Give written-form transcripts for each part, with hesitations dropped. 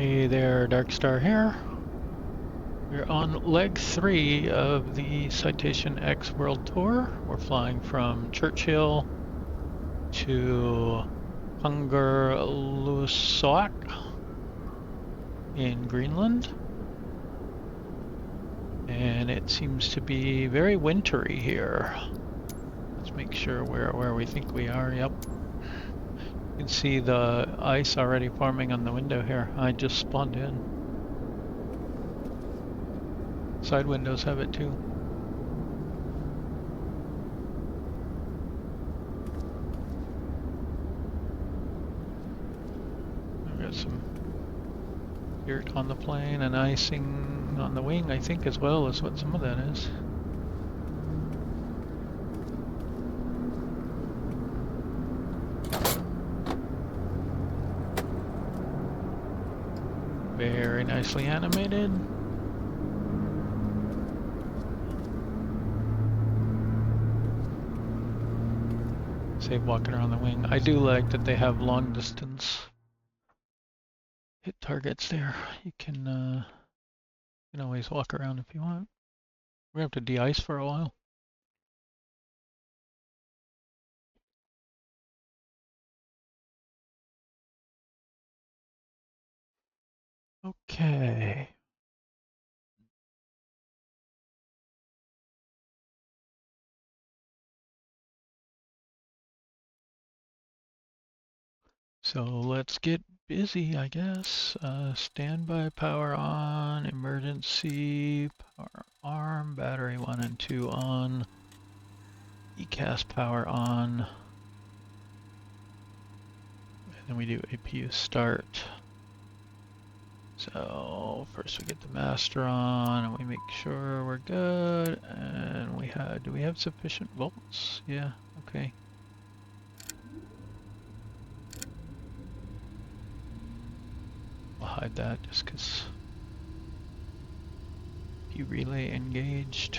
Hey there, Dark Star here. We're on leg 3 of the Citation X World Tour. We're flying from Churchill to Kangerlussuaq in Greenland. And it seems to be very wintry here. Let's make sure where we think we are. Yep. You can see the ice already forming on the window here. I just spawned in. Side windows have it too. We've got some dirt on the plane and icing on the wing, I think, as well as what some of that is. Very nicely animated. Save walking around the wing. I do like that they have long distance hit targets there. You can always walk around if you want. We have to de-ice for a while. Okay. So let's get busy, I guess. Standby power on, emergency power arm, battery 1 and 2 on, ECAS power on, and then we do APU start. So first we get the master on and we make sure we're good, and do we have sufficient volts? Yeah, okay. I'll hide that just because P relay engaged.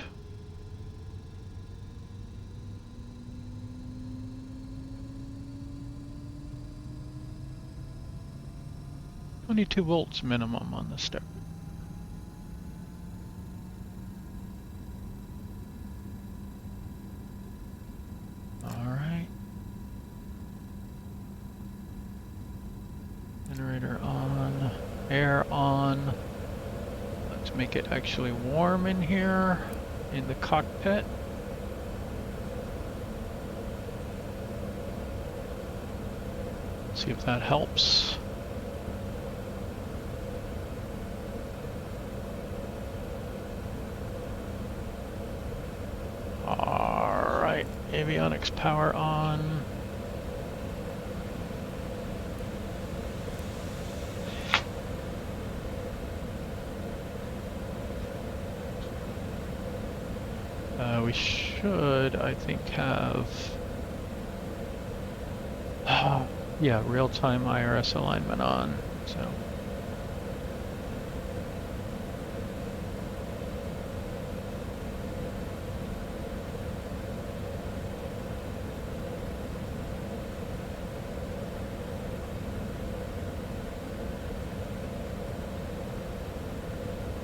"22 volts minimum on the start." Alright. Generator on, air on. Let's make it actually warm in here in the cockpit. See if that helps. Alright, avionics power on. We should, I think, have yeah, real-time IRS alignment on, so.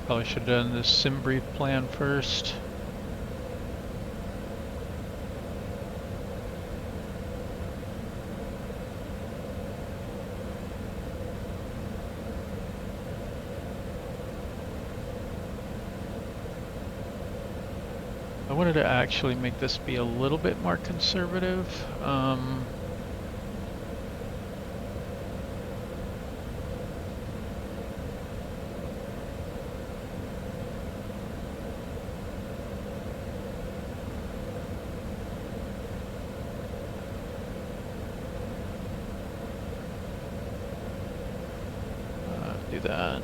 Probably should have done this sim brief plan first. I wanted to actually make this be a little bit more conservative. Do that.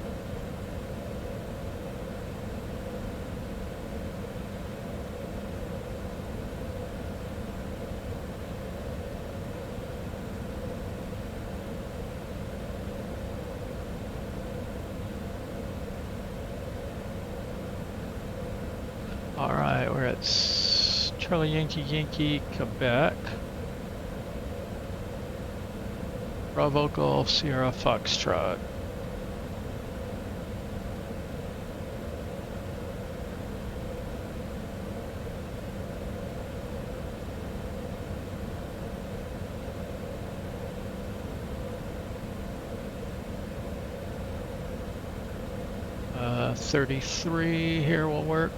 Alright, we're at Charlie Yankee Yankee, Quebec. Bravo Golf Sierra Foxtrot. 33 here will work.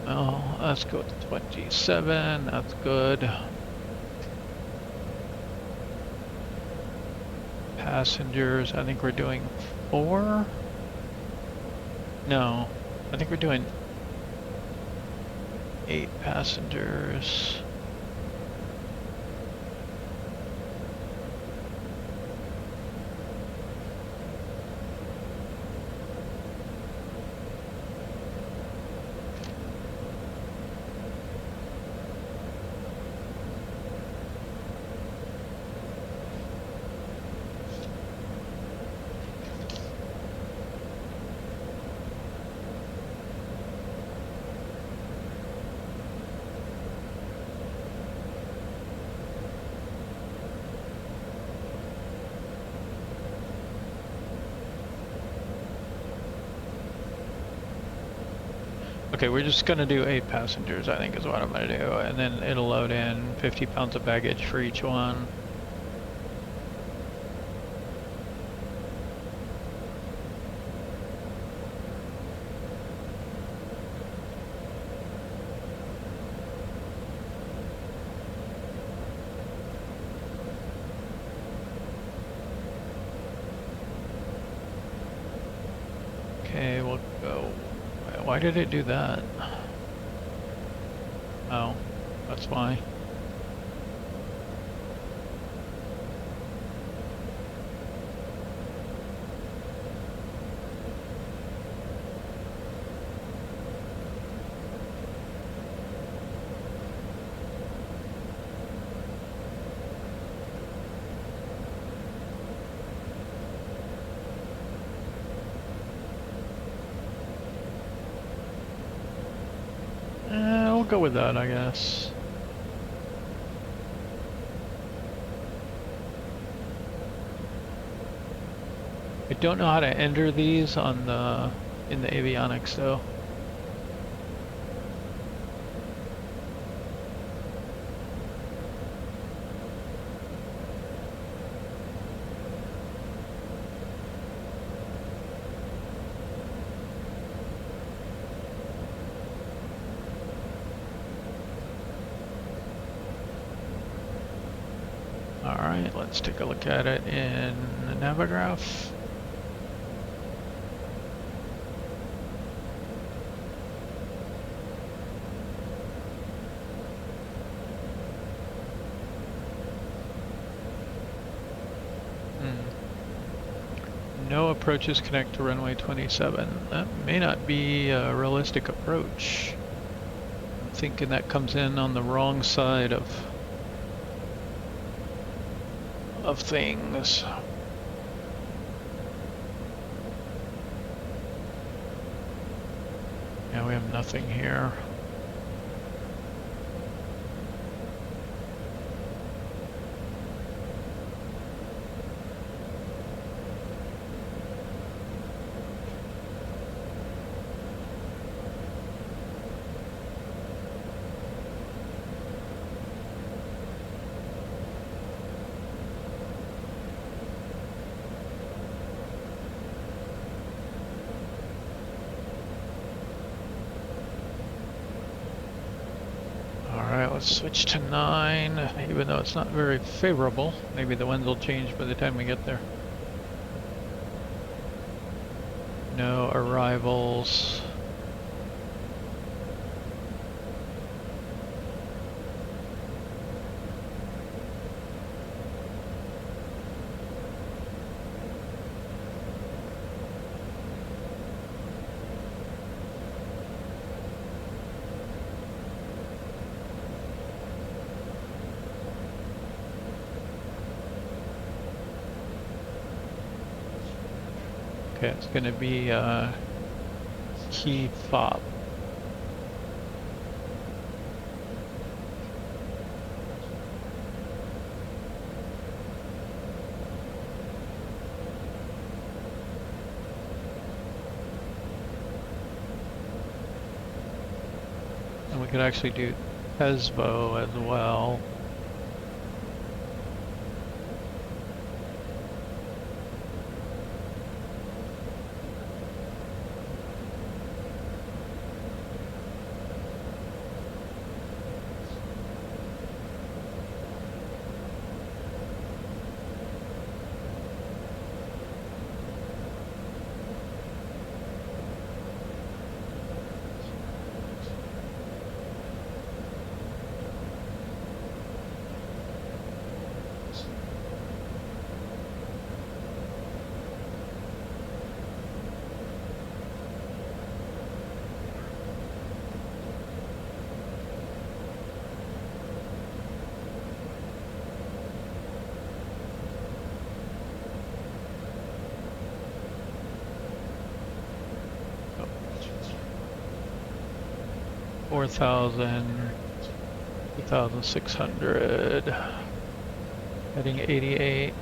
Oh, let's go to 27, that's good. Passengers, I think we're doing 4? No, I think we're doing 8 passengers. Okay, we're just gonna do 8 passengers, I think is what I'm gonna do, and then it'll load in 50 pounds of baggage for each one. Okay, we'll go. Why did it do that? Oh, that's why. We'll go with that, I guess. I don't know how to enter these on the in the avionics though. Alright, let's take a look at it in the Navigraph. No approaches connect to runway 27. That may not be a realistic approach. I'm thinking that comes in on the wrong side of things. Yeah, we have nothing here. Let's switch to 9, even though it's not very favorable. Maybe the winds will change by the time we get there. No arrivals. Okay, it's going to be key fob. could actually do TESVO as well. $4,000, 2,600, heading 88.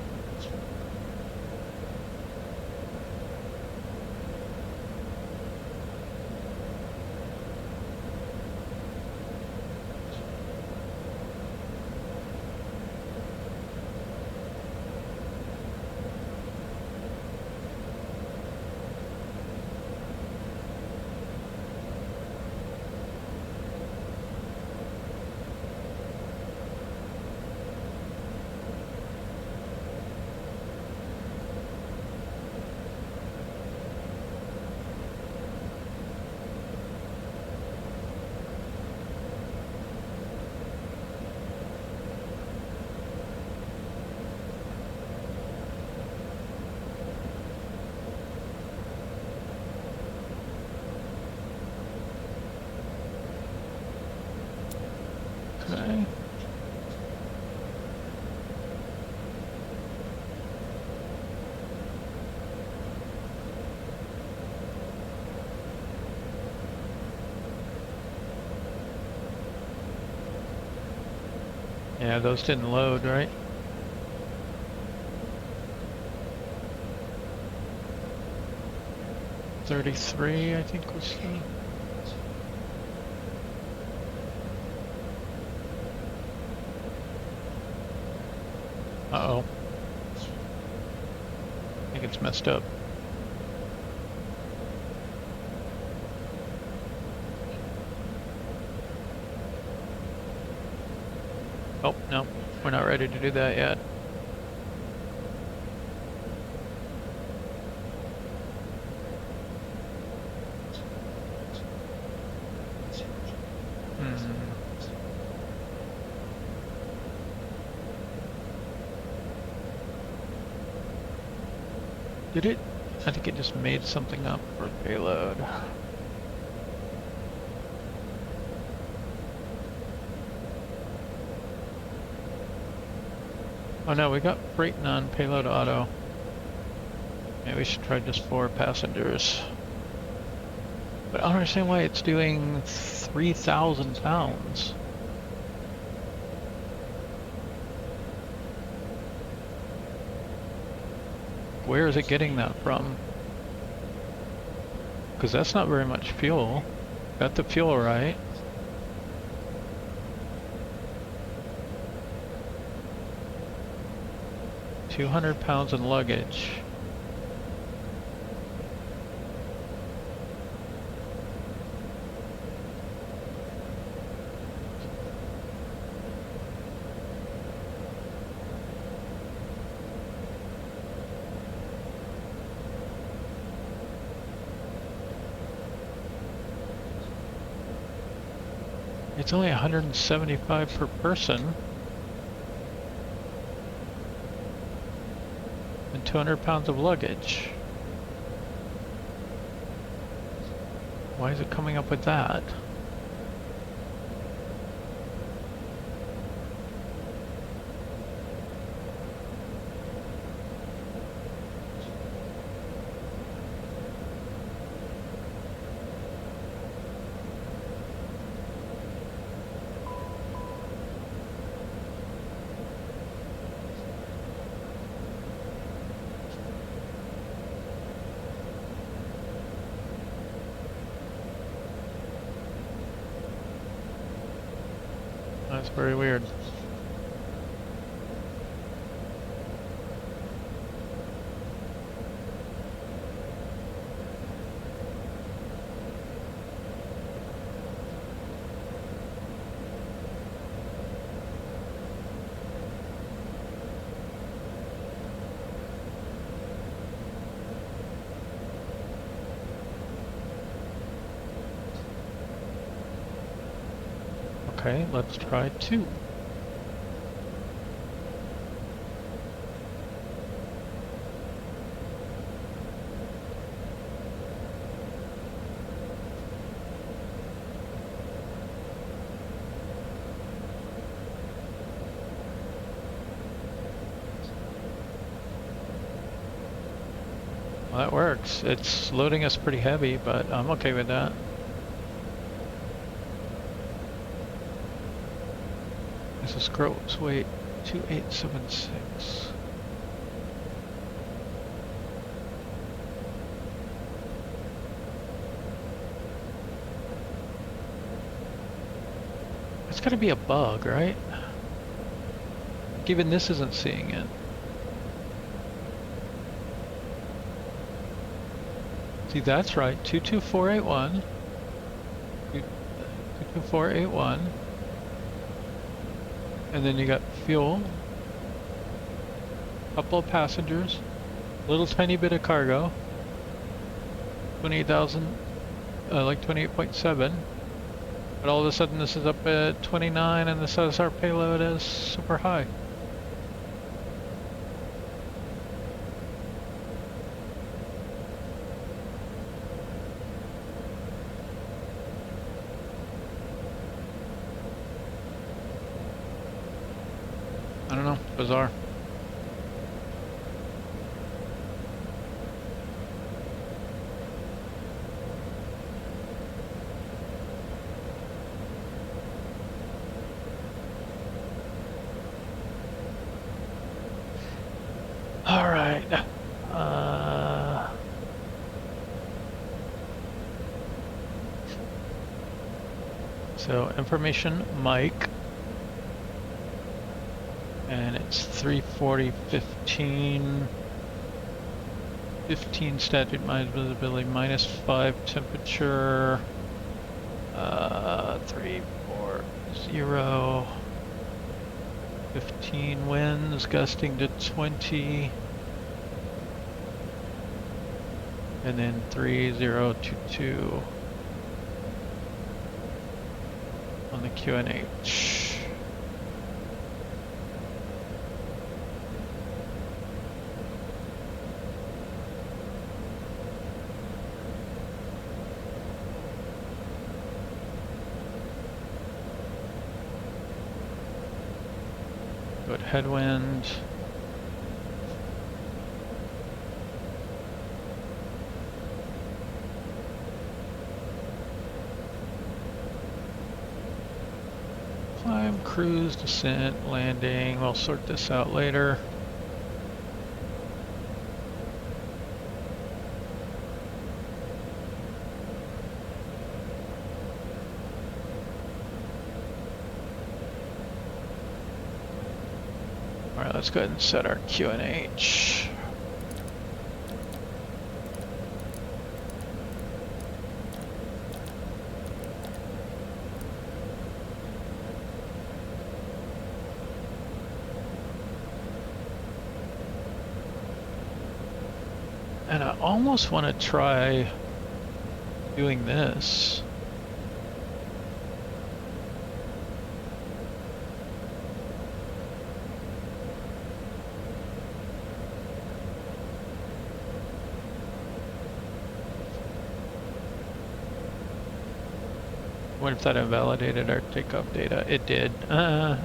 Okay. Yeah, those didn't load, right? $33, I think was the... Uh-oh. I think it's messed up. Oh, no, we're not ready to do that yet. Did it? I think it just made something up for payload. Oh no, we got freight non-payload auto. Maybe we should try just 4 passengers. But I don't understand why it's doing 3,000 pounds. Where is it getting that from? Because that's not very much fuel. Got the fuel right. £200 in luggage. It's only 175 per person. And 200 pounds of luggage. Why is it coming up with that? It's very weird. Okay, let's try 2. Well, that works. It's loading us pretty heavy, but I'm okay with that. This is gross weight 2876. It's gotta be a bug, right? Even this isn't seeing it. See, that's right, 22481. 22481. And then you got fuel, couple of passengers, little tiny bit of cargo, 28,000, like 28.7. But all of a sudden this is up at 29 and this says our payload is super high. I don't know, bizarre. All right. So information, Mike. And it's 340.15. 15 statute minus visibility, -5 temperature. 340. 15 winds gusting to 20. And then 3022 on the QNH. Good headwind. Climb, cruise, descent, landing. We'll sort this out later. All right, let's go ahead and set our QNH. And I almost want to try doing this. What if that invalidated our takeoff data? It did.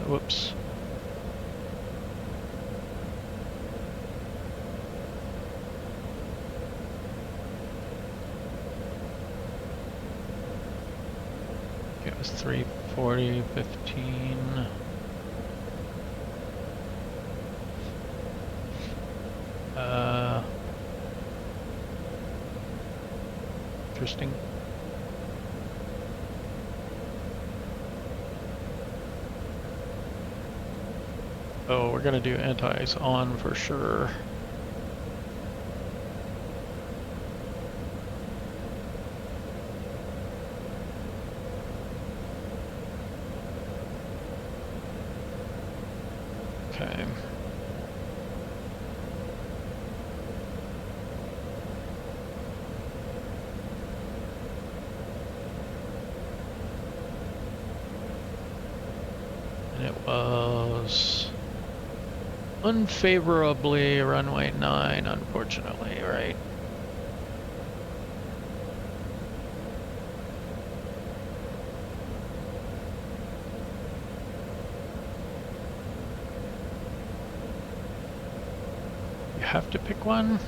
Whoops. It was 340.15. Interesting. Oh, we're gonna do anti-ice on for sure. Okay. And it was unfavorably runway 9, unfortunately, right? You have to pick one.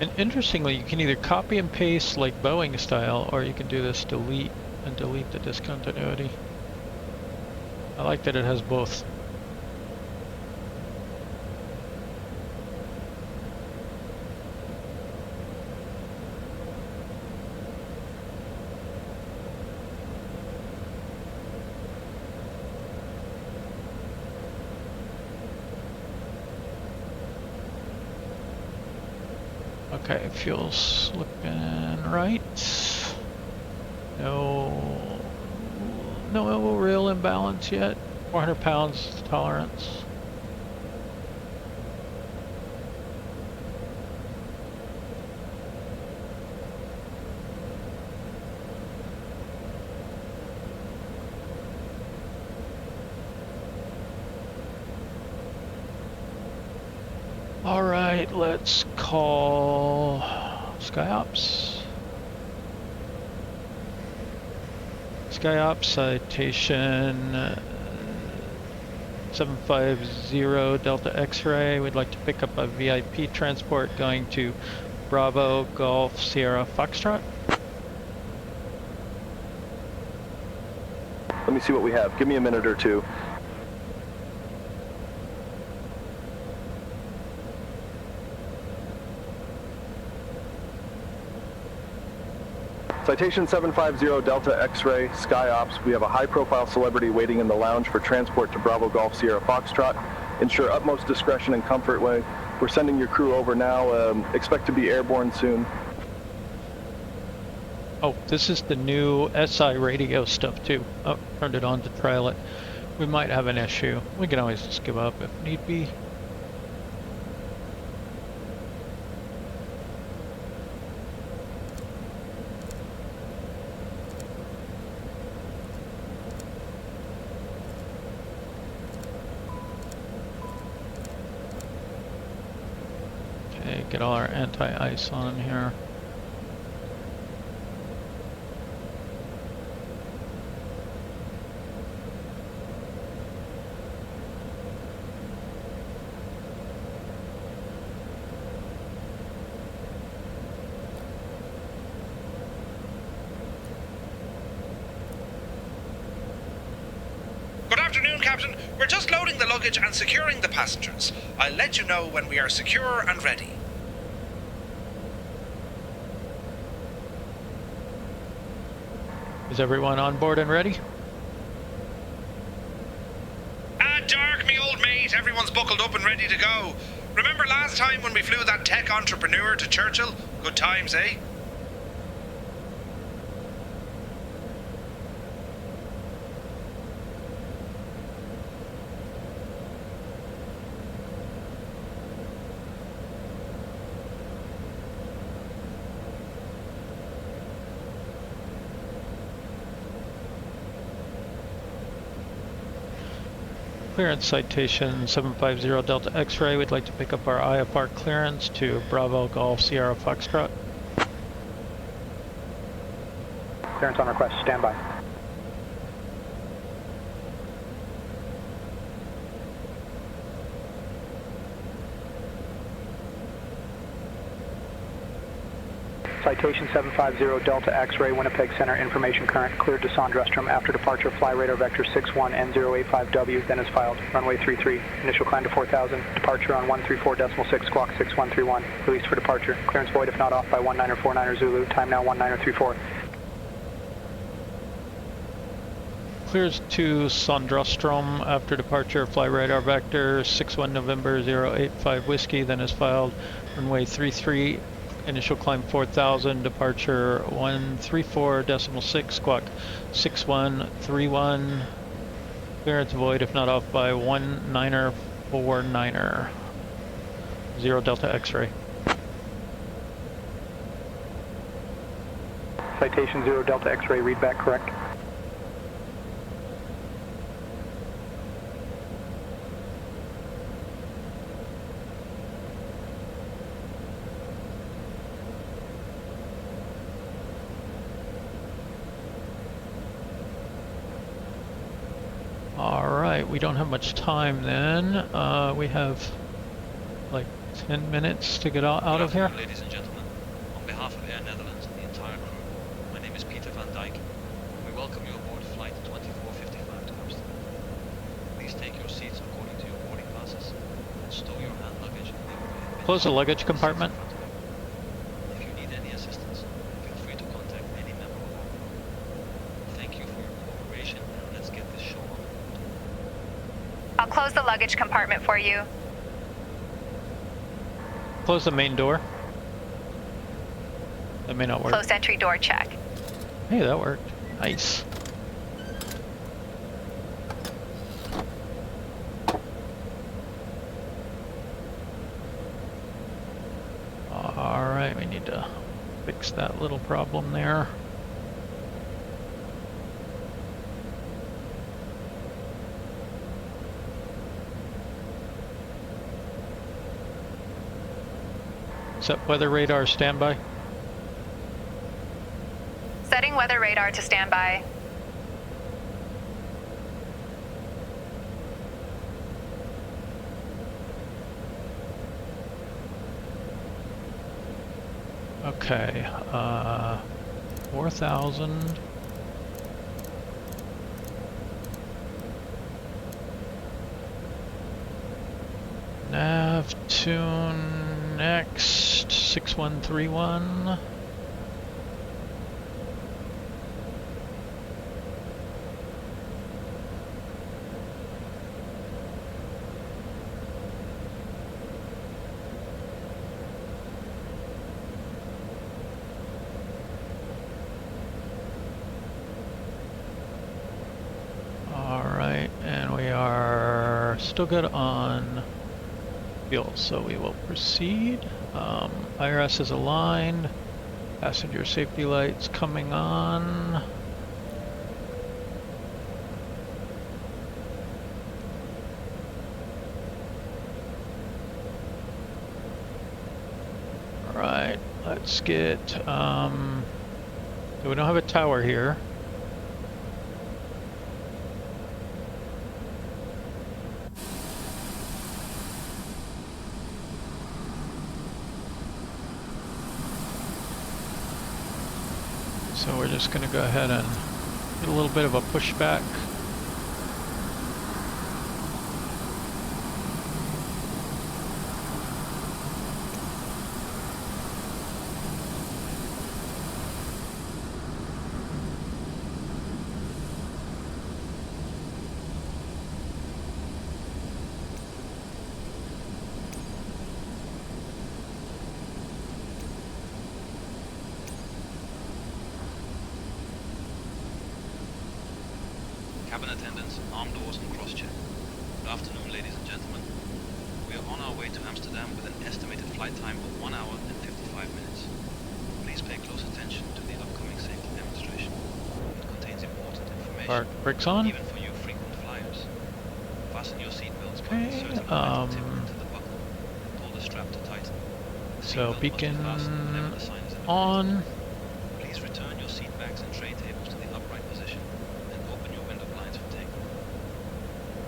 And interestingly, you can either copy and paste like Boeing style, or you can do this delete and delete the discontinuity. I like that it has both. Okay, fuel's looking right. No real imbalance yet. 400 pounds tolerance. All right, let's call SkyOps. SkyOps citation 750 Delta X-ray. We'd like to pick up a VIP transport going to Bravo Golf Sierra Foxtrot. Let me see what we have. Give me a minute or two. Citation 750 Delta X-ray, SkyOps. We have a high-profile celebrity waiting in the lounge for transport to Bravo Golf Sierra Foxtrot. Ensure utmost discretion and comfort. We're sending your crew over now. Expect to be airborne soon. Oh, this is the new SI radio stuff too. Oh, turned it on to trial it. We might have an issue. We can always just give up if need be. Okay, get all our anti-ice on here. Captain, we're just loading the luggage and securing the passengers. I'll let you know when we are secure and ready. Is everyone on board and ready? Dark, me old mate. Everyone's buckled up and ready to go. Remember last time when we flew that tech entrepreneur to Churchill? Good times, eh? Clearance citation 750 Delta X-ray. We'd like to pick up our IFR clearance to Bravo Golf Sierra Foxtrot. Clearance on request, stand by. Citation 750 Delta X-ray, Winnipeg Center, information current, cleared to Søndre Strømfjord after departure, fly radar vector 61N085W, then is filed, runway 33, initial climb to 4,000, departure on 134.6, squawk 6131, released for departure, clearance void if not off by 1949er Zulu, time now 1934. Clears to Søndre Strømfjord after departure, fly radar vector 61 November 085 Whiskey, then is filed, runway 33, initial climb 4,000, departure 134.6, squawk 6131, clearance void if not off by 1949er, 0 Delta X-ray. Citation 0 Delta X-ray, readback correct. Alright, we don't have much time then. We have like 10 minutes to get out of here. Ladies and gentlemen, on behalf of Air Netherlands and the entire crew, my name is Peter van Dijk. We welcome you aboard flight 2455 to Amsterdam. Please take your seats according to your boarding passes and stow your hand luggage in the overhead bin. Close the luggage compartment. If you need any assistance, feel free to contact any member of our crew. Thank you for your cooperation, and let's get this show on. I'll close the luggage compartment for you. Close the main door. That may not work. Close entry door check. Hey, that worked. Nice. Alright, we need to fix that little problem there. Set weather radar standby. Setting weather radar to standby. Okay, 4,000. Nav tune next, 6131. Alright, and we are still good on fuel, so we will proceed. IRS is aligned. Passenger safety lights coming on. Alright, let's get, so we don't have a tower here. So we're just going to go ahead and get a little bit of a pushback. Cabin attendants, arm doors and cross-check. Good afternoon, ladies and gentlemen. We are on our way to Amsterdam with an estimated flight time of 1 hour and 55 minutes. Please pay close attention to the upcoming safety demonstration. It contains important information, Park brakes on. even for you frequent flyers. Fasten your seatbelts by Okay, inserting the right tip into the buckle and pull the strap to tighten. The So seatbelt must be beacon fastened whenever the sign is indicated. on. Please return your seat bags and tray tables to the upright position and open your window blinds for takeoff.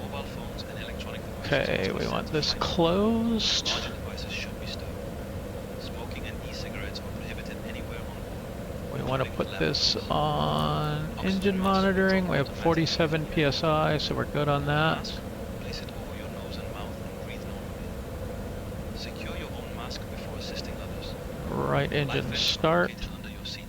Mobile phones and electronic devices Okay, must be we set want to this flight mode. closed. Larger devices should be stowed. Smoking and e-cigarettes are prohibited anywhere on want to put this on engine monitoring. We have 47 psi, so we're good on that. Place it over your nose and mouth and breathe normally. Secure your own mask before assisting others. Right engine Life vest start. located under your seat.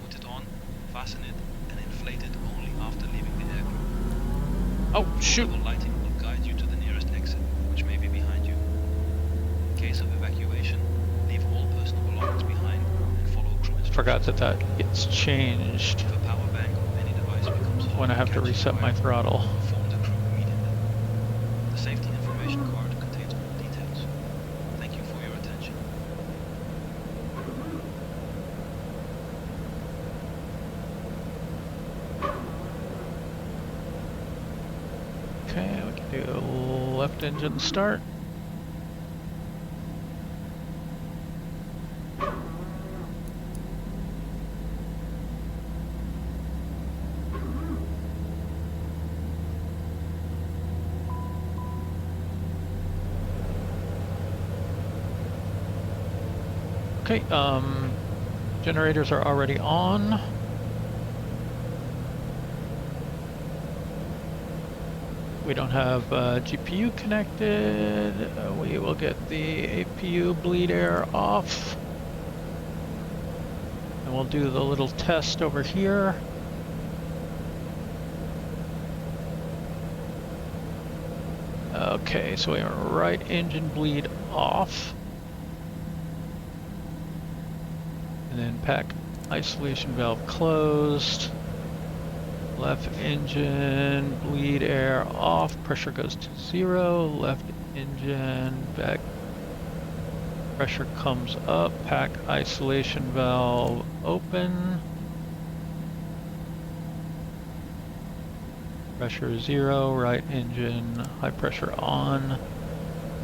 Put it on, fasten it, and inflate it only after leaving the aircraft. Oh, shoot! Low-level lighting will guide you to the nearest exit, which may be behind you. In case of evacuation, leave all personal belongings behind and follow crew instructions. Forgot that that gets changed If a power bank or any device becomes hot when I have to and catches reset my fire, throttle. inform the crew immediately. The safety information card contains all details. Thank you for your attention. Okay, we can do left engine start. Okay, generators are already on. We don't have GPU connected. We will get the APU bleed air off. And we'll do the little test over here. Okay, so we have right engine bleed off. And then pack isolation valve closed. Left engine bleed air off. Pressure goes to 0. Left engine back. Pressure comes up. Pack isolation valve open. Pressure 0. Right engine high pressure on.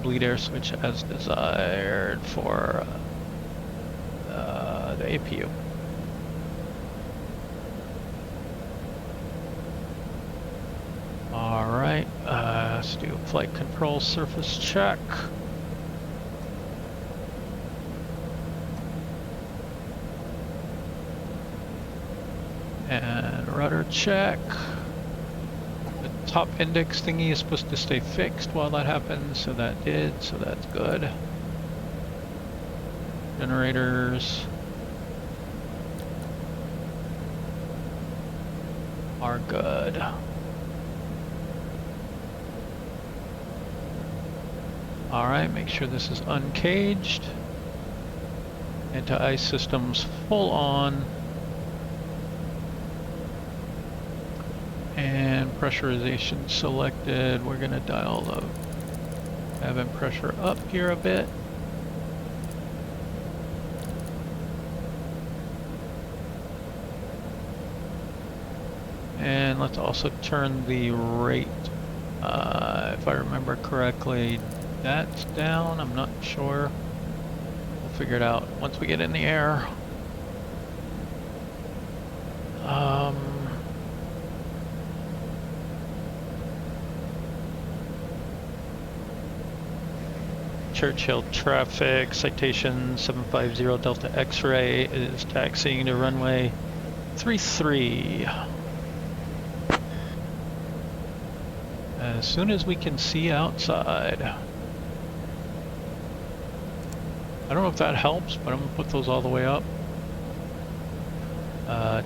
Bleed air switch as desired for the APU. Alright, let's do flight control surface check. And rudder check. The top index thingy is supposed to stay fixed while that happens, so that did, so that's good. Generators are good. Alright, make sure this is uncaged. Anti-ice systems full on. And pressurization selected. We're gonna dial the cabin pressure up here a bit. And let's also turn the rate, if I remember correctly, that's down. I'm not sure. We'll figure it out once we get in the air. Churchill traffic, citation 750 Delta X-ray is taxiing to runway 33. As soon as we can see outside. I don't know if that helps, but I'm gonna put those all the way up.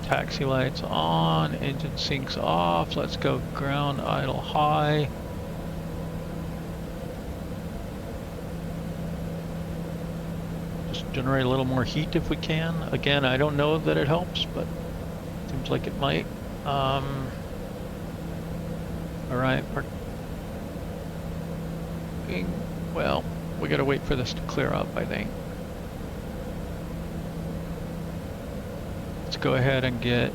Taxi lights on, engine sinks off. Let's go ground idle high. Just generate a little more heat if we can. Again, I don't know that it helps, but it seems like it might. Alright, well, we gotta wait for this to clear up, I think. Let's go ahead and get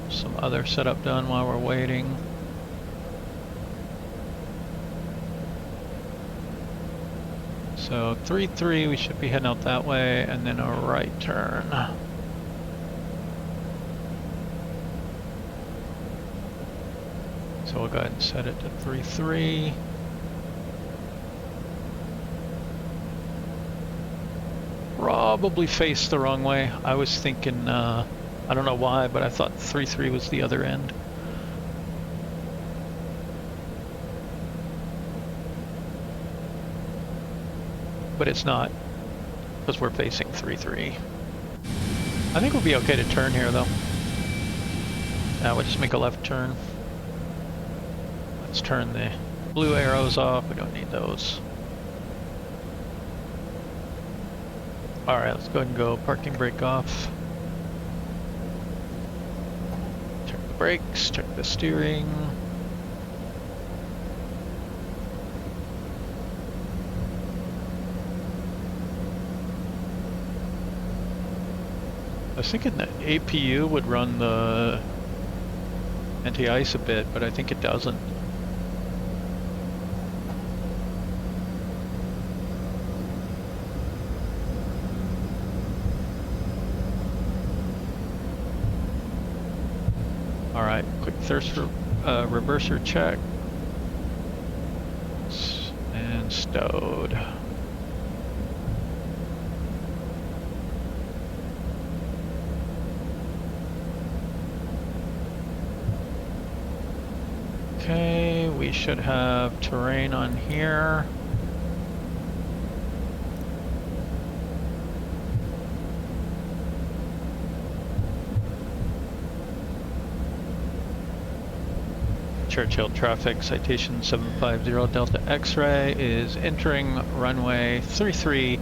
some other setup done while we're waiting. So 3-3, we should be heading out that way, and then a right turn. So we'll go ahead and set it to 3-3. probably faced the wrong way. I was thinking, I don't know why, but I thought 3-3 was the other end. But it's not, because we're facing 3-3. I think we'll be okay to turn here, though. Now we'll just make a left turn. Let's turn the blue arrows off. We don't need those. Alright, let's go ahead and go parking brake off. Check the brakes, check the steering. I was thinking that APU would run the anti-ice a bit, but I think it doesn't. Alright, quick thirst for reverser check. And stowed. Okay, we should have terrain on here. Churchill traffic, citation 750 Delta X-ray is entering runway 33,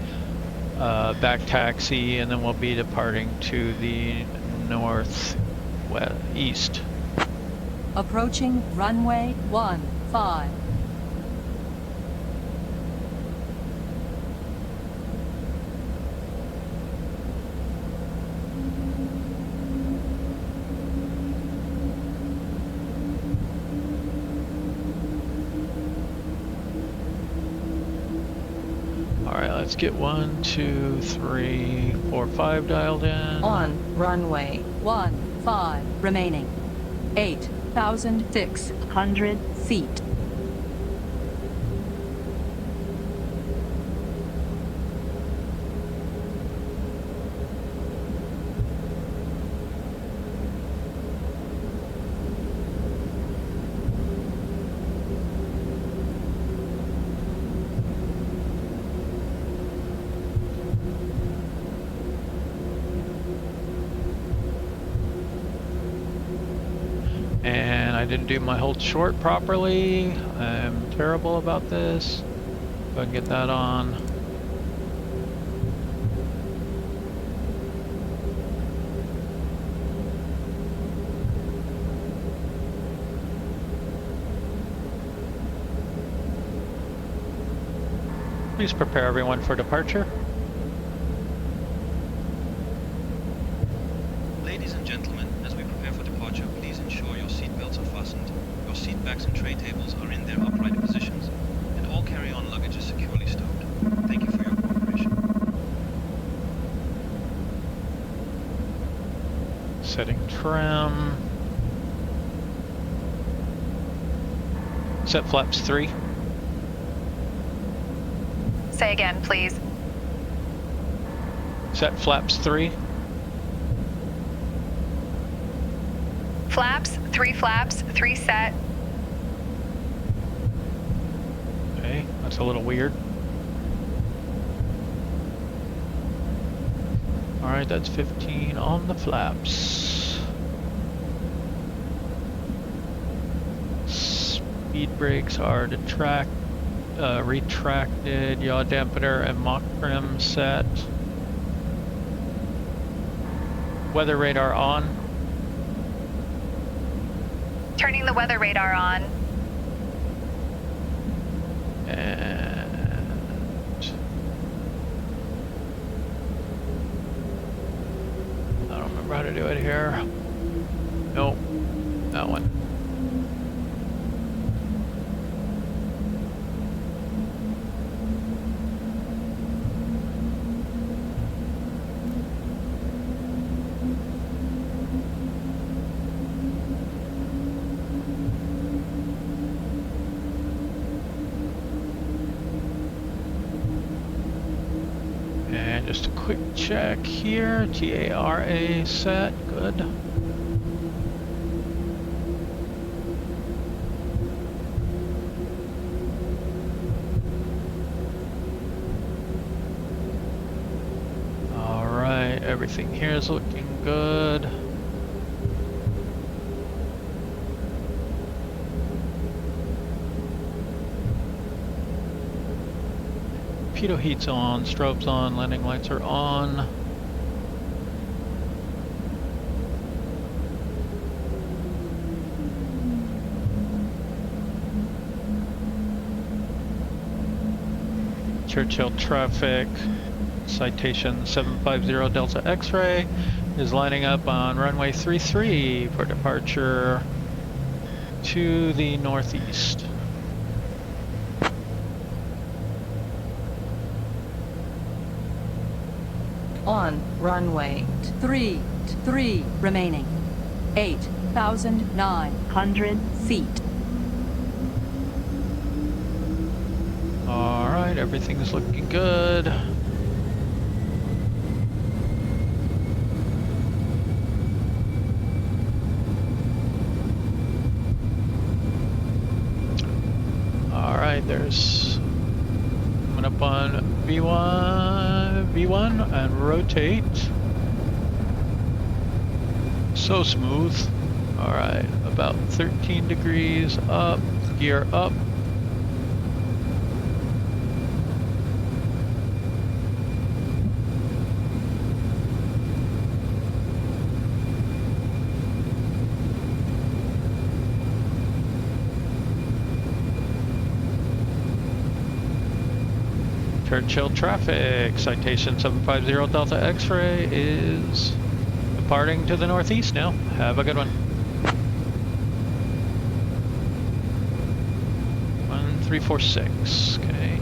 back taxi, and then we'll be departing to the northeast. Approaching runway 15. Alright, let's get 1, 2, 3, 4, 5 dialed in. On runway 15 remaining. 8,600 feet. I didn't do my hold short properly. I'm terrible about this. Go ahead and get that on. Please prepare everyone for departure. Ladies and gentlemen, as we prepare for departure, please ensure your seat belts are fastened, your seat backs and tray tables are in their upright positions, and all carry-on luggage is securely stowed. Thank you for your cooperation. Setting trim. Set flaps 3. Say again, please. Set flaps 3. Flaps, 3 set. Okay, that's a little weird. Alright, that's 15 on the flaps. Speed brakes are retracted, yaw dampener and mock trim set. Weather radar on. Turning the weather radar on. And I don't remember how to do it here. Nope, that one. quick check here. GARA set, good. All right, everything here is looking good. Pitot heat's on, strobes on, landing lights are on. Churchill traffic, Citation 750 Delta X-ray is lining up on runway 33 for departure to the northeast. On runway 33 remaining. 8,900 feet. All right, everything's looking good. All right, there's coming up on V1 and rotate. So smooth. All right, about 13 degrees up, gear up. Churchill traffic, Citation 750 Delta X-ray is departing to the northeast now. Have a good one. 1346, okay.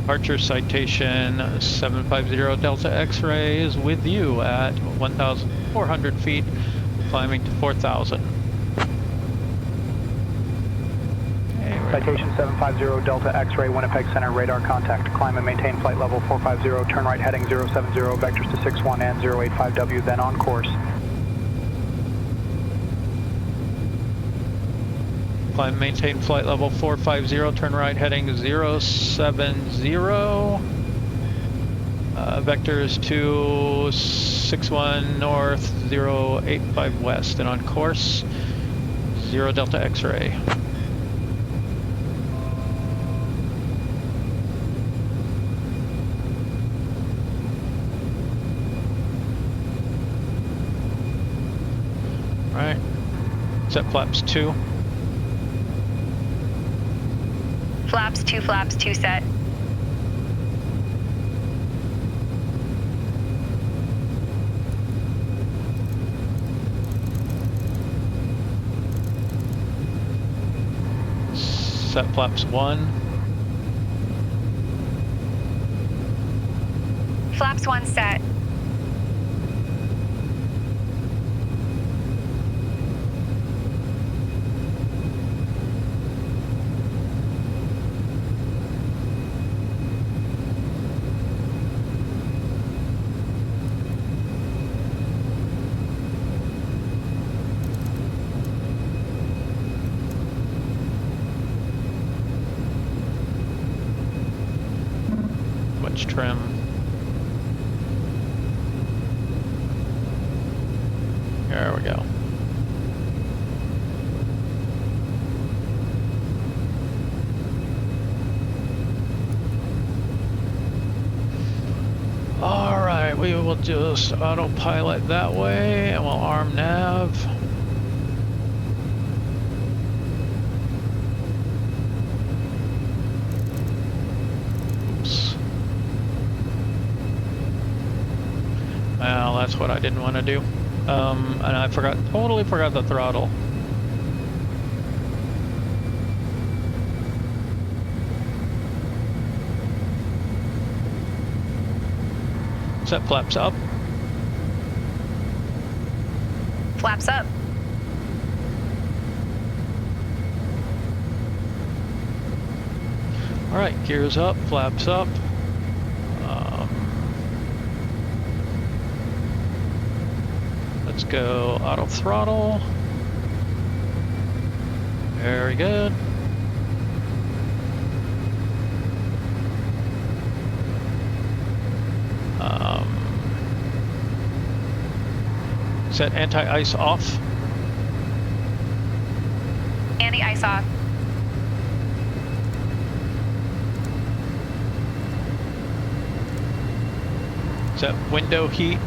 Departure Citation 750 Delta X-ray is with you at 1,400 feet, climbing to 4,000. Citation 750 Delta X-ray, Winnipeg Center, radar contact. Climb and maintain flight level 450, turn right heading 070, vectors to 61 and 085W, then on course. Climb and maintain flight level 450, turn right heading 070. Vectors to 61 north, 085 west, and on course 0 Delta X-ray. Alright, set flaps 2. Flaps 2 set. Set flaps 1. Flaps 1 set. Trim. There we go. All right, we will just autopilot that way and we'll arm nav. Well, that's what I didn't want to do. And I totally forgot the throttle. Set flaps up. Flaps up. All right, gears up, flaps up. let's go auto throttle. Very good. Set anti-ice off. Anti-ice off. Set window heat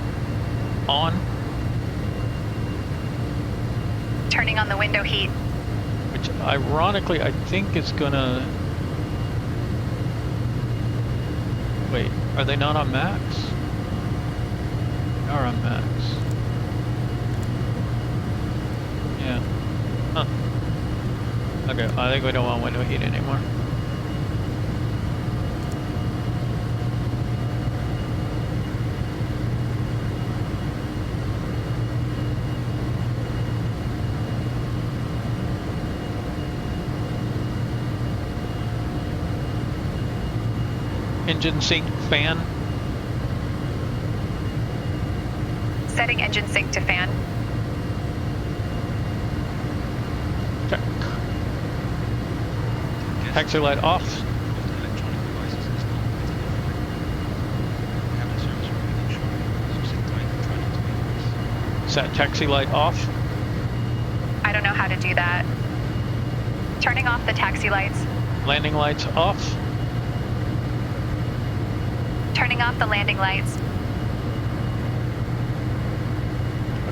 on. Turning on the window heat. Which ironically I think is gonna... Wait, are they not on max? They are on max. Yeah. Huh. Okay, I think we don't want window heat anymore. Engine sync fan. Setting engine sync to fan. Check. Taxi light off. Electronic devices is not permitted in flight. Cabin service remaining short, so sit tight and try not to be nervous. Set taxi light off. I don't know how to do that. Turning off the taxi lights. Landing lights off. Turning off the landing lights.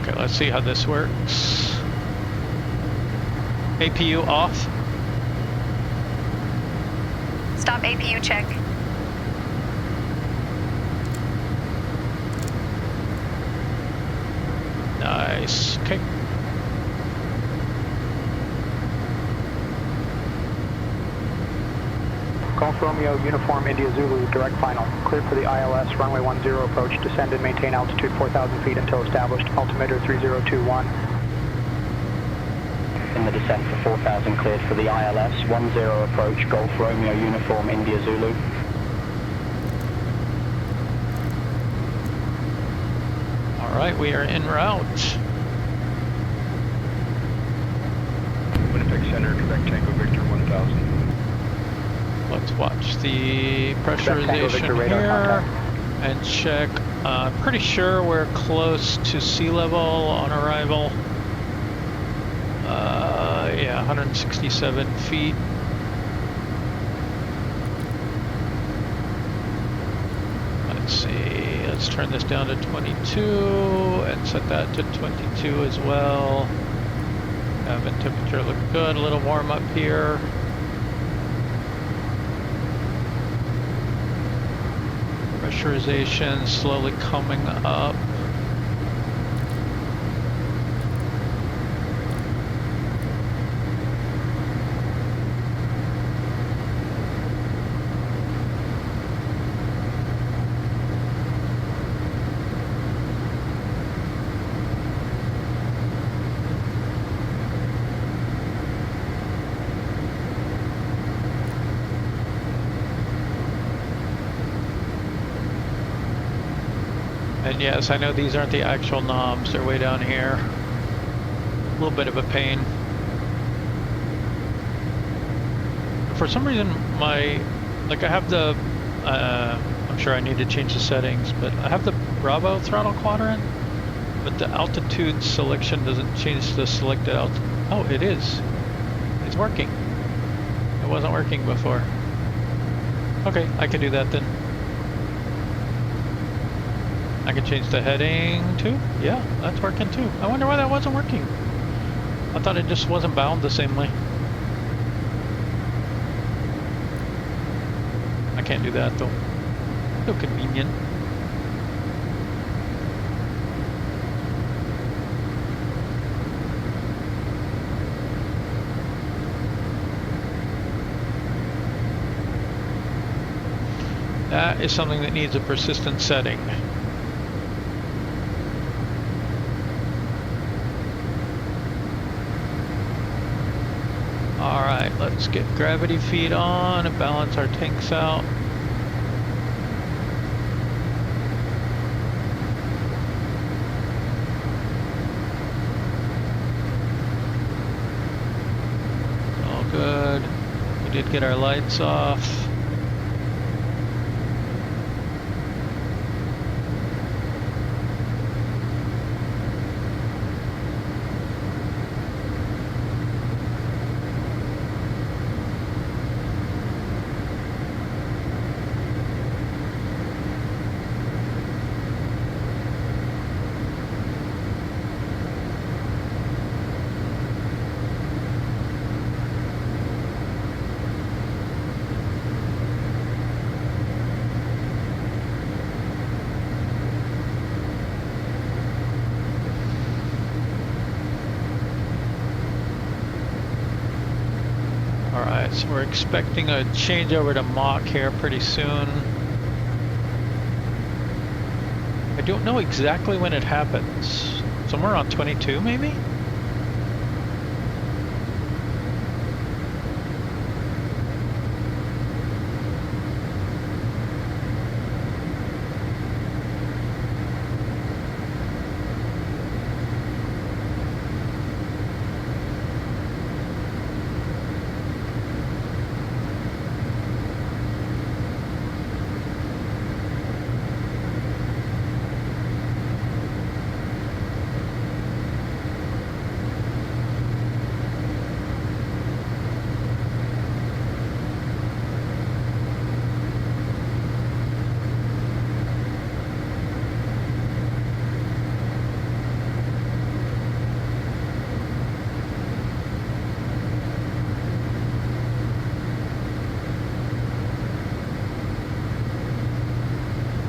Okay, let's see how this works. APU off. Stop APU check. Nice. Okay. Golf Romeo, Uniform, India Zulu, direct final. Cleared for the ILS, runway 10 approach. Descend and maintain altitude 4,000 feet until established. Altimeter 3021. In the descent for 4,000 cleared for the ILS, 10 approach, Golf Romeo, Uniform, India Zulu. Alright, we are en route. Winnipeg Center, Quebec Tango Victor 1000. Let's watch the Quebec Tango pressurization Victor radar here contact. and check. Pretty sure we're close to sea level on arrival. Yeah, 167 feet. Let's see, let's turn this down to 22 and set that to 22 as well. Cabin temperature look good, a little warm up here. Pressurization slowly coming up. And yes, I know these aren't the actual knobs, they're way down here. A little bit of a pain. For some reason, I have the, I'm sure I need to change the settings, but I have the Bravo throttle quadrant, but the altitude selection doesn't change the selected altitude. Oh, it is. It's working. It wasn't working before. Okay, I can do that then. I can change the heading too? Yeah, that's working too. I wonder why that wasn't working. I thought it just wasn't bound the same way. I can't do that though. So convenient. That is something that needs a persistent setting. Alright, let's get gravity feed on and balance our tanks out. We did get our lights off. So we're expecting a changeover to Mach here pretty soon. I don't know exactly when it happens. Somewhere on 22 maybe?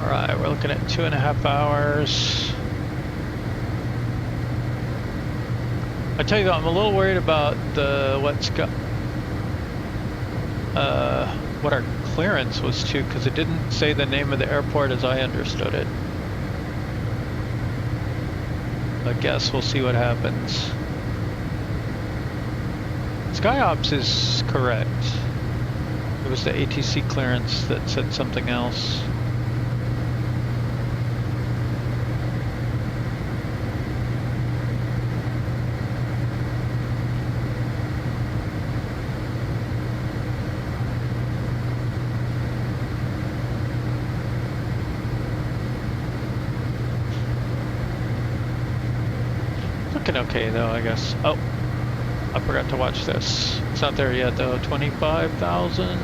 Alright, we're looking at 2.5 hours. I tell you what, I'm a little worried about the what our clearance was to, because it didn't say the name of the airport as I understood it. I guess we'll see what happens. SkyOps is correct. It was the ATC clearance that said something else. Okay though, I guess. Oh, I forgot to watch this. It's not there yet though. 25,000.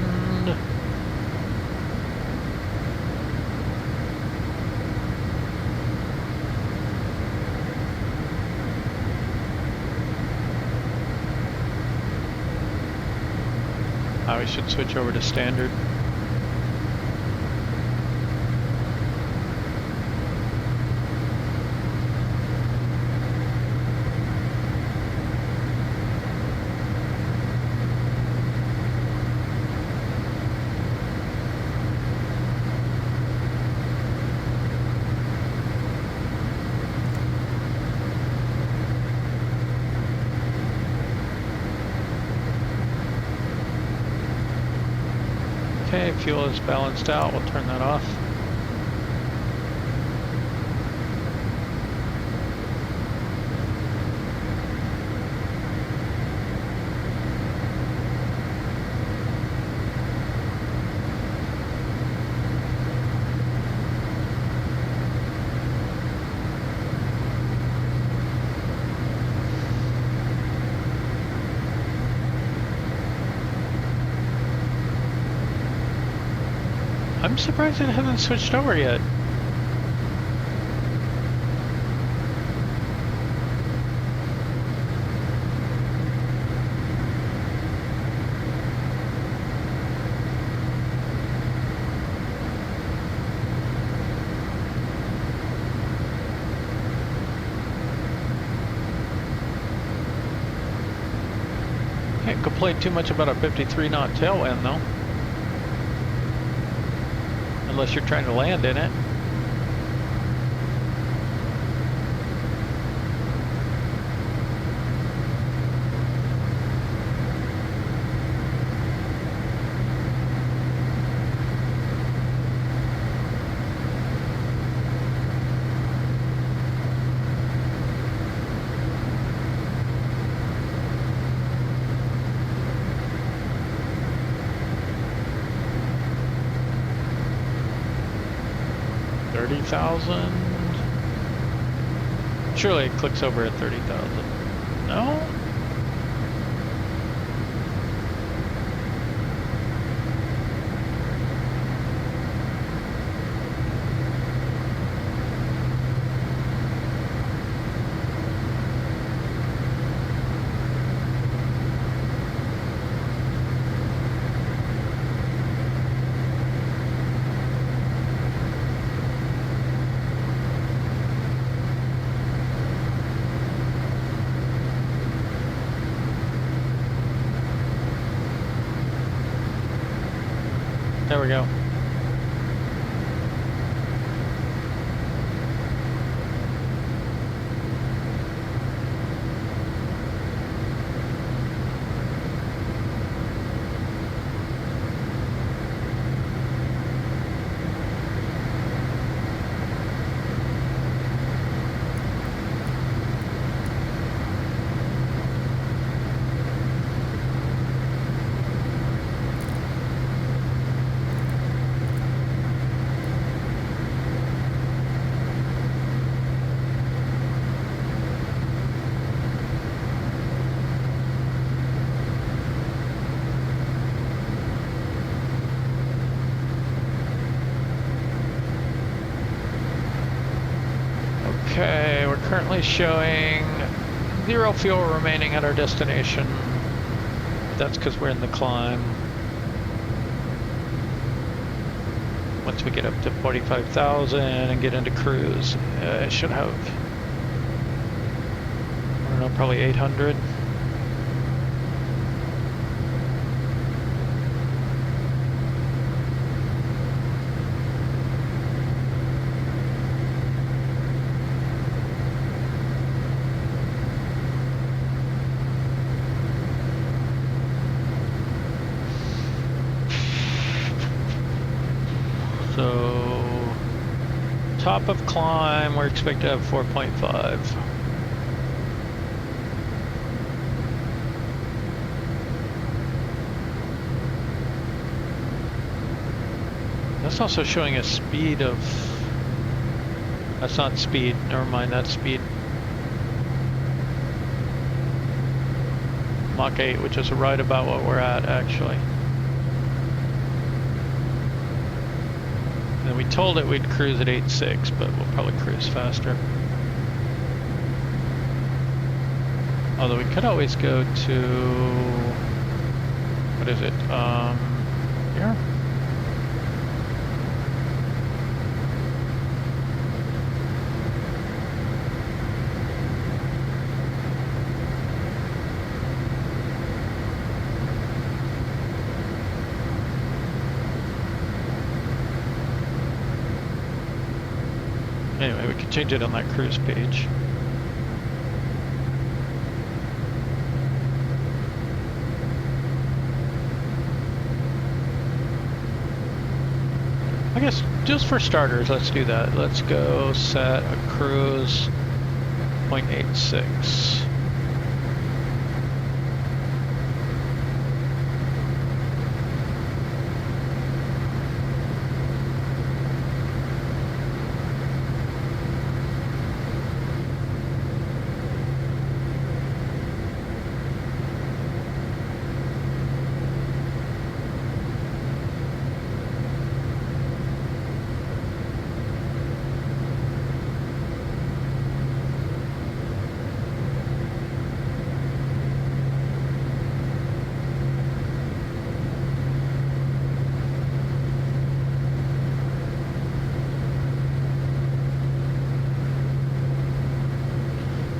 Now we should switch over to standard. Okay, fuel is balanced out. We'll turn that off. I'm surprised it hasn't switched over yet. Can't complain too much about a 53 knot tailwind though. Unless you're trying to land in it. 30,000. Surely it clicks over at 30,000. No? There we go. Okay, we're currently showing 0 fuel remaining at our destination. That's because we're in the climb. Once we get up to 45,000 and get into cruise, it should have, I don't know, probably 800. So, top of climb, we're expected to have 4.5. That's also showing a speed of, that's not speed, never mind, that's speed. Mach 8, which is right about what we're at, actually. And we told it we'd cruise at 8.6, but we'll probably cruise faster. Although we could always go to, what is it, here? Anyway, we can change it on that cruise page. I guess just for starters, let's do that. Let's go set a cruise 0.86.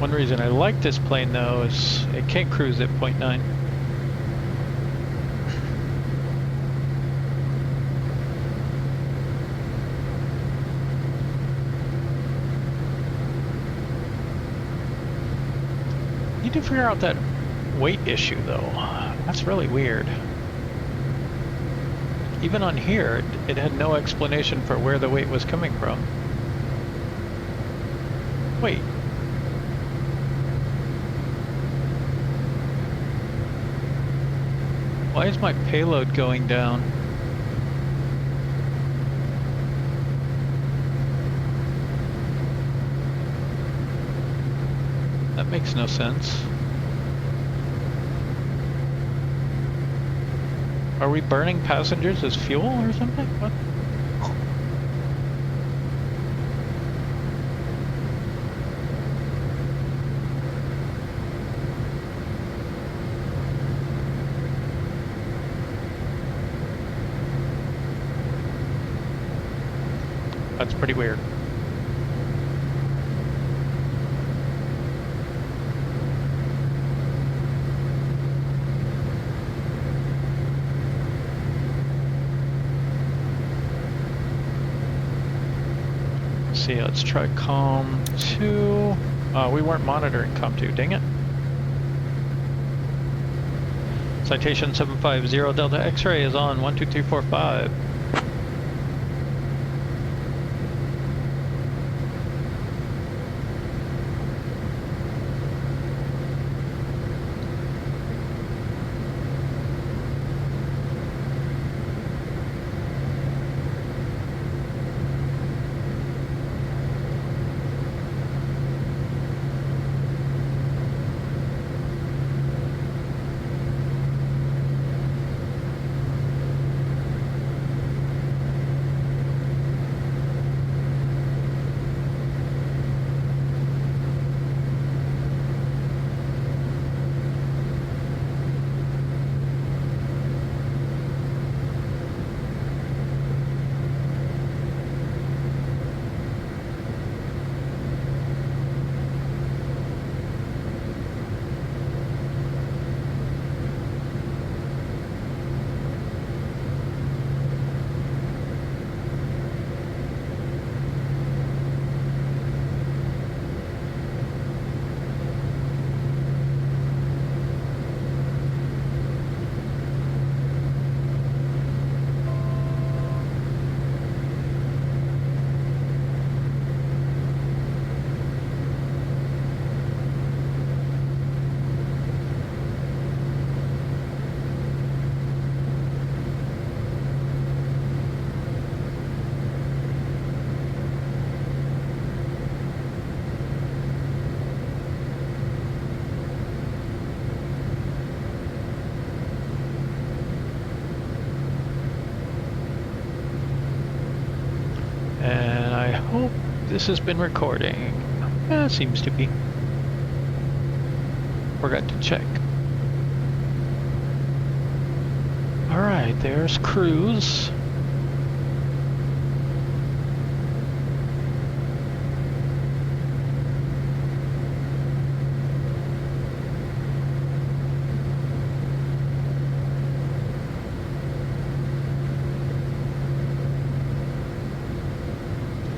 One reason I like this plane though is it can't cruise at 0.9. Need to figure out that weight issue though. That's really weird. Even on here, it had no explanation for where the weight was coming from. Wait. Why is my payload going down? That makes no sense. Are we burning passengers as fuel or something? What? That's pretty weird. See, let's try COM 2. We weren't monitoring COM 2, dang it. Citation 750 Delta X-ray is on 12345. And I hope this has been recording. Seems to be. Forgot to check. Alright, there's cruise.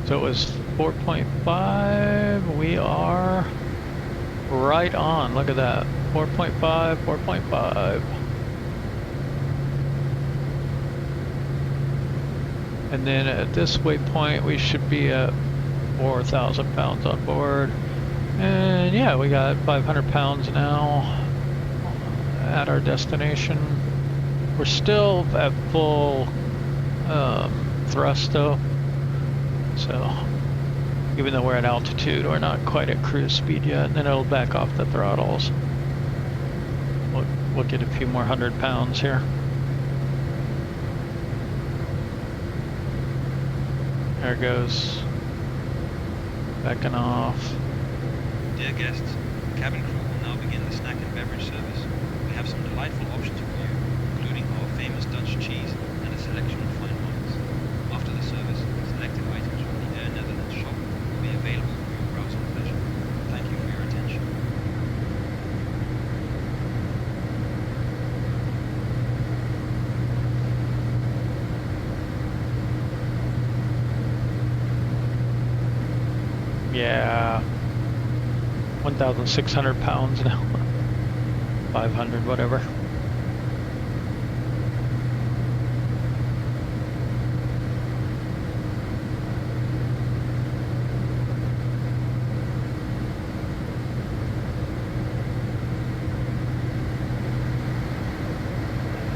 So it was 4.5, we are right on, look at that, 4.5, 4.5. And then at this waypoint we should be at 4,000 pounds on board. And yeah, we got 500 pounds now at our destination. We're still at full thrust though. So, even though we're at altitude, we're not quite at cruise speed yet, and then it'll back off the throttles. We'll get a few more 100 pounds here. There it goes. Backing off. Dear guests, the cabin crew will now begin the snack and beverage service. We have some delightful options for you, including our famous Dutch cheese and a selection of fine wines. After the service, selected items from the Air Netherlands shop will be available for your browsing pleasure. Thank you for your attention. Yeah, 1,600 pounds now. 500, whatever.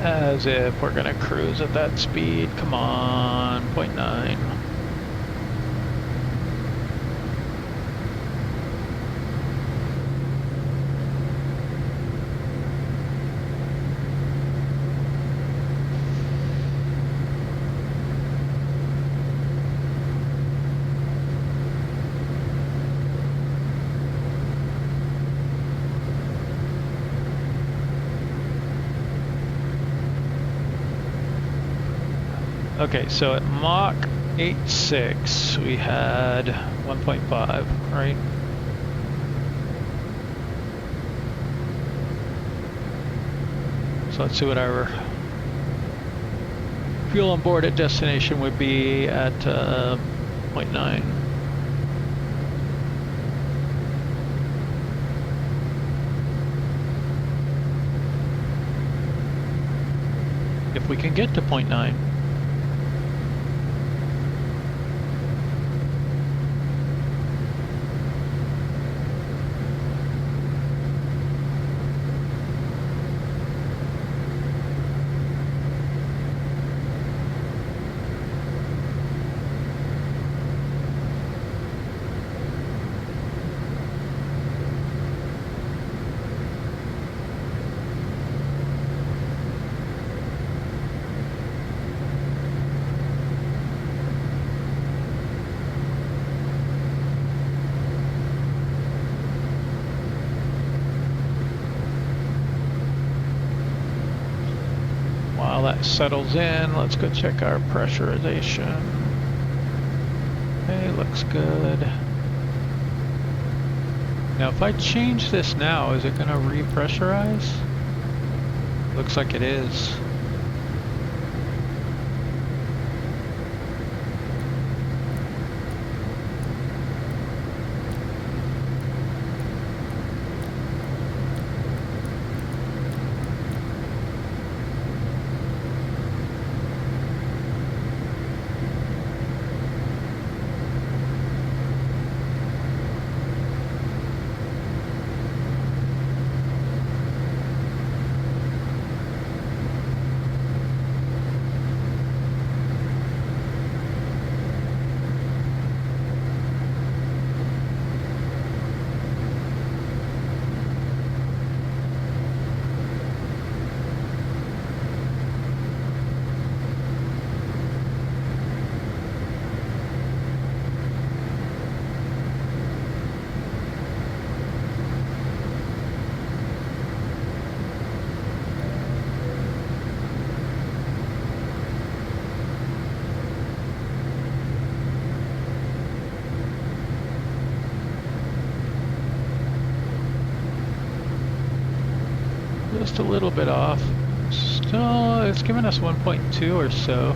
As if we're gonna cruise at that speed. Come on, 0.9. Okay, so at Mach 8.6 we had 1.5, right? So let's see what our fuel on board at destination would be at 0.9. If we can get to 0.9. While that settles in, let's go check our pressurization. Okay, looks good. Now if I change this now, is it going to repressurize? Looks like it is. Just a little bit off. Still, it's giving us 1.2 or so.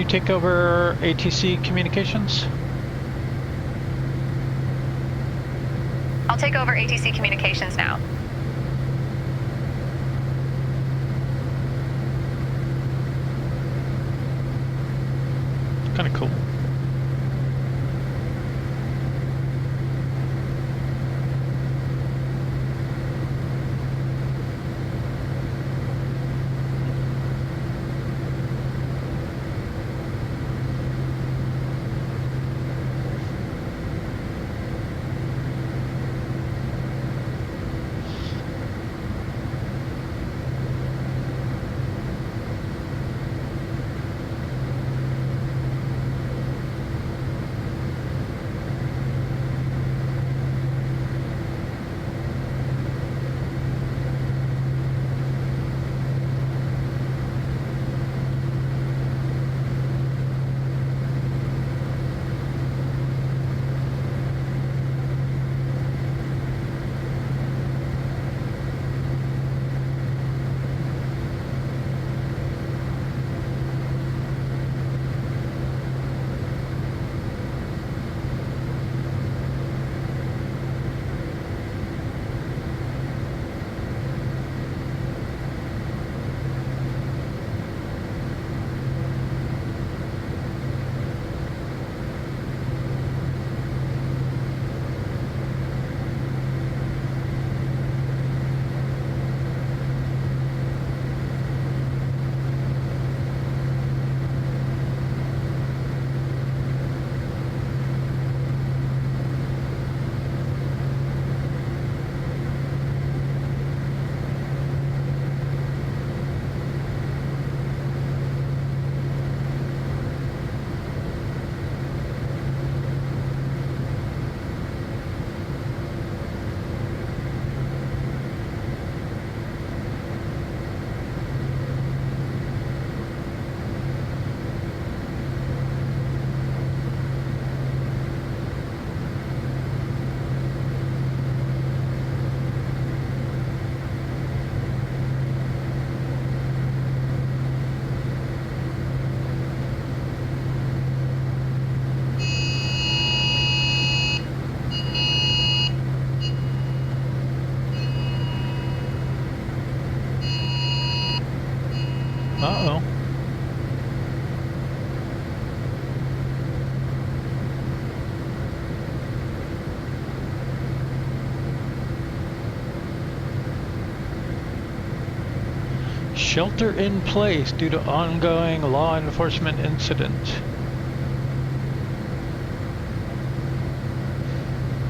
Take over ATC communications? I'll take over ATC communications now. Kind of cool. Shelter in place due to ongoing law enforcement incident.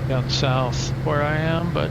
Down south where I am, but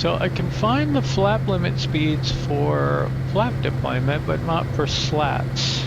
so I can find the flap limit speeds for flap deployment, but not for slats.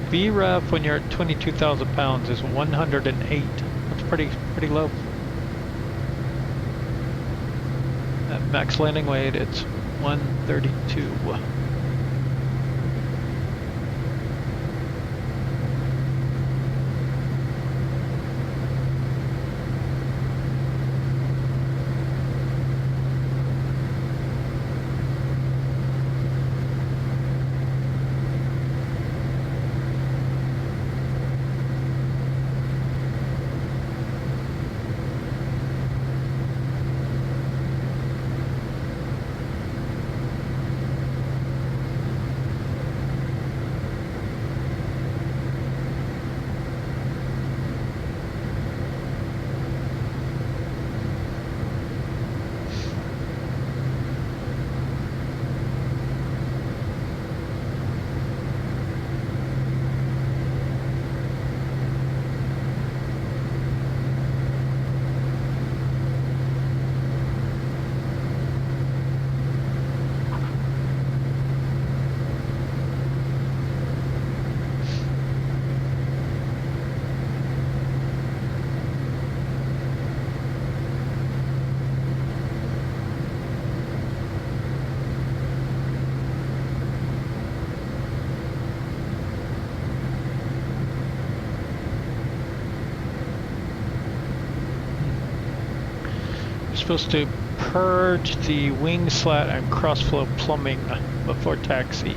VREF when you're at 22,000 pounds is 108. That's pretty low. At max landing weight, it's 132. Supposed to purge the wing slat and crossflow plumbing before taxi.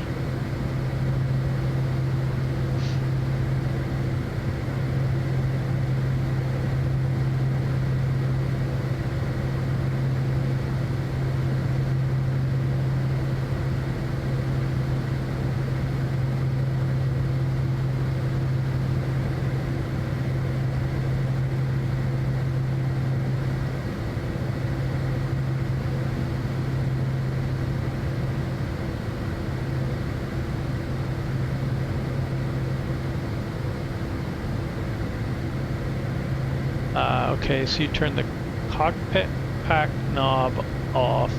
Okay, so you turn the cockpit pack knob off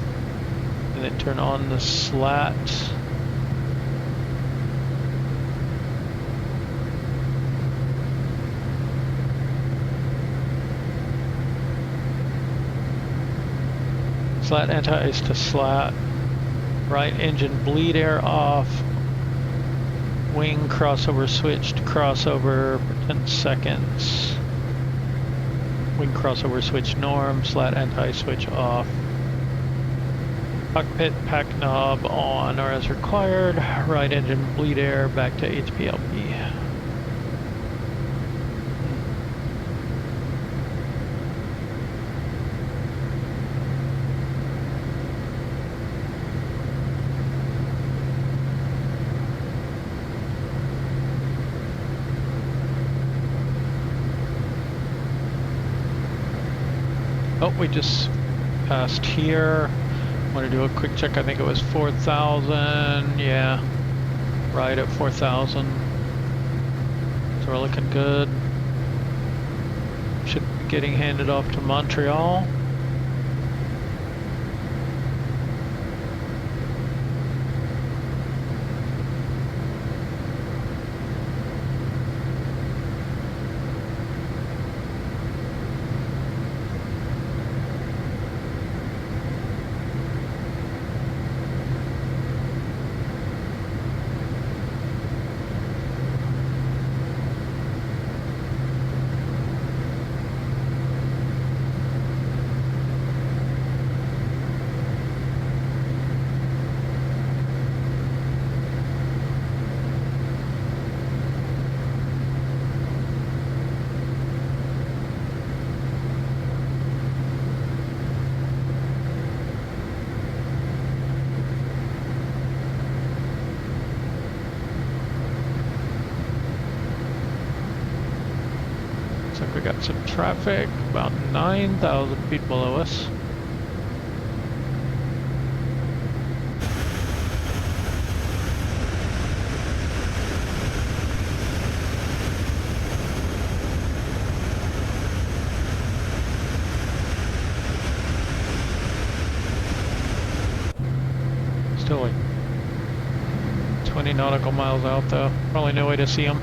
and then turn on the slat. Slat anti-ice to slat. Right engine bleed air off. Wing crossover switch to crossover for 10 seconds. Wing crossover switch norm, slat anti-switch off. Cockpit pack knob on or as required. Right engine bleed air back to HPLP. Oh, we just passed here. Want to do a quick check. I think it was 4,000. Yeah, right at 4,000. So we're looking good. Should be getting handed off to Montreal. We got some traffic, about 9,000 feet below us. Still like 20 nautical miles out though. Probably no way to see them.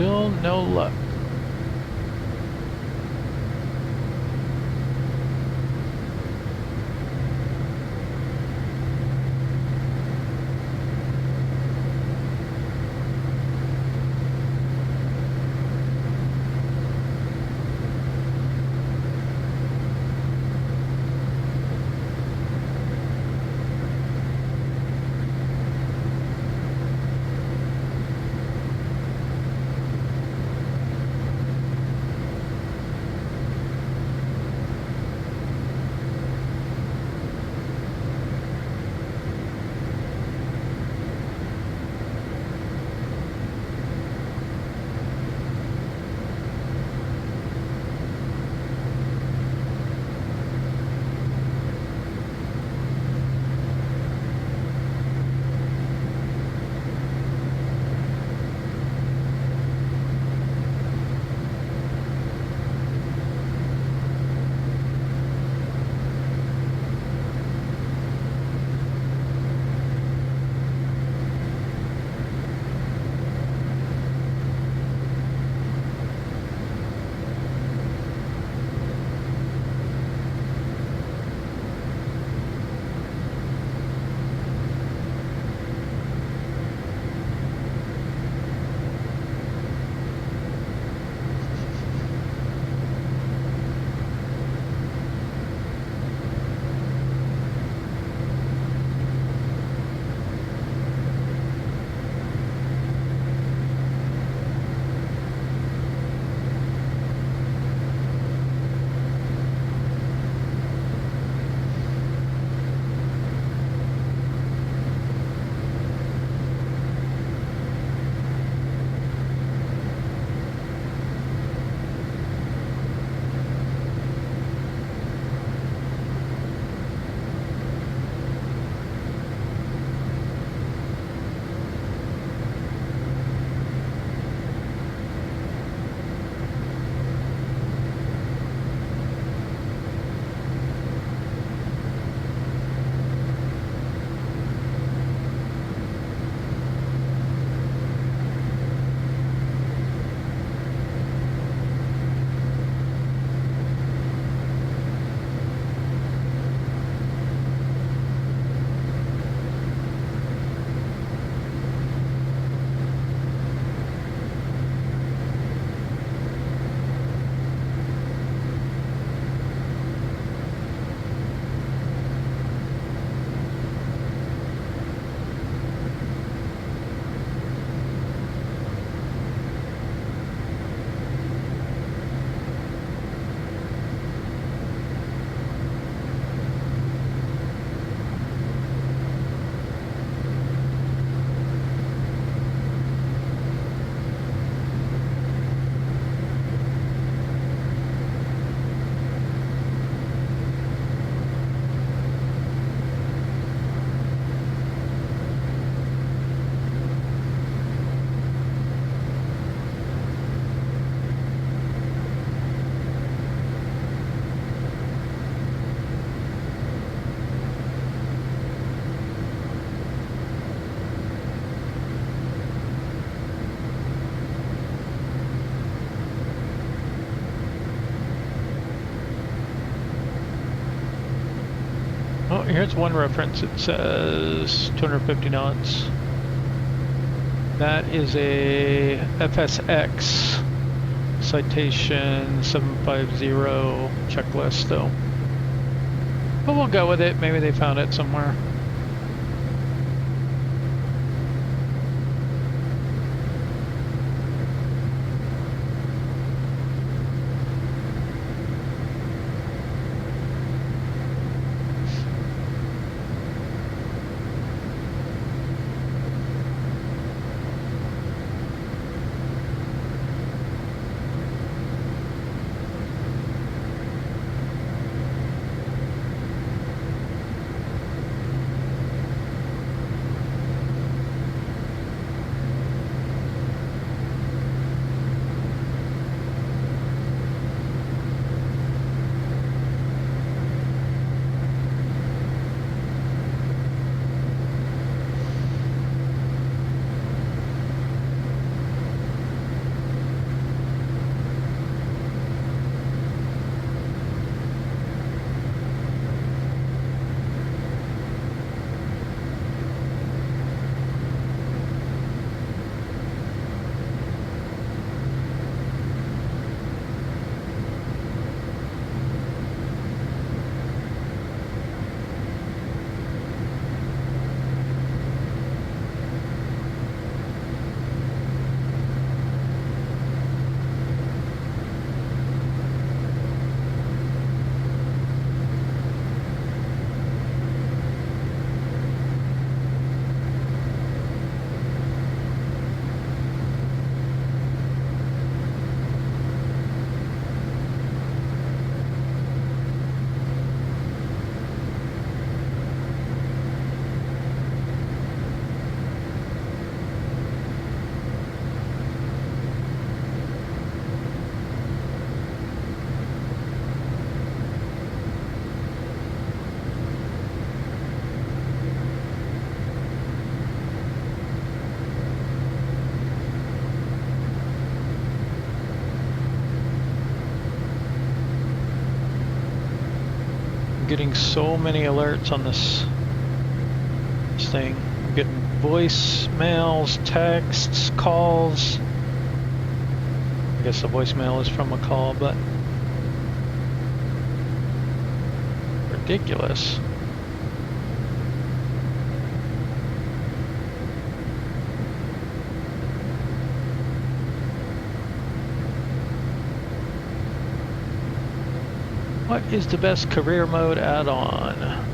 Still no luck. here's one reference. It says 250 knots. That is a FSX Citation 750 checklist though. But we'll go with it. Maybe they found it somewhere. Getting so many alerts on this thing. I'm getting voicemails, texts, calls. I guess the voicemail is from a call, but ridiculous. What is the best career mode add-on?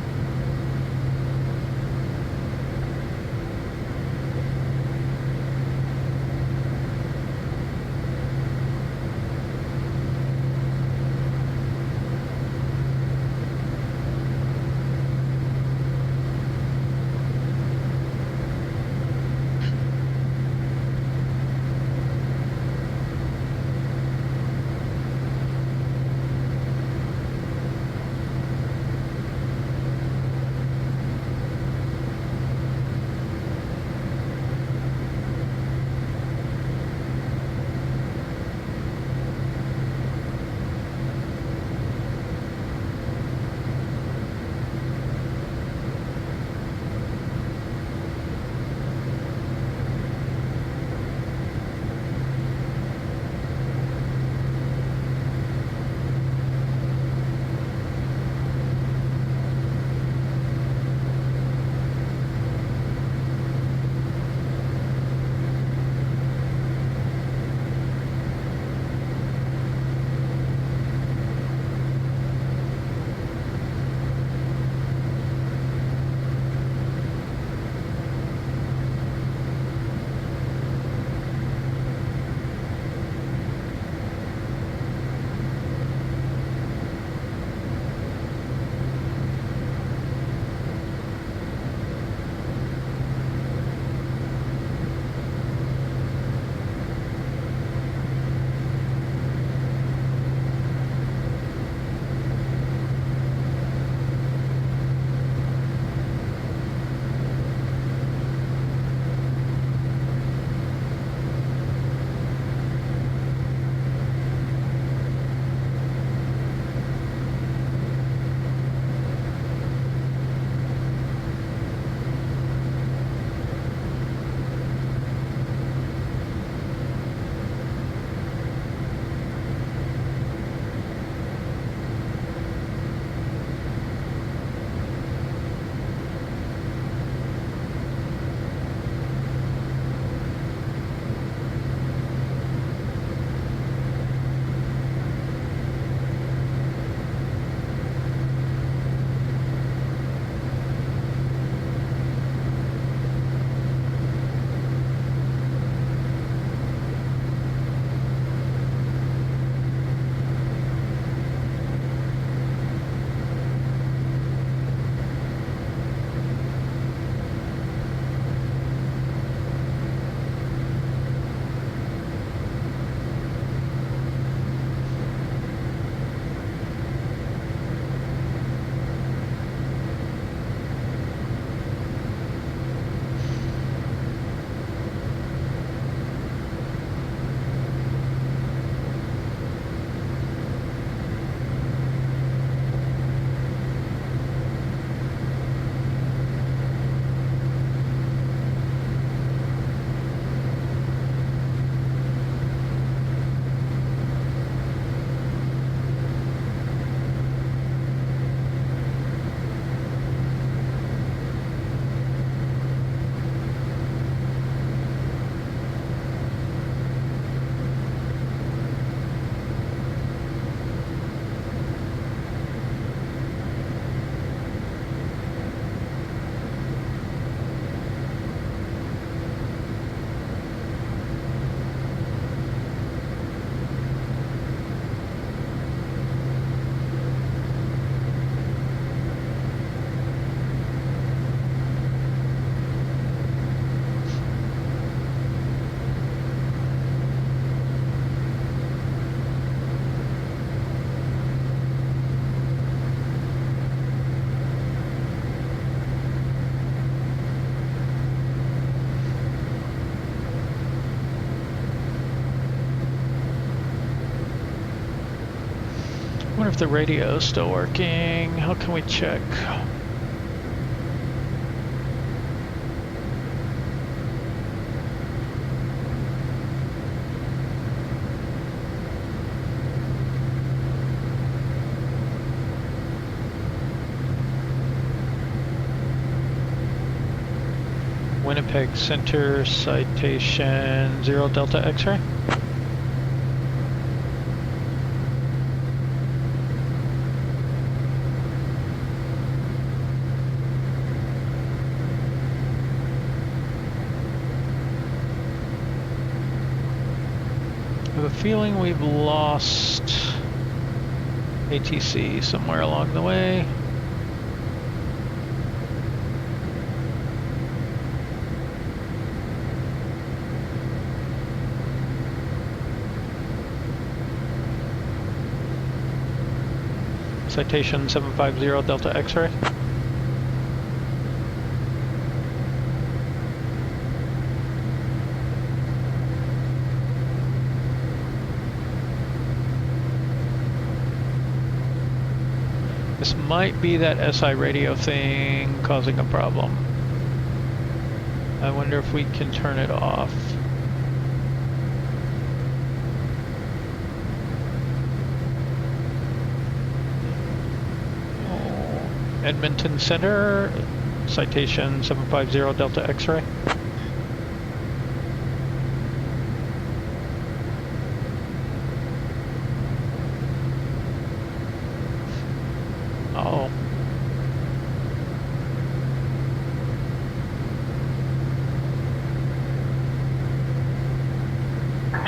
wonder if the radio is still working. How can we check? Winnipeg Center, citation 0 Delta X-ray. I have a feeling we've lost ATC somewhere along the way. Citation 750 Delta X-ray. This might be that SI radio thing causing a problem. I wonder if we can turn it off. Edmonton Center, citation 750 Delta X-ray. Oh.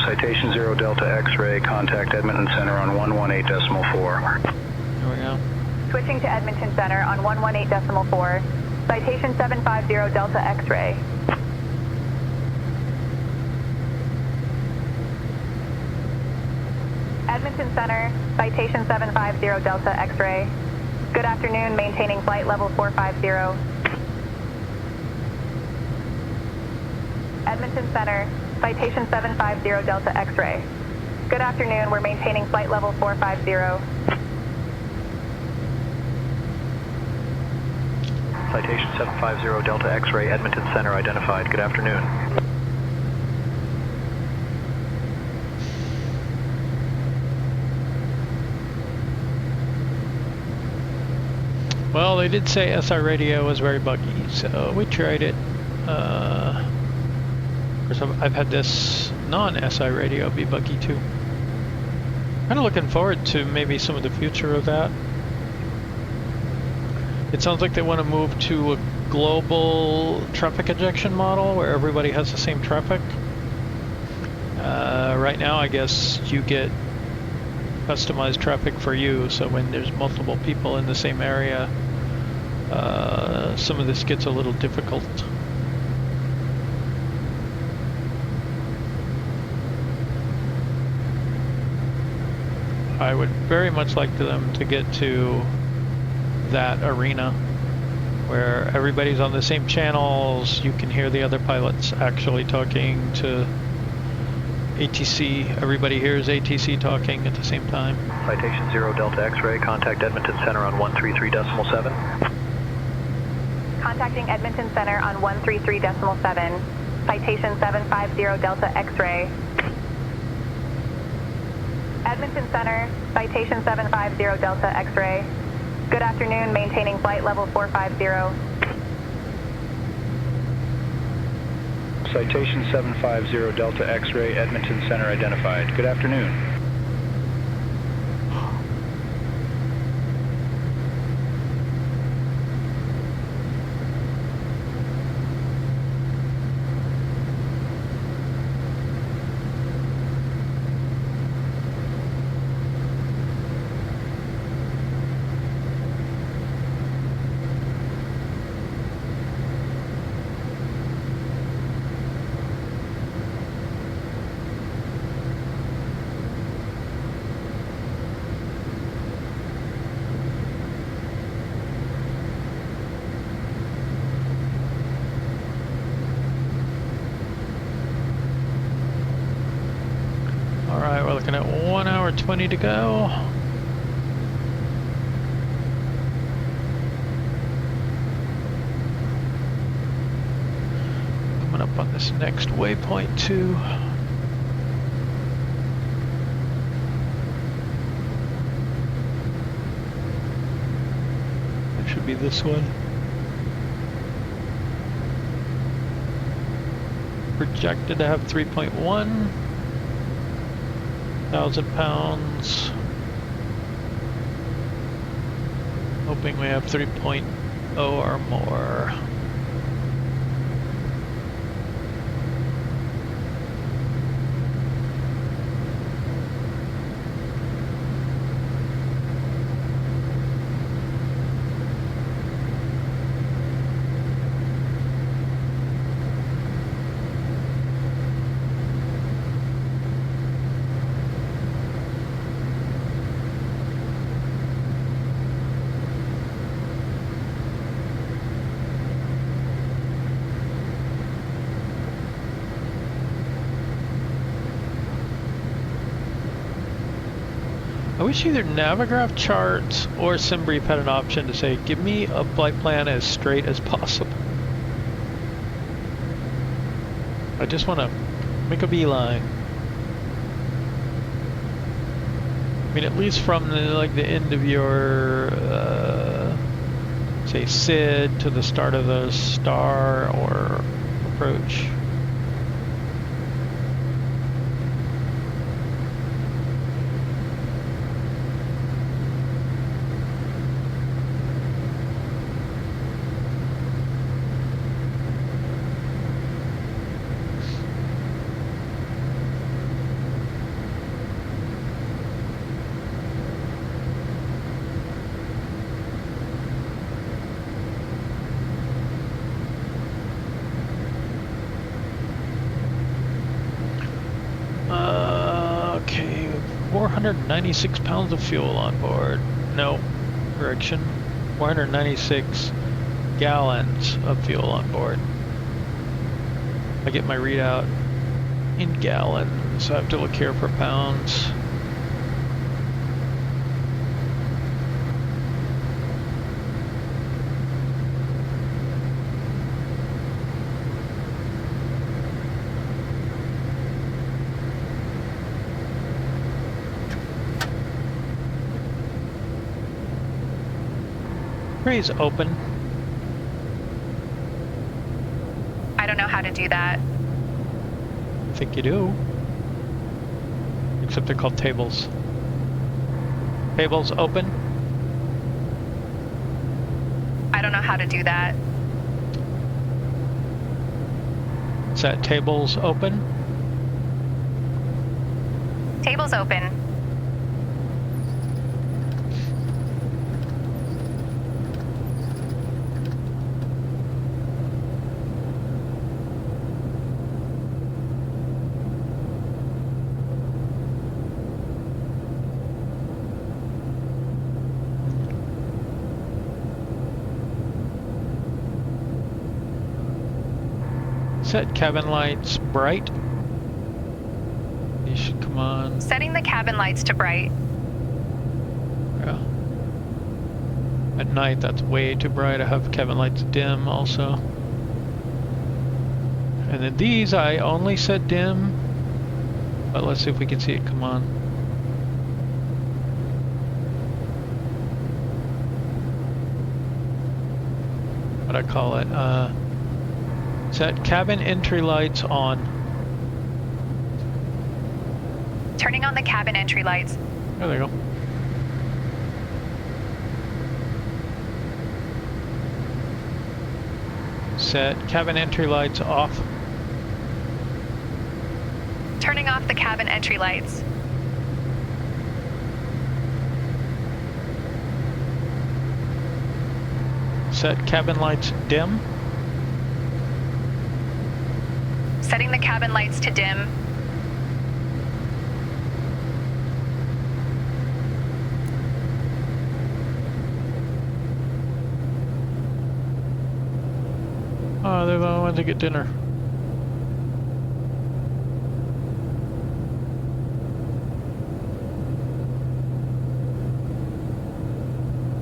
Citation 0 Delta X-ray, contact Edmonton Center on 118.4. There we go. Switching to Edmonton Center on 118.4. Citation 750 Delta X-ray. Edmonton Center, citation 750 Delta X-ray. Good afternoon, maintaining flight level 450. Edmonton Center, citation 750 Delta X-ray. Good afternoon, we're maintaining flight level 450. Citation 750 Delta X-ray, Edmonton Center identified. Good afternoon. Well, they did say SI radio was very buggy, so we tried it. Of course, I've had this non-SI radio be buggy too. Kind of looking forward to maybe some of the future of that. It sounds like they want to move to a global traffic injection model where everybody has the same traffic. Right now, I guess you get customized traffic for you, so when there's multiple people in the same area, some of this gets a little difficult. I would very much like them to get to that arena where everybody's on the same channels. You can hear the other pilots actually talking to ATC. Everybody hears ATC talking at the same time. Citation 0 Delta X-ray, contact Edmonton Center on 133.7. Contacting Edmonton Center on 133.7. Citation 750 Delta X-ray. Edmonton Center, citation 750 Delta X-ray. Good afternoon, maintaining flight level 450. Citation 750 Delta X-ray, Edmonton Center identified. Good afternoon. Alright, we're looking at 1 hour 20 to go. coming up on this next waypoint too. It should be this one. Projected to have 3.1 thousand pounds. Hoping we have 3.0 or more. I wish either Navigraph charts or SimBrief had an option to say, give me a flight plan as straight as possible. I just want to make a beeline. I mean, at least from the end of your, say, SID to the start of the star or approach. Okay, 496 pounds of fuel on board. No, correction. 496 gallons of fuel on board. I get my readout in gallons, so I have to look here for pounds. Is open. I don't know how to do that. I think you do. Except they're called tables. Tables open. I don't know how to do that. Set tables open. Tables open. Set cabin lights bright. You should come on. Setting the cabin lights to bright. Yeah. At night, that's way too bright. I have cabin lights dim also. And then these I only set dim. But let's see if we can see it come on. What I call it? Set cabin entry lights on. Turning on the cabin entry lights. Oh, there you go. Set cabin entry lights off. Turning off the cabin entry lights. Set cabin lights dim. Setting the cabin lights to dim. Oh, they're the ones to get dinner.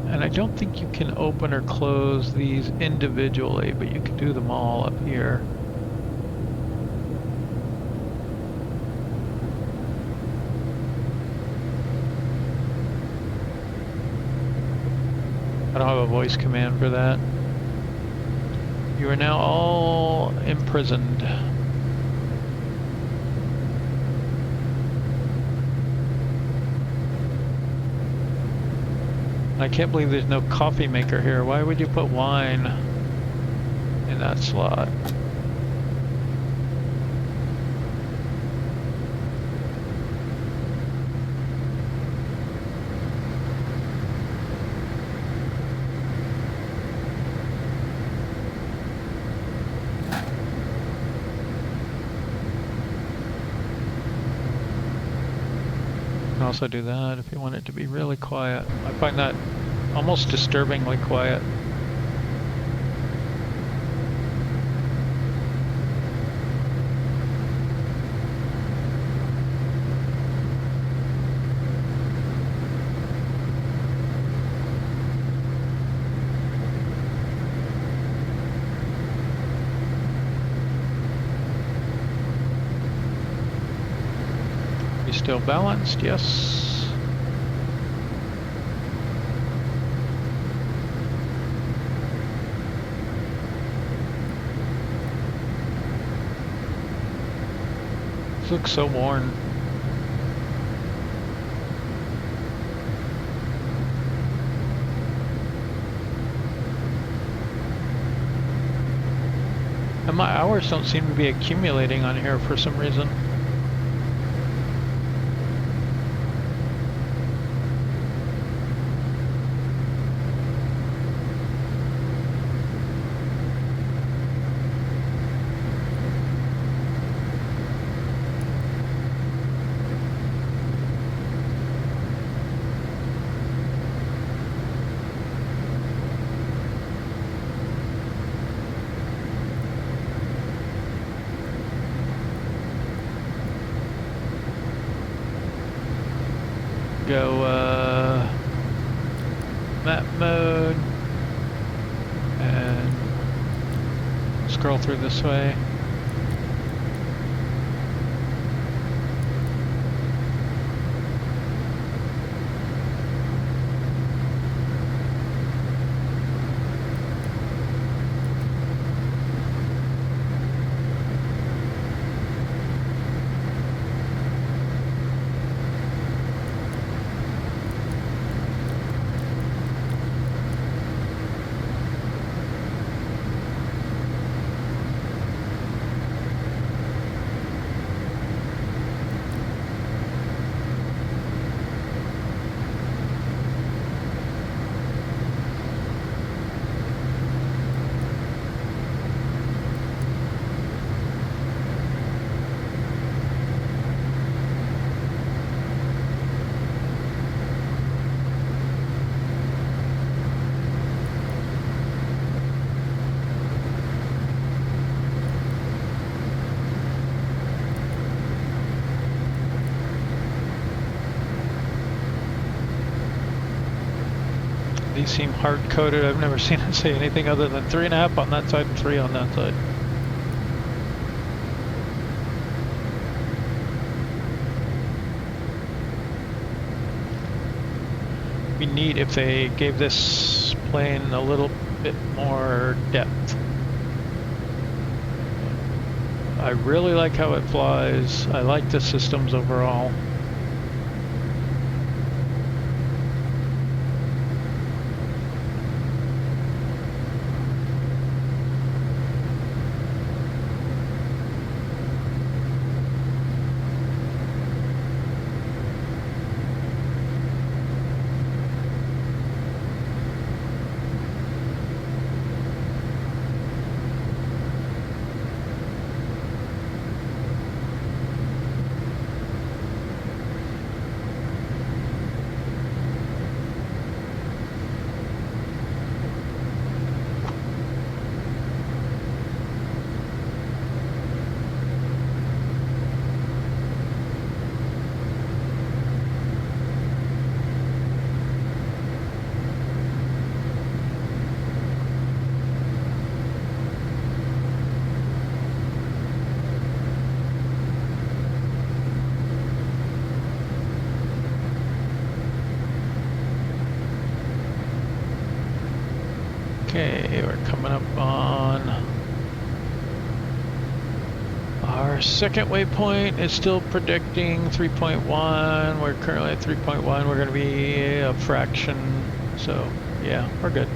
And I don't think you can open or close these individually, but you can do them all up here. I don't have a voice command for that. You are now all imprisoned. I can't believe there's no coffee maker here. Why would you put wine in that slot? You can also do that if you want it to be really quiet. I find that almost disturbingly quiet. We still balanced? Yes. This looks so worn. And my hours don't seem to be accumulating on here for some reason. Go map mode and scroll through this way. These seem hard-coded. I've never seen it say anything other than 3.5 on that side and 3 on that side. It'd be neat if they gave this plane a little bit more depth. I really like how it flies. I like the systems overall. Our second waypoint is still predicting 3.1. We're currently at 3.1. We're going to be a fraction. So, yeah, we're good.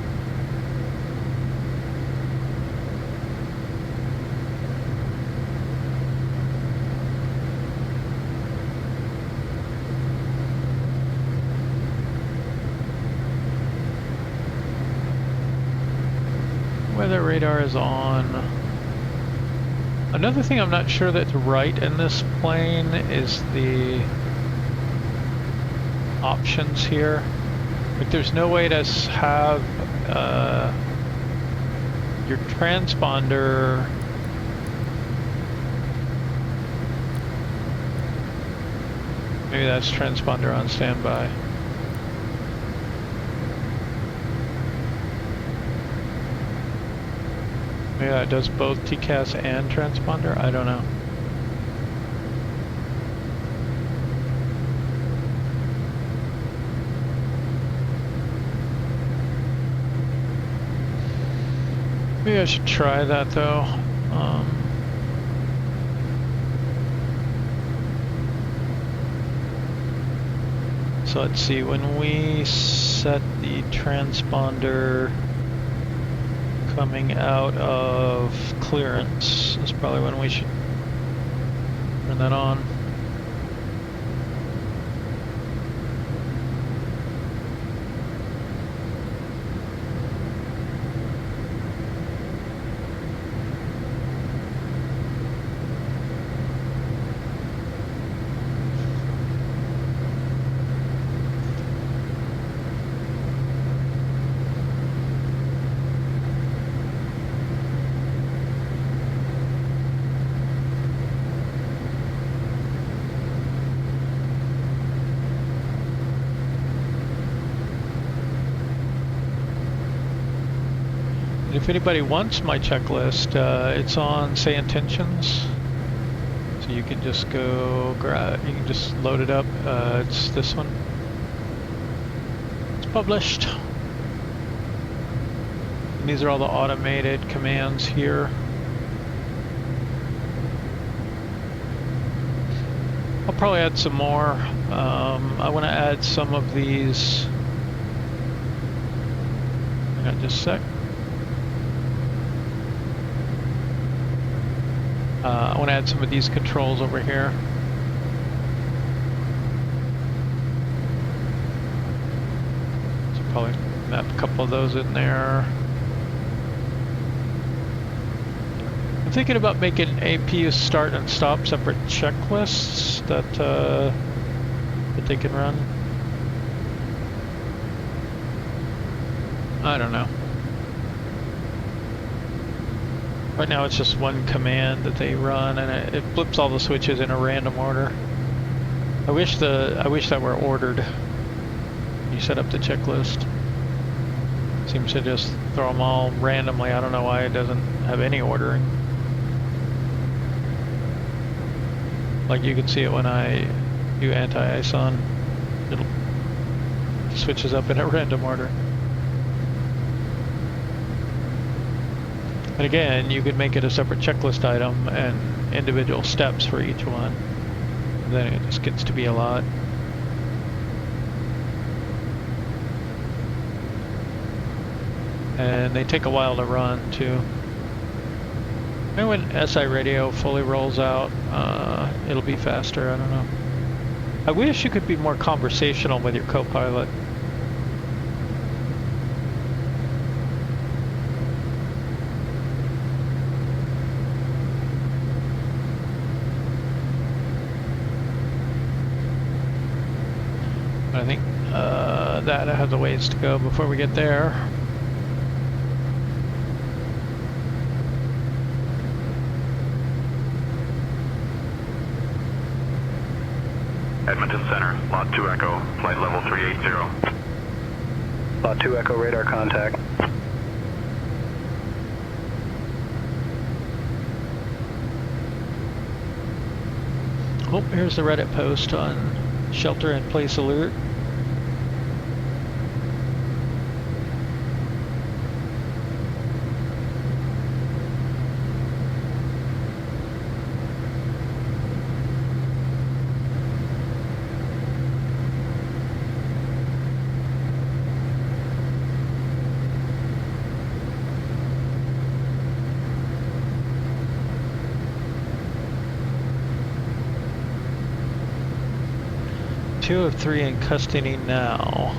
Weather radar is on. Another thing I'm not sure that's right in this plane is the options here. Like there's no way to have your transponder maybe that's transponder on standby. Yeah, it does both TCAS and transponder? I don't know. Maybe I should try that though. So let's see, when we set the transponder coming out of clearance is probably when we should turn that on. If anybody wants my checklist, it's on Say Intentions. So you can just go grab, you can just load it up. It's this one. It's published. And these are all the automated commands here. I'll probably add some more. I want to add some of these. Hang on just a sec. I want to add some of these controls over here. So probably map a couple of those in there. I'm thinking about making APU start and stop separate checklists that that they can run. I don't know. Right now it's just one command that they run, and it flips all the switches in a random order. I wish that were ordered. You set up the checklist. Seems to just throw them all randomly. I don't know why it doesn't have any ordering. Like you can see it when I do anti-ISON. It switches up in a random order. And again, you could make it a separate checklist item and individual steps for each one. And then it just gets to be a lot. And they take a while to run too. Maybe when SI radio fully rolls out, it'll be faster, I don't know. I wish you could be more conversational with your co-pilot. I think that has a ways to go before we get there. Edmonton Center, Lot 2 Echo, flight level 380. Lot 2 Echo, radar contact. Oh, here's the Reddit post on shelter in place alert. 2 of 3 in custody now.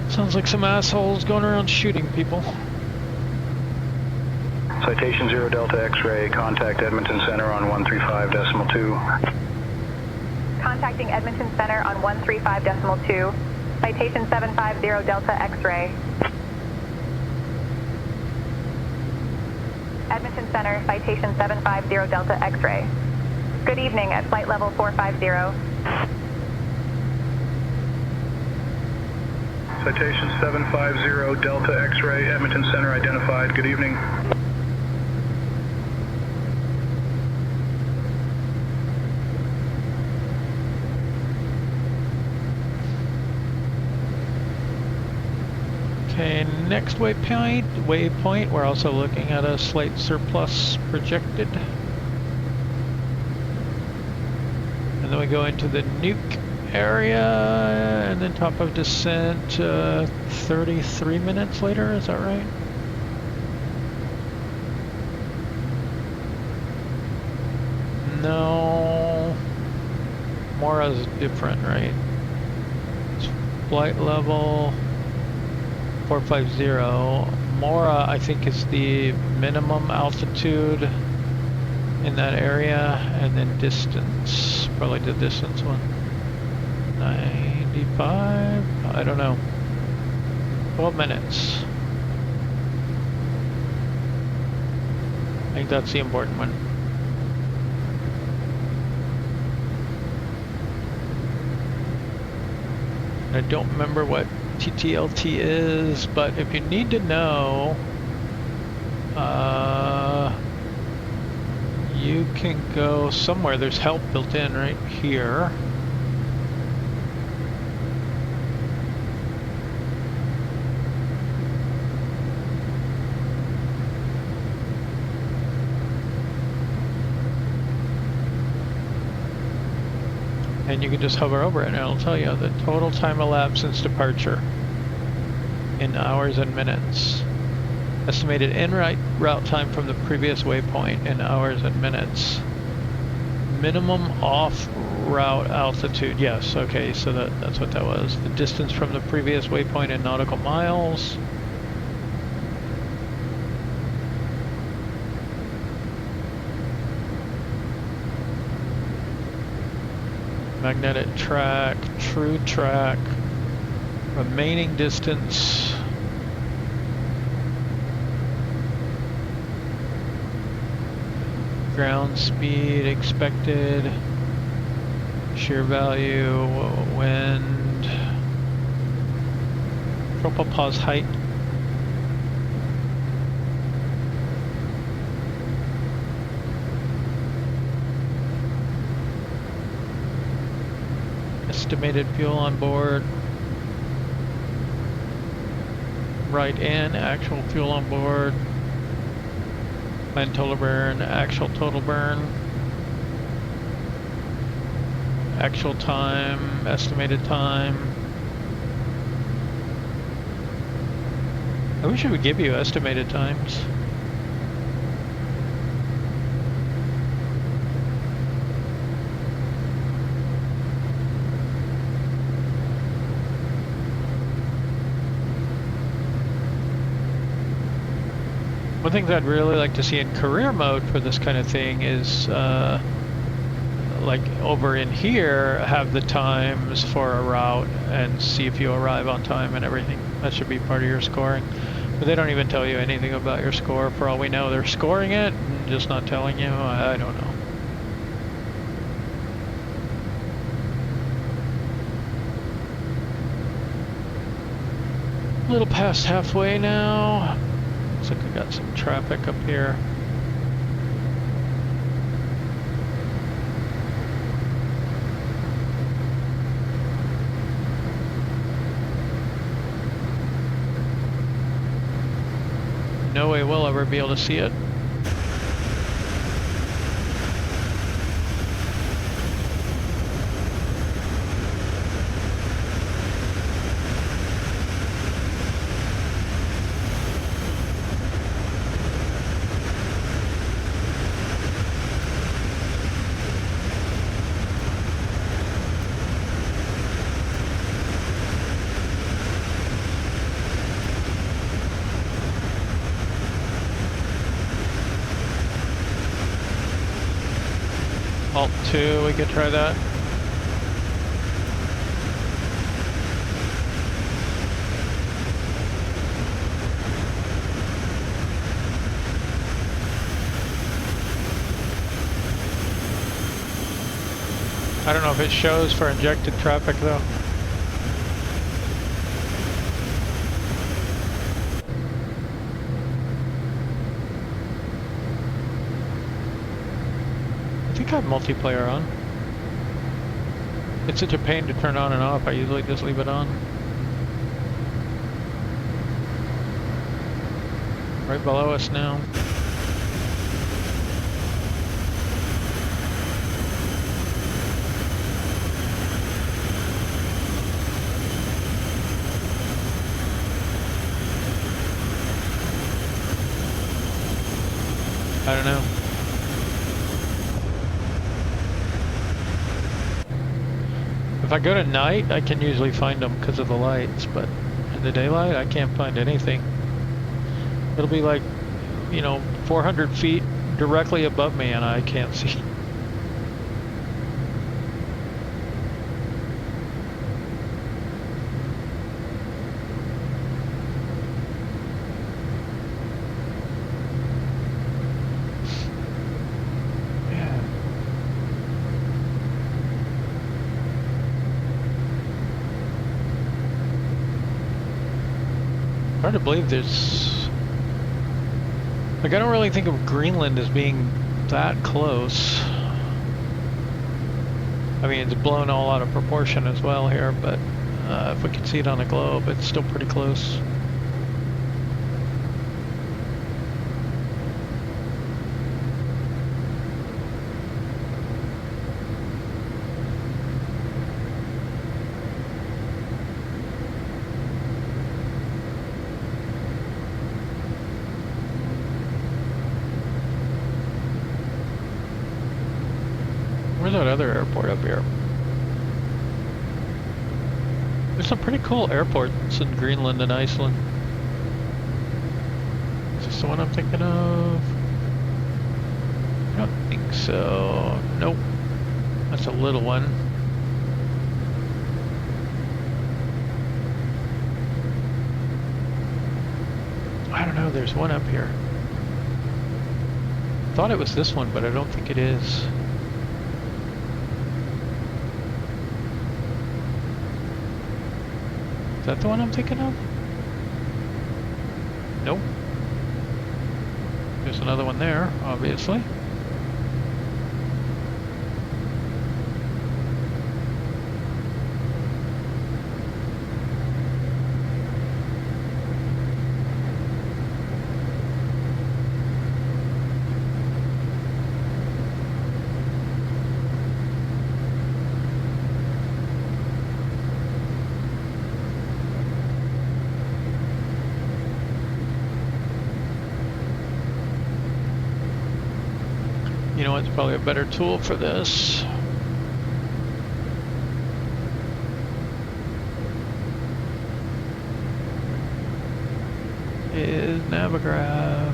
Sounds like some assholes going around shooting people. Citation 0 Delta X-ray, contact Edmonton Center on 135.2. Contacting Edmonton Center on 135.2. Citation 750 Delta X-ray. Edmonton Center, citation 750 Delta X-ray. Good evening at flight level 450. Citation 750 Delta X-ray, Edmonton Center identified. Good evening. Okay, next waypoint, we're also looking at a slight surplus projected. And then we go into the nuke area, and then top of descent 33 minutes later, is that right? No, Mora's different, right? It's flight level 450. Mora, I think, is the minimum altitude in that area, and then distance, probably the distance one. 95, I don't know. 12 minutes. I think that's the important one. I don't remember what TTLT is, but if you need to know, you can go somewhere. There's help built in right here. And you can just hover over it and it'll tell you the total time elapsed since departure in hours and minutes. Estimated en-route time from the previous waypoint in hours and minutes. Minimum off-route altitude. Yes, okay, so that's what that was. The distance from the previous waypoint in nautical miles. Magnetic track, true track, remaining distance, ground speed expected, shear value, wind, tropopause height. Estimated fuel on board. Right in, actual fuel on board. Planned total burn, actual total burn. Actual time, estimated time. I wish it would give you estimated times. One thing that I'd really like to see in career mode for this kind of thing is, like over in here, have the times for a route and see if you arrive on time and everything. That should be part of your scoring. But they don't even tell you anything about your score. For all we know, they're scoring it and just not telling you. I don't know. A little past halfway now. Looks like we got some traffic up here. No way we'll ever be able to see it. Alt 2, we could try that. I don't know if it shows for injected traffic though. I think I have multiplayer on. It's such a pain to turn on and off, I usually just leave it on. Right below us now. I don't know. If I go to night, I can usually find them because of the lights, but in the daylight, I can't find anything. It'll be like, you know, 400 feet directly above me and I can't see. Hard to believe there's... Like, I don't really think of Greenland as being that close. I mean, it's blown all out of proportion as well here, but if we can see it on a globe, it's still pretty close. Where's that other airport up here? There's some pretty cool airports in Greenland and Iceland. Is this the one I'm thinking of? I don't think so. Nope. That's a little one. I don't know, there's one up here. Thought it was this one, but I don't think it is. Is that the one I'm thinking of? Nope. There's another one there, obviously. You know what's probably a better tool for this? Is Navigraph.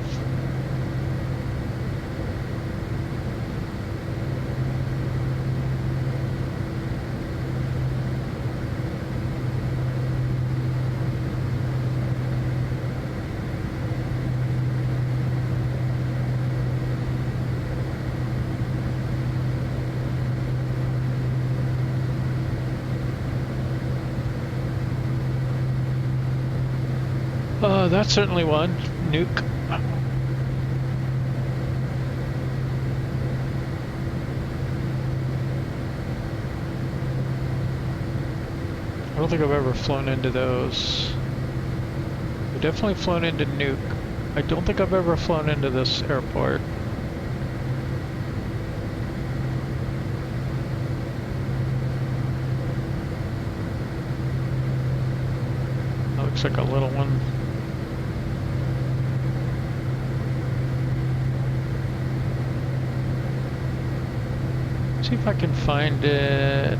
That's certainly one. Nuke. I don't think I've ever flown into those. I've definitely flown into Nuke. I don't think I've ever flown into this airport. That looks like a little one. See if I can find it.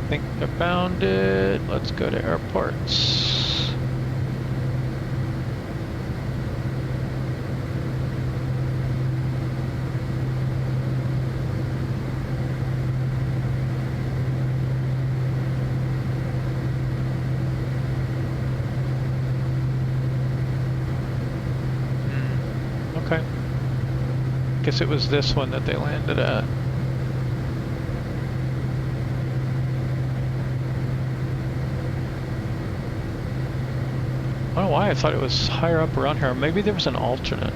I think I found it. Let's go to airports. Okay. Guess it was this one that they landed at. I don't know why I thought it was higher up around here. Maybe there was an alternate.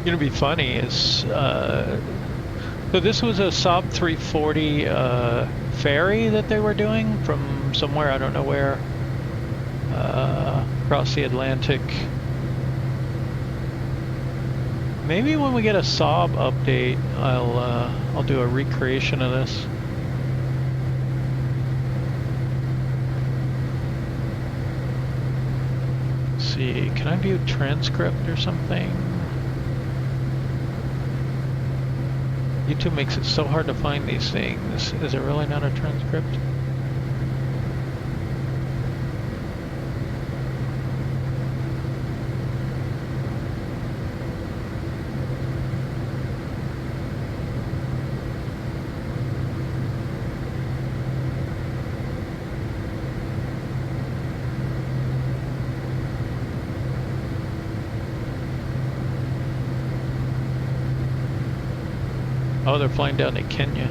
Gonna be funny is so this was a Saab 340 ferry that they were doing from somewhere, I don't know where, across the Atlantic. Maybe when we get a SOB update, I'll do a recreation of this. Let's see, can I view transcript or something? YouTube makes it so hard to find these things. Is it really not a transcript? Oh, they're flying down to Kenya.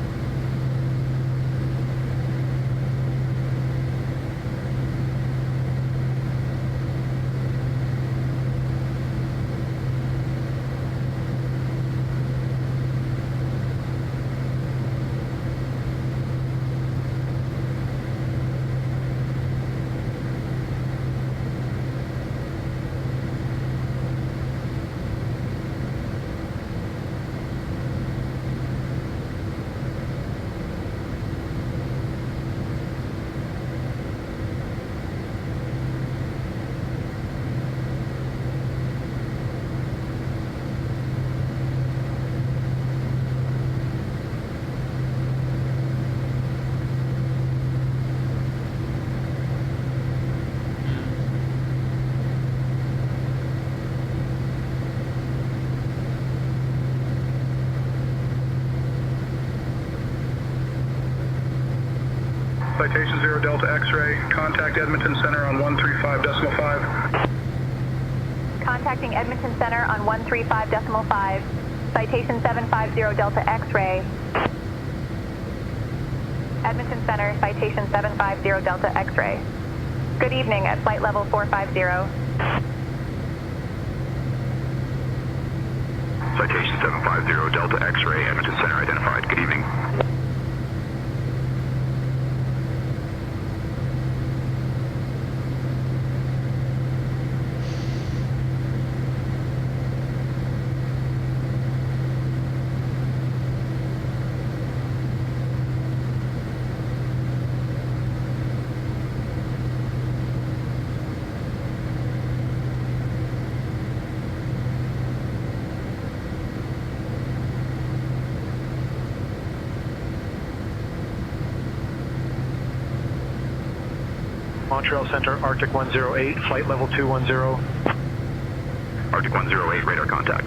Citation 0 Delta X-ray, contact Edmonton Center on 135.5. Contacting Edmonton Center on 135.5. Citation 750 Delta X-ray. Edmonton Center, Citation 750 Delta X-ray. Good evening at flight level 450. Citation 750 Delta X-ray, Edmonton Center identified. Good evening. Montreal Center, Arctic 108, flight level 210. Arctic 108, radar contact.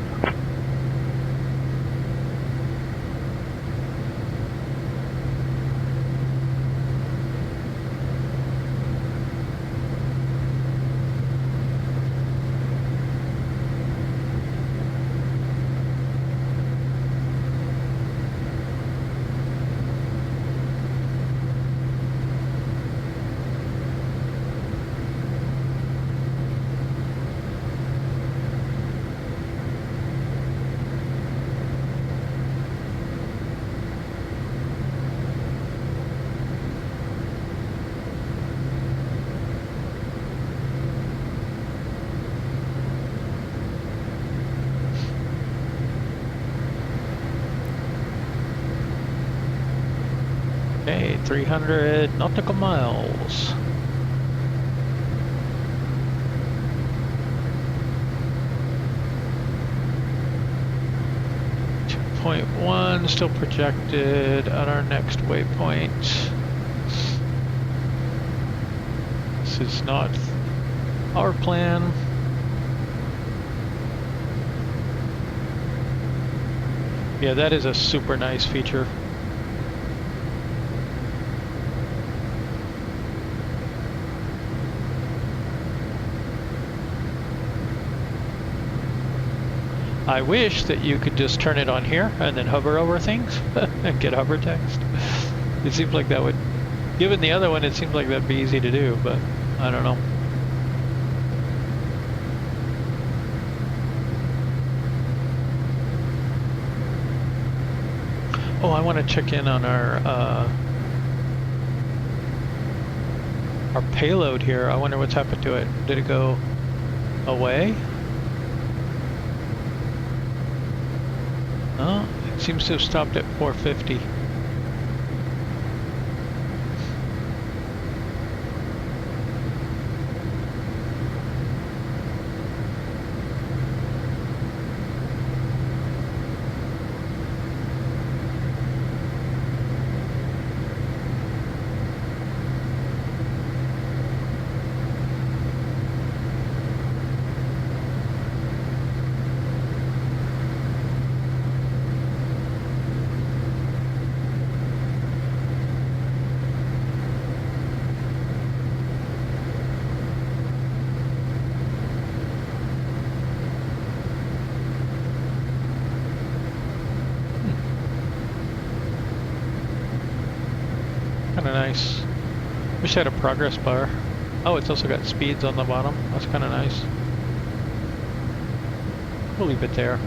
Okay, 300 nautical miles. .1 still projected at our next waypoint. This is not our plan. Yeah, that is a super nice feature. I wish that you could just turn it on here and then hover over things and get hover text. It seems like that would, given the other one, it seems like that'd be easy to do, but I don't know. Oh, I want to check in on our payload here. I wonder what's happened to it. Did it go away? Oh, it seems to have stopped at 450. Kinda nice. Wish I had a progress bar. Oh, it's also got speeds on the bottom. That's kinda nice. We'll leave it there.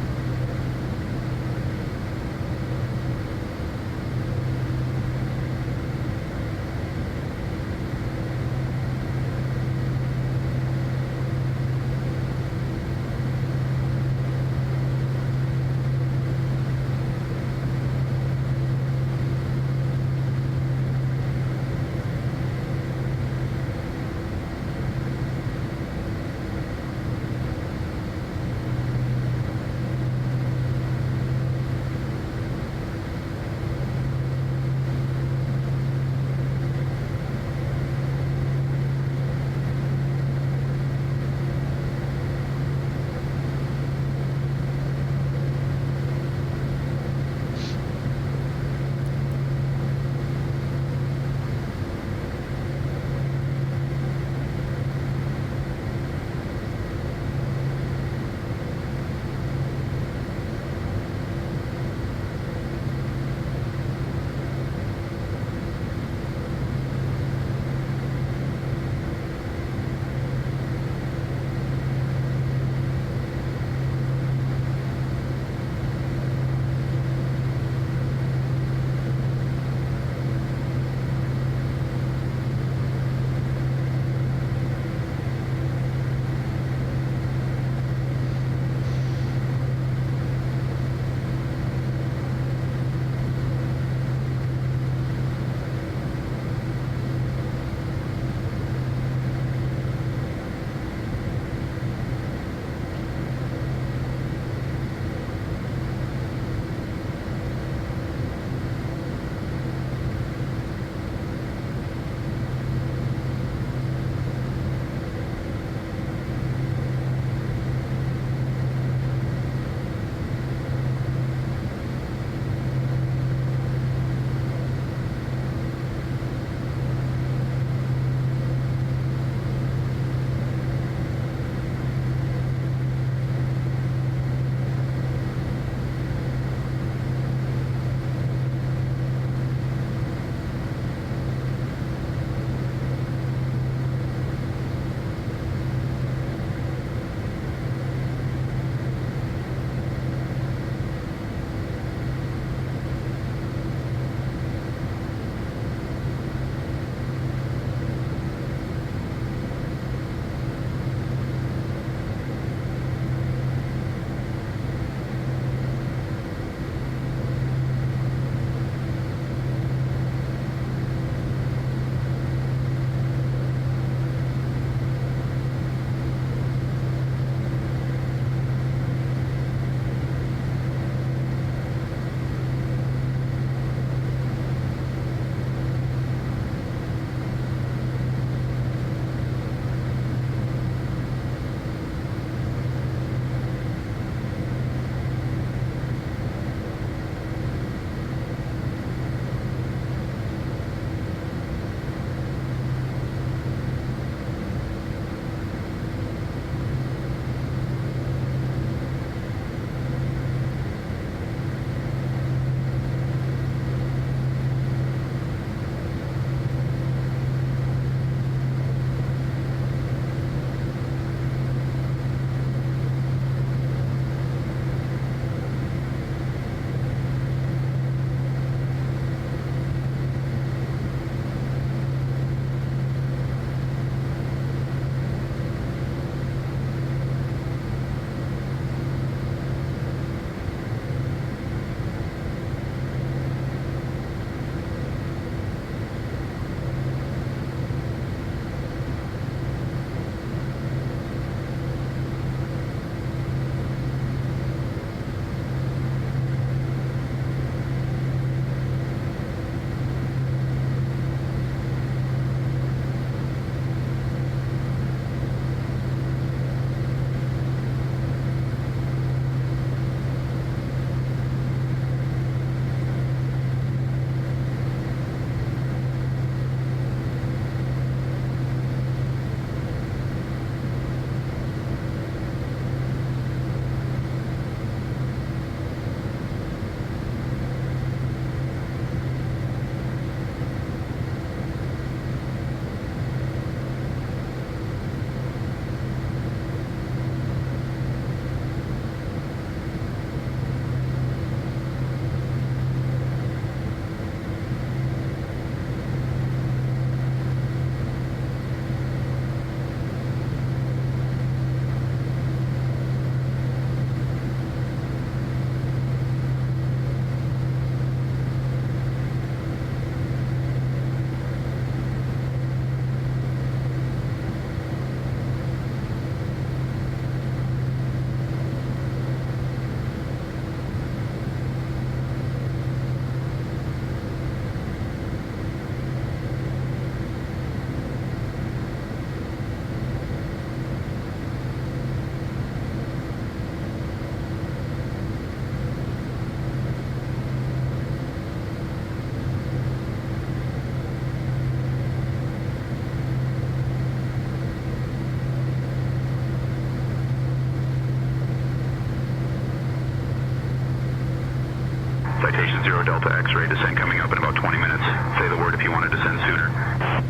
Delta X-ray, descent coming up in about 20 minutes. Say the word if you want to descend sooner.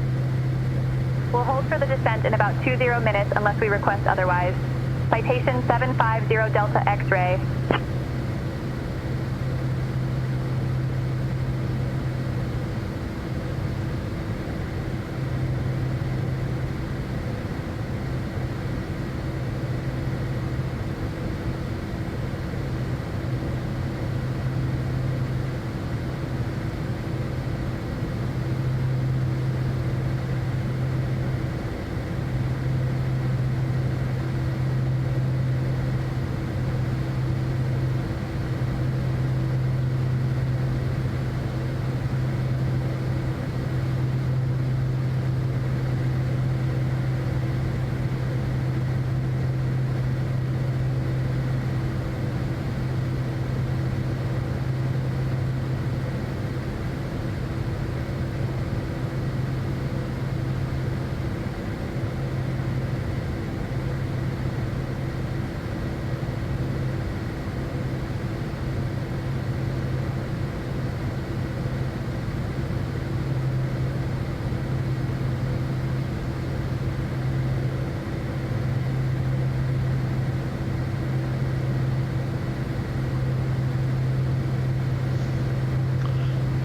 We'll hold for the descent in about 20 minutes unless we request otherwise. Citation 750 Delta X-ray.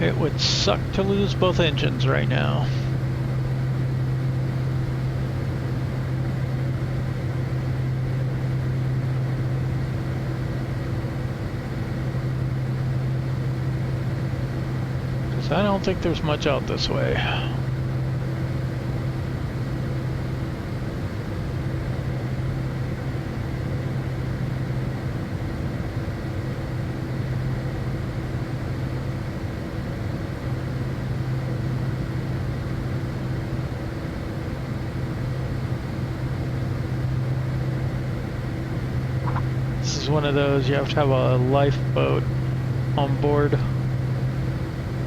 It would suck to lose both engines right now. Because I don't think there's much out this way. One of those you have to have a lifeboat on board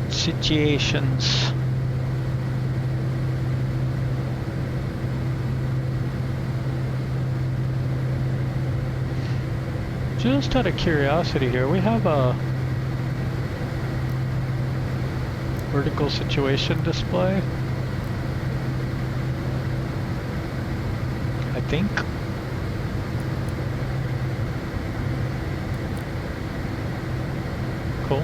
situations. Just out of curiosity here, we have a vertical situation display, I think. Cool.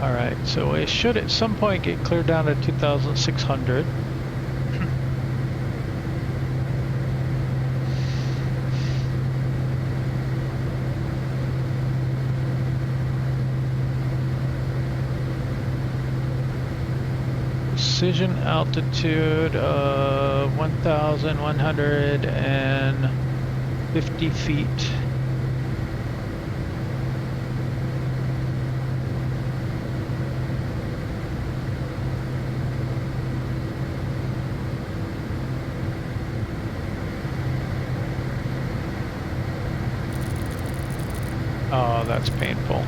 Alright, so it should at some point get cleared down to 2,600. Precision altitude of 1,150 feet. Oh, that's painful.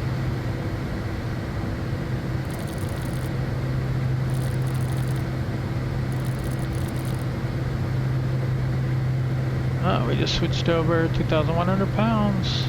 Oh, we just switched over 2,100 pounds.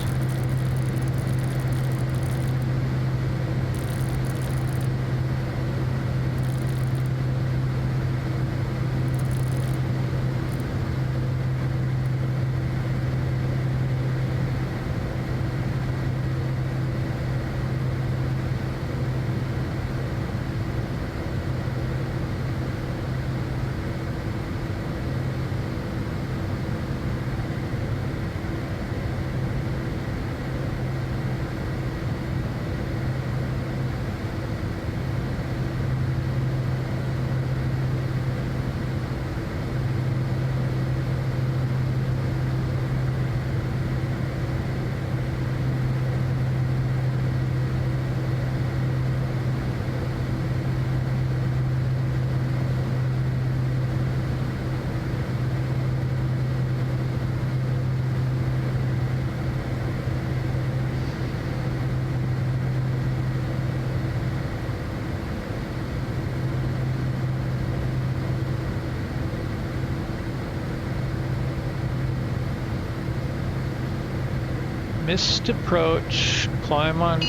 Missed approach, climb on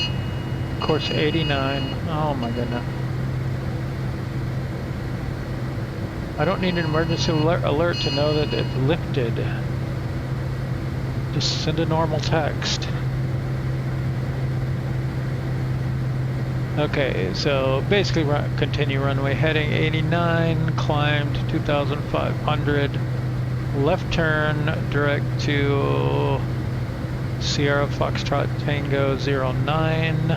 course 89. Oh my goodness. I don't need an emergency alert to know that it lifted. Just send a normal text. Okay, so basically continue runway heading 89, climbed 2,500, left turn direct to Sierra Foxtrot Tango 09.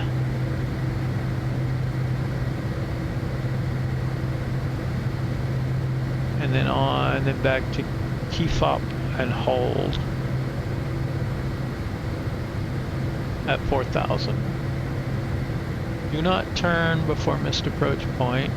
And then on, then back to key fob and hold at 4,000. Do not turn before missed approach point.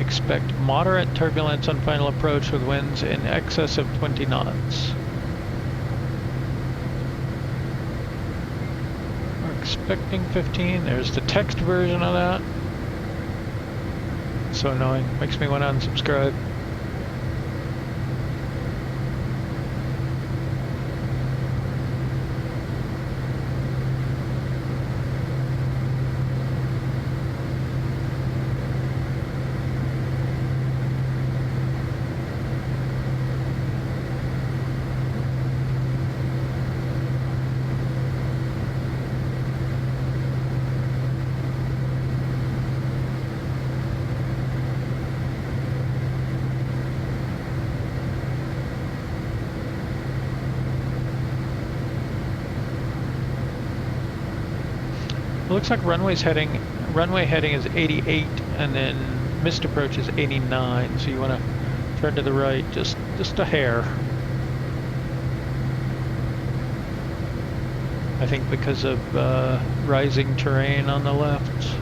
Expect moderate turbulence on final approach with winds in excess of 20 knots. We're expecting 15. There's the text version of that. So annoying. Makes me want to unsubscribe. Looks like runway heading is 88, and then missed approach is 89. So you want to turn to the right just a hair. I think because of rising terrain on the left.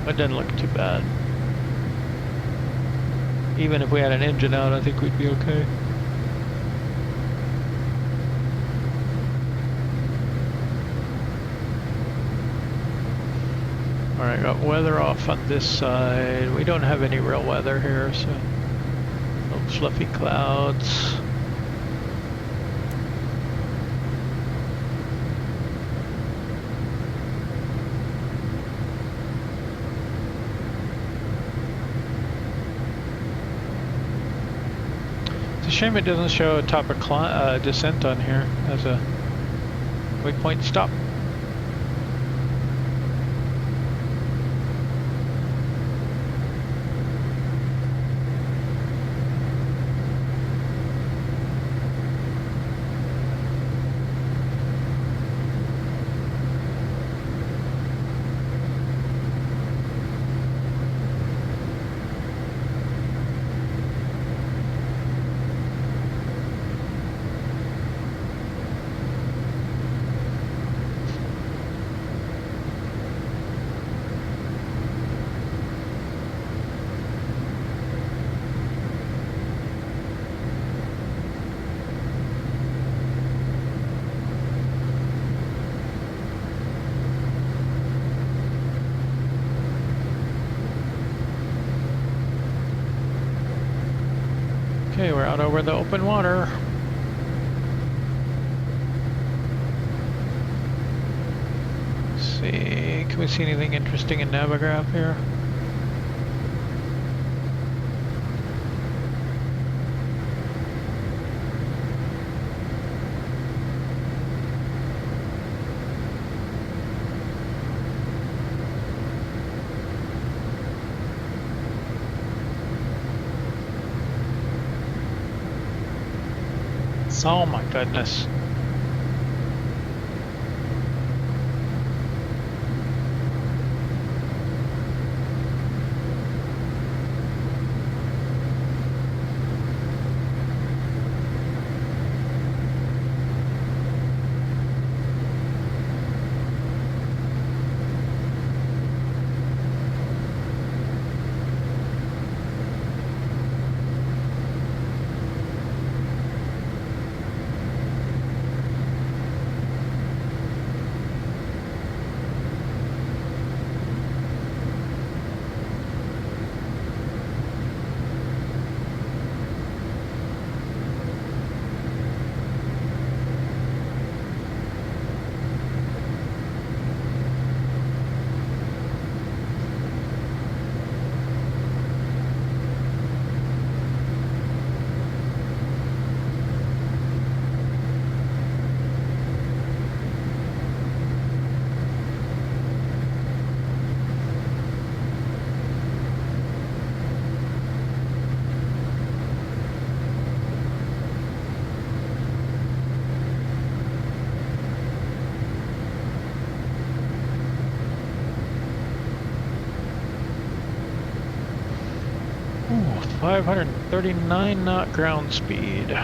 It doesn't look too bad. Even if we had an engine out, I think we'd be okay. Alright, got weather off on this side. We don't have any real weather here, so little fluffy clouds. It's a shame it doesn't show a top of descent on here as a waypoint stop. Okay, we're out over the open water. Let's see, can we see anything interesting in Navigraph here? Oh my goodness. Ooh, 539 knot ground speed.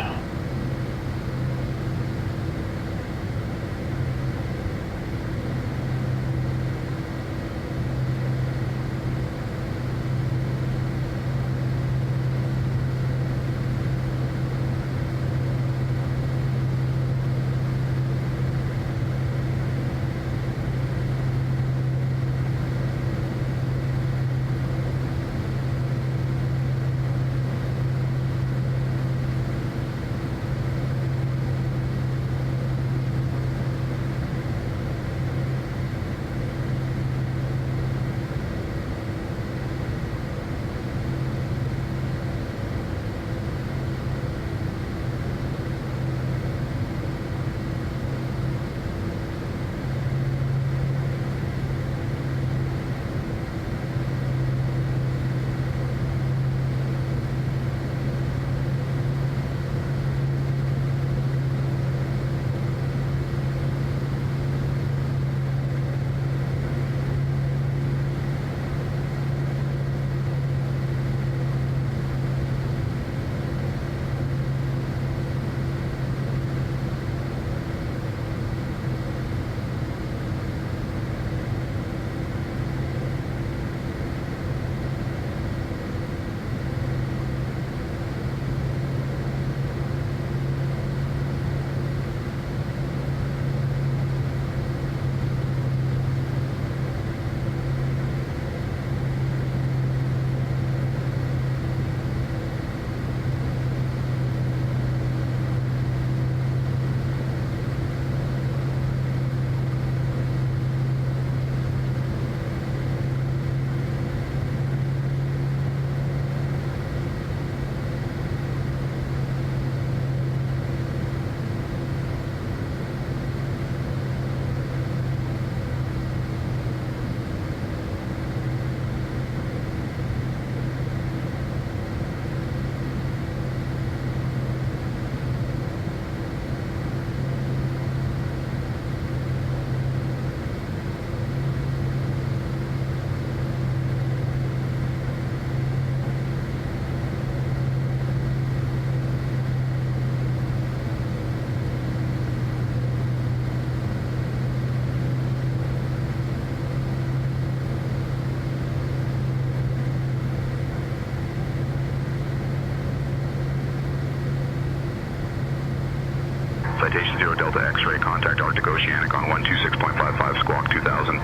Citation 0 Delta X-ray, contact Arctic Oceanic on 126.55, squawk 2000.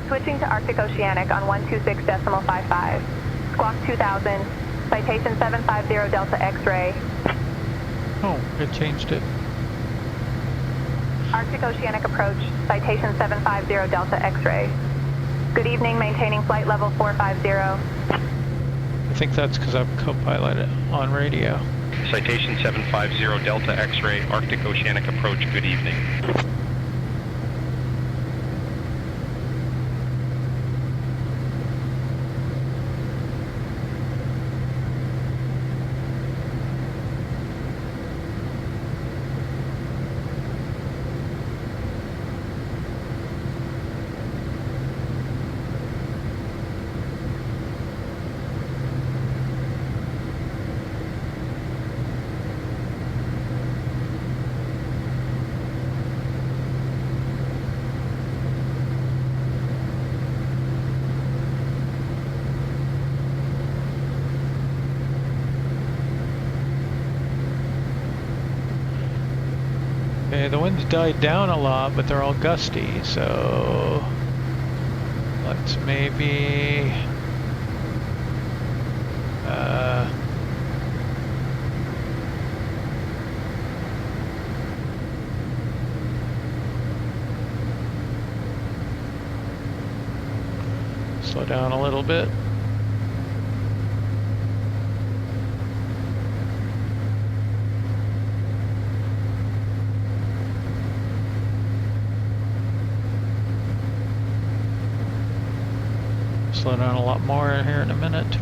Switching to Arctic Oceanic on 126.55. Squawk 2000, Citation 750 Delta X-ray. Oh, it changed it. Arctic Oceanic approach, Citation 750 Delta X-ray. Good evening, maintaining flight level 450. I think that's because I'm co-pilot on radio. Citation 750 Delta X-ray, Arctic Oceanic approach, good evening. Okay, the winds died down a lot, but they're all gusty, so let's maybe slow down a little bit. Slow down a lot more here in a minute too.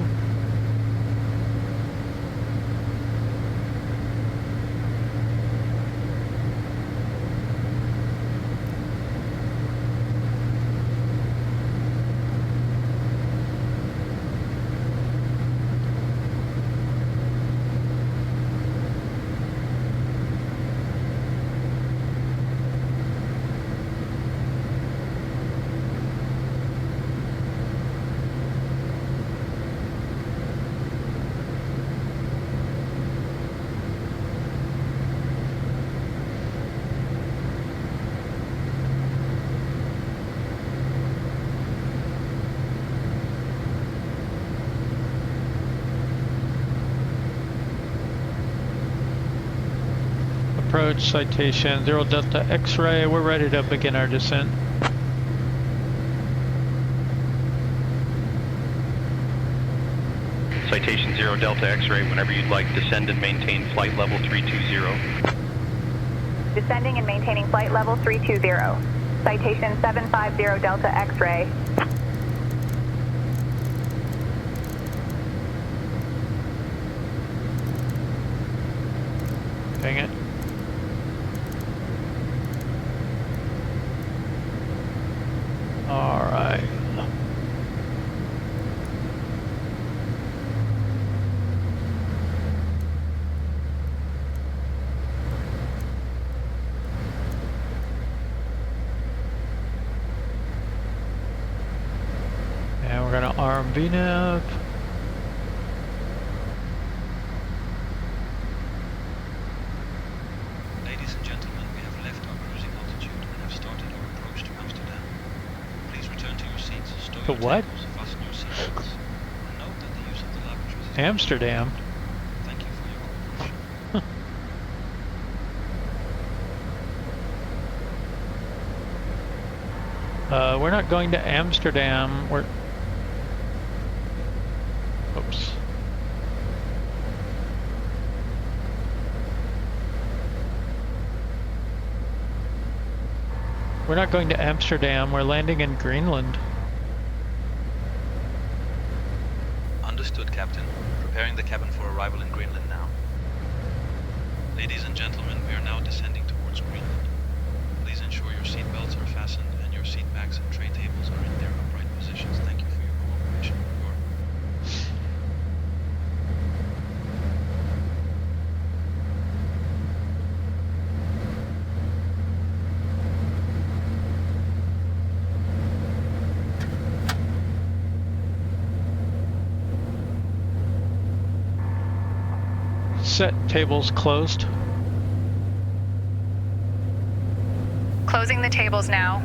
Approach, citation 0 Delta X-ray, we're ready to begin our descent. Citation 0 Delta X-ray, whenever you'd like, descend and maintain flight level 320. Descending and maintaining flight level 320. Citation 750 Delta X-ray. Dang it. All right. And we're gonna arm VNAV. Ladies and gentlemen, we have left our cruising altitude and have started our approach to Amsterdam. Please return to your seats, stow To your what? tables, fasten your seatbelts, and note that the use of the lavatories is Amsterdam. Thank you for your cooperation. We're not going to Amsterdam. We're... Oops. We're not going to Amsterdam. We're landing in Greenland. Understood, Captain. Preparing the cabin for arrival in Greenland now. Ladies and gentlemen, we are now descending towards Greenland. Please ensure your seat belts are fastened and your seat backs and tray tables are in their upright positions. Thank you for your cooperation. Set tables closed. Closing the tables now.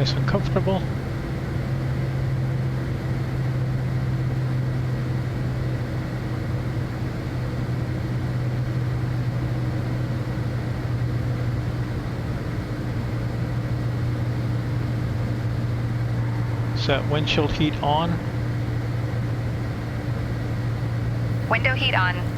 nice and comfortable. Set windshield heat on. Window heat on.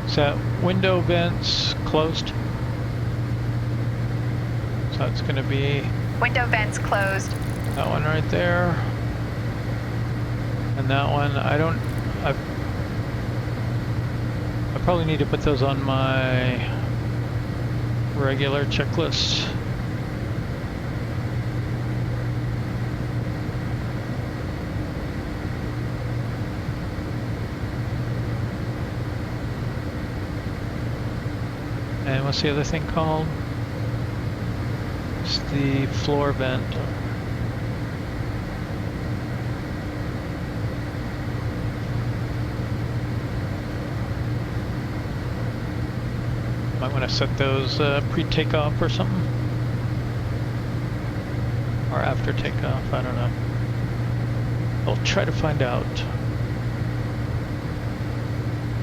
Set window vents closed. So that's going to be Window vents closed. that one right there. And that one, I probably need to put those on my regular checklist. And what's the other thing called? It's the floor vent. Might want to set those pre-takeoff or something. Or after takeoff, I don't know. I'll try to find out.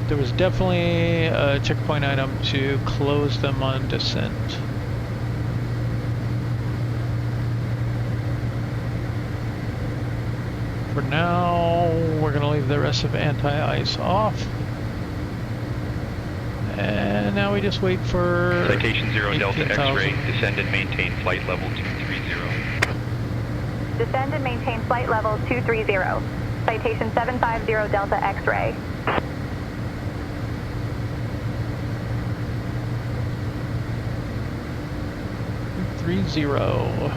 There was definitely a checkpoint item to close them on descent. For now, we're going to leave the rest of anti-ice off. And now we just wait for Citation 0 Delta X-ray, descend and maintain flight level 230. Descend and maintain flight level 230. Citation 750 Delta X-ray. 230.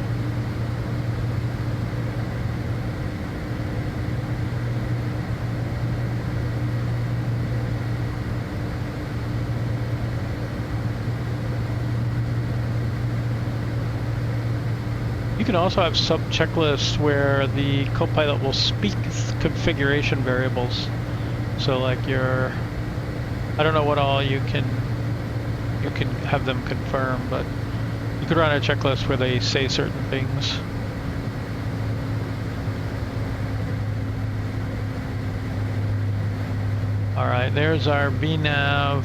You can also have sub-checklists where the co-pilot will speak configuration variables. So like your, I don't know what all you can have them confirm, but you could run a checklist where they say certain things. All right, there's our VNav.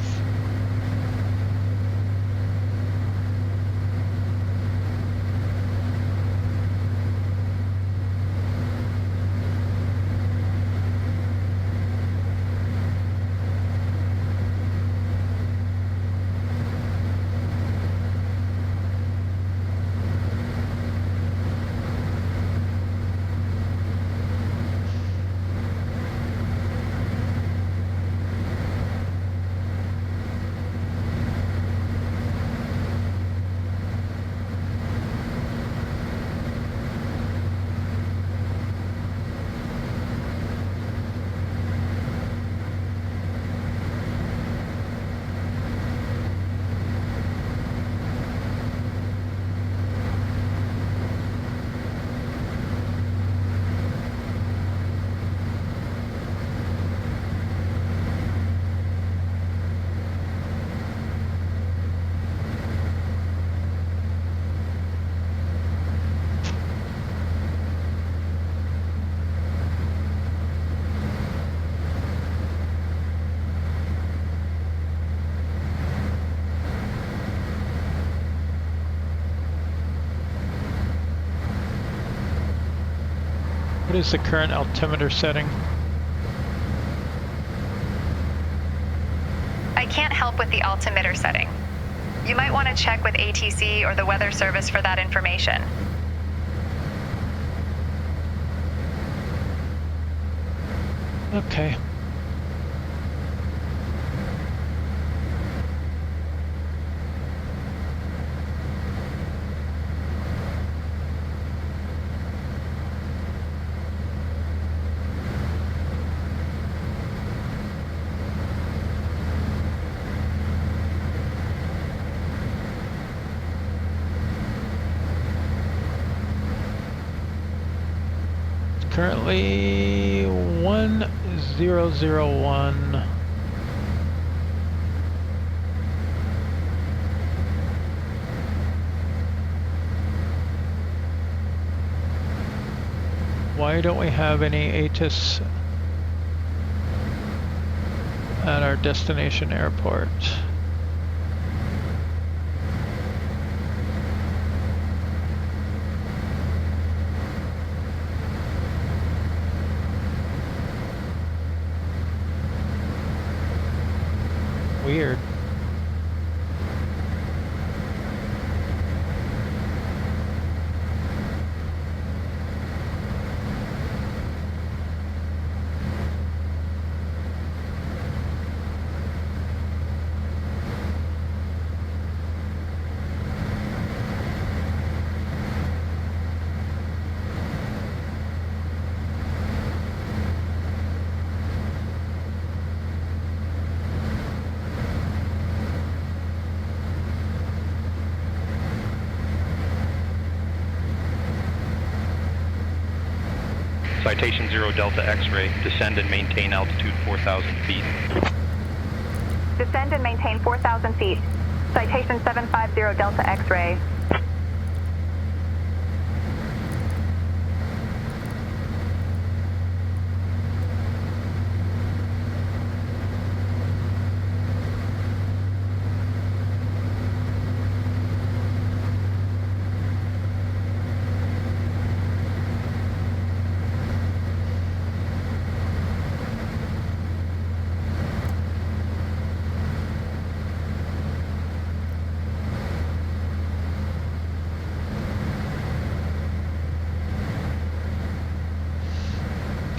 What is the current altimeter setting? I can't help with the altimeter setting. You might want to check with ATC or the weather service for that information. Okay. Currently 1001. Why don't we have any ATIS at our destination airport? Weird. Citation 0 Delta X-ray, descend and maintain altitude 4,000 feet. Descend and maintain 4,000 feet. Citation 750 Delta X-ray.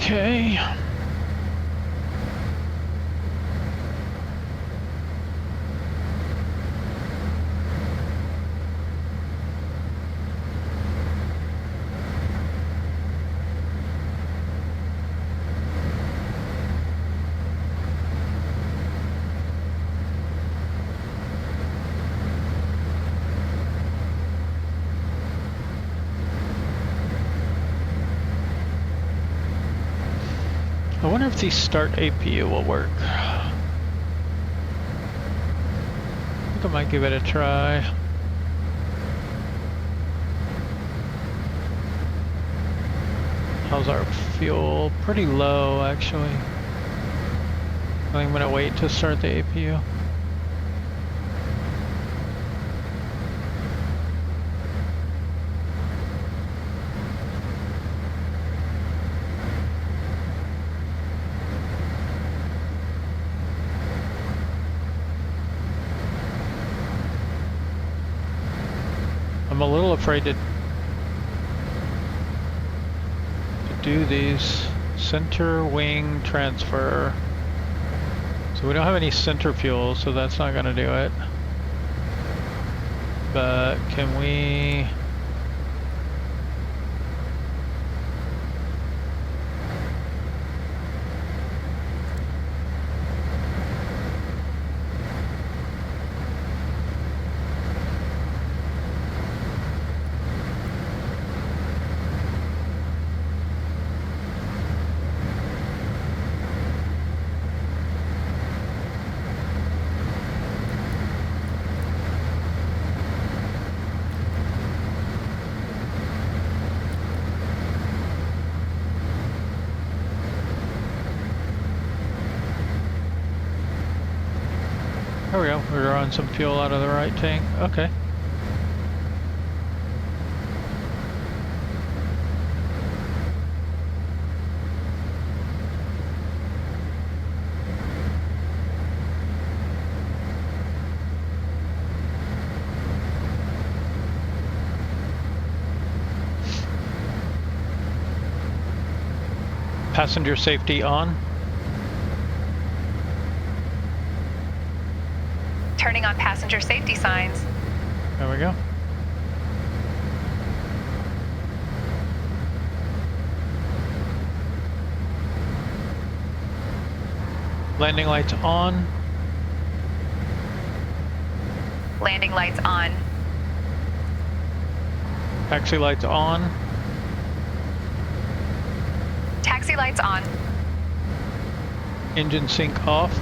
Okay. I wonder if the start APU will work. I think I might give it a try. How's our fuel? Pretty low, actually. I think I'm gonna wait to start the APU. I'm a little afraid to do these. Center wing transfer. So we don't have any center fuel, so that's not going to do it. But can we... There we go, we're drawing some fuel out of the right tank. Okay. Passenger safety on. Turning on passenger safety signs. There we go. Landing lights on. Landing lights on. Taxi lights on. Taxi lights on. Engine sync off.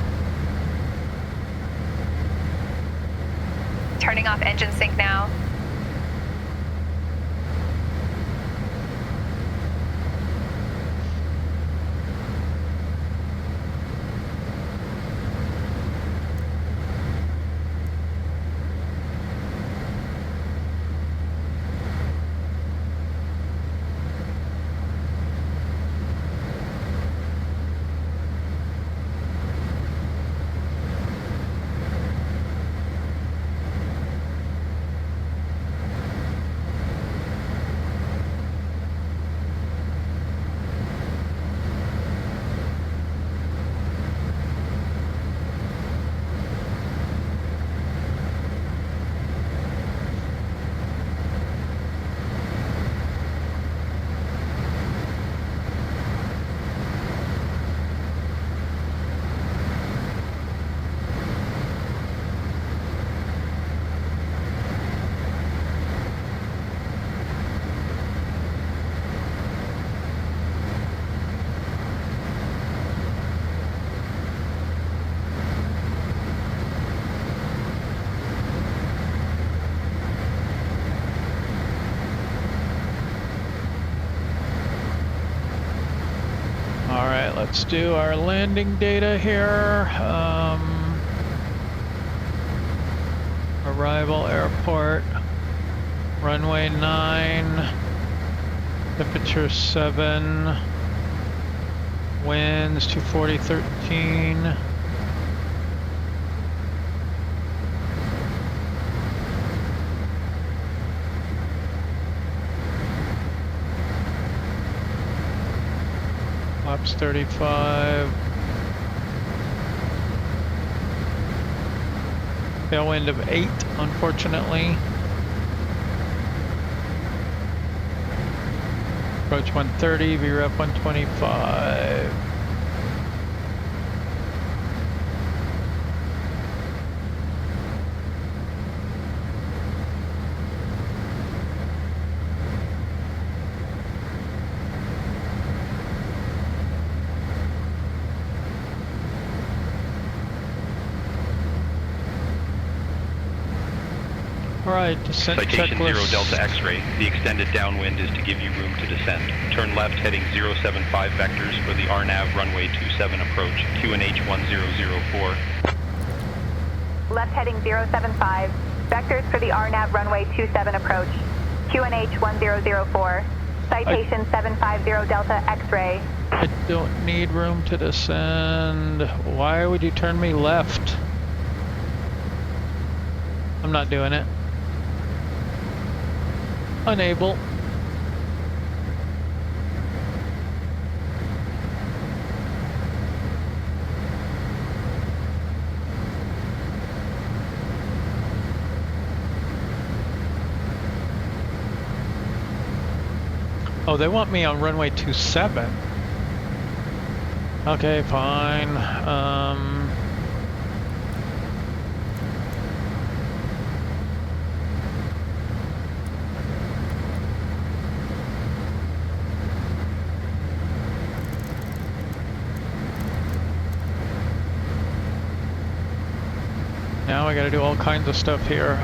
Turning off engine sync now. Let's do our landing data here. Arrival airport, runway 9, temperature 7, winds 240-13. Flaps 35. Tailwind of 8, unfortunately. Approach 130, VREF 125. Alright, descent Citation checklist. 0 Delta X-ray. The extended downwind is to give you room to descend. Turn left heading 075 vectors for the RNAV runway 27 approach, QNH 1004. Left heading 075. Vectors for the RNAV runway 27 approach, QNH 1004. Citation 750 Delta X-ray. I don't need room to descend. Why would you turn me left? I'm not doing it. Unable. Oh, they want me on runway 27. Okay, fine. Now I gotta do all kinds of stuff here.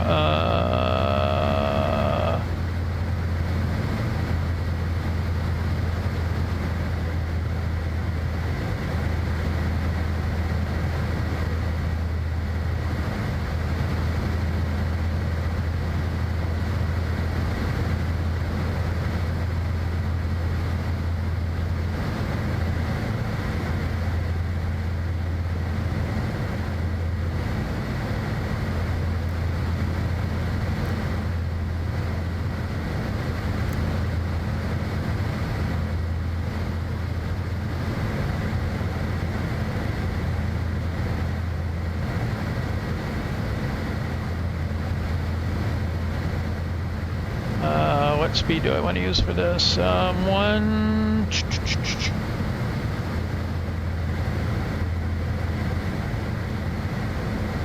What speed do I want to use for this? I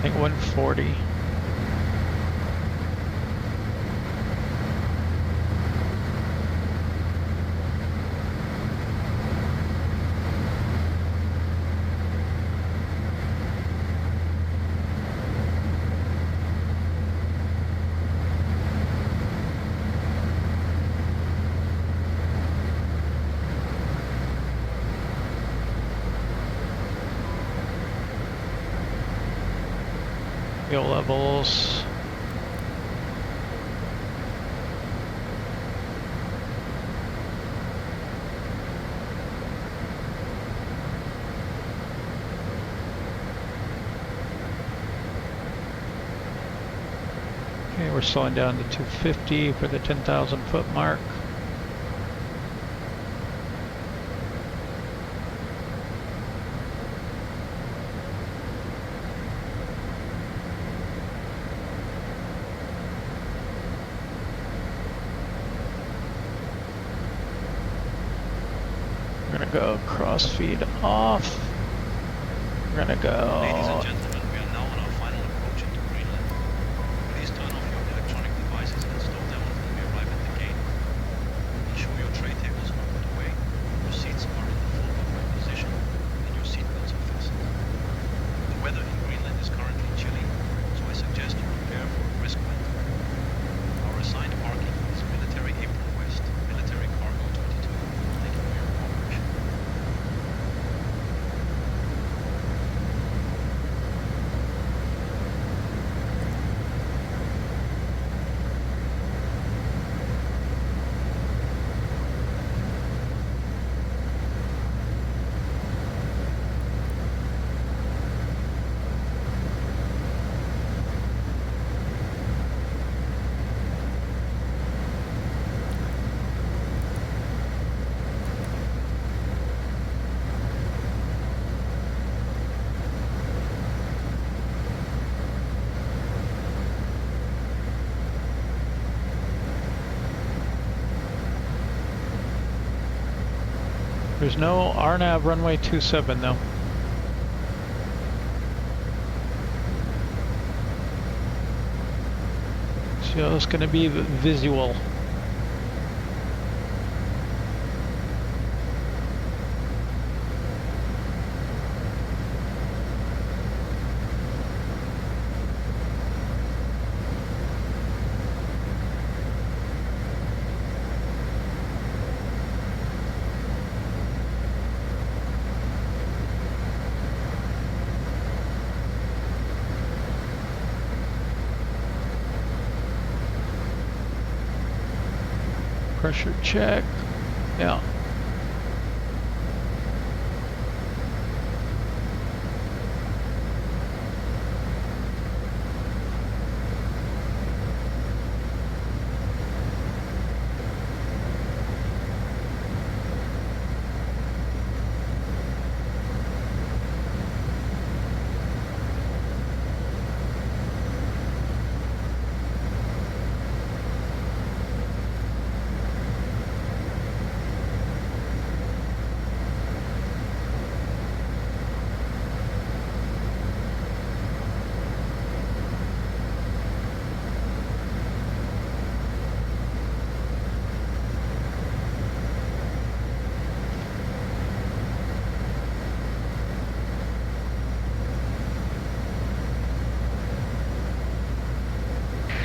think 140. fuel levels. Okay, we're slowing down to 250 for the 10,000 foot mark. We're gonna go crossfeed off. We're gonna go. Ladies and gentlemen, we are now on our final approach into Greenland. Please turn off your electronic devices and stow them until we arrive at the gate. Ensure your tray tables are put away, your seats are in the full upright position, and your seatbelts are fastened. The weather in Greenland is currently chilly, so I suggest you prepare for a brisk wind. Our assigned parking is Military Apron West, Military Cargo 22. Thank you for your cooperation. There's no RNAV runway 27 though. So it's going to be visual. Pressure check. Yeah.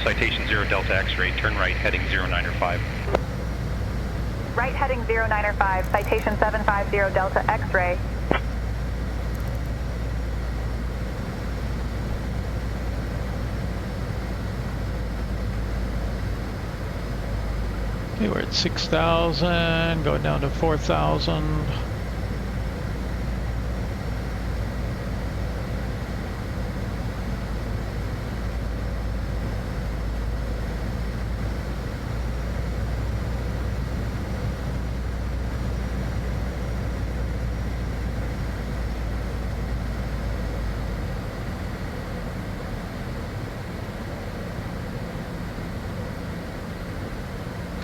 Citation 0 Delta X-ray, turn right heading 0905. Right heading 0905, citation 750 Delta X-ray. Okay, we're at 6,000, going down to 4,000.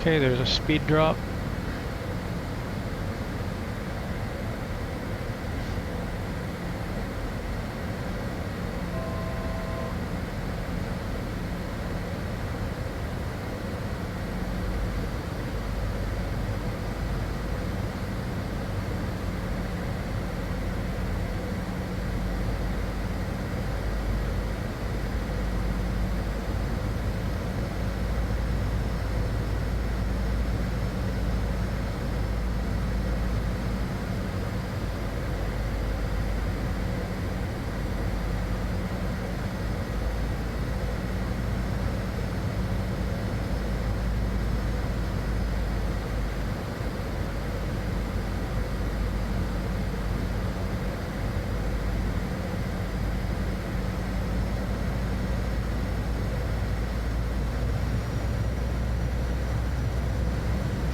Okay, there's a speed drop.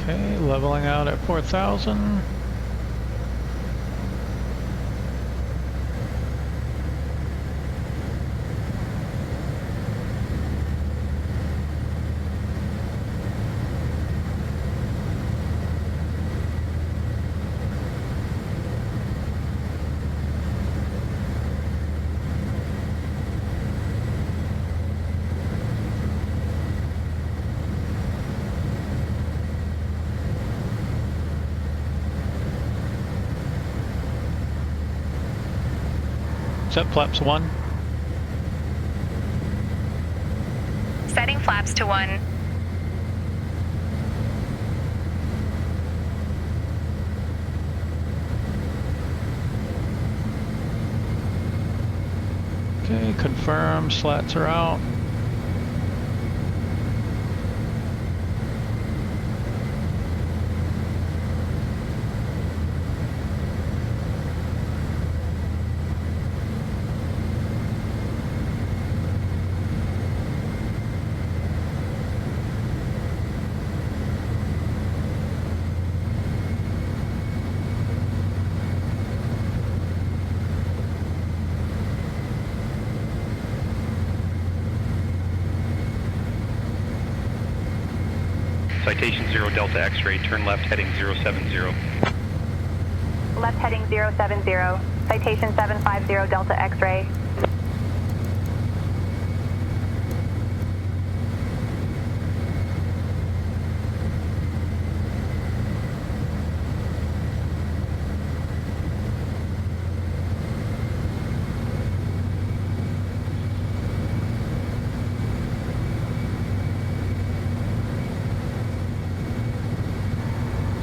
Okay, leveling out at 4,000. Set flaps 1. Setting flaps to 1. Okay, confirm, slats are out. Citation 0 Delta X-ray, turn left heading 070. Left heading 070. Citation 750 Delta X-ray.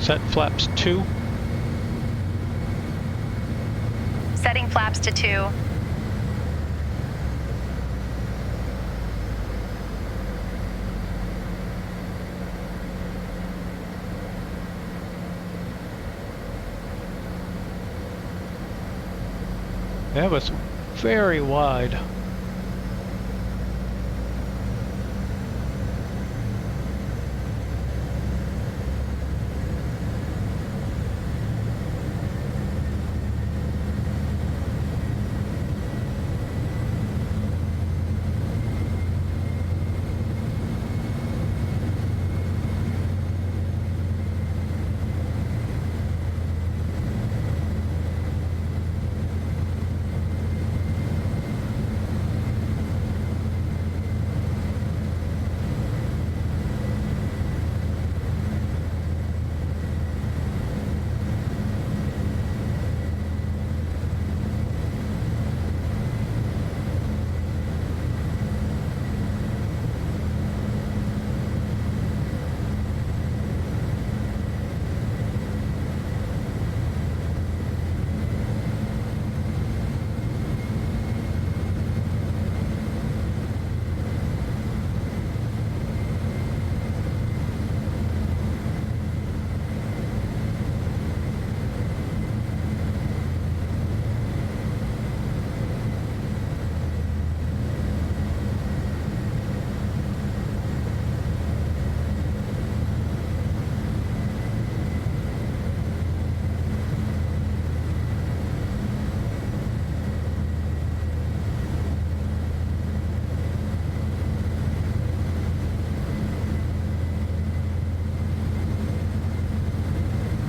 Set flaps 2. Setting flaps to 2. That was very wide.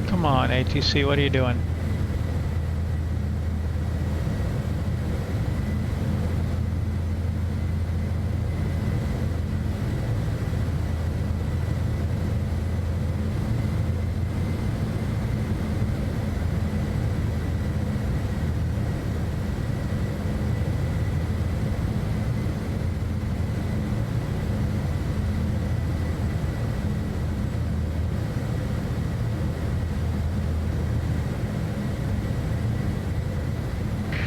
Come on, ATC, what are you doing?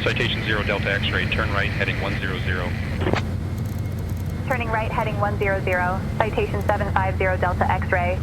Citation 0 Delta X-ray, turn right heading 100. Turning right heading 100. Citation 750 Delta X-ray.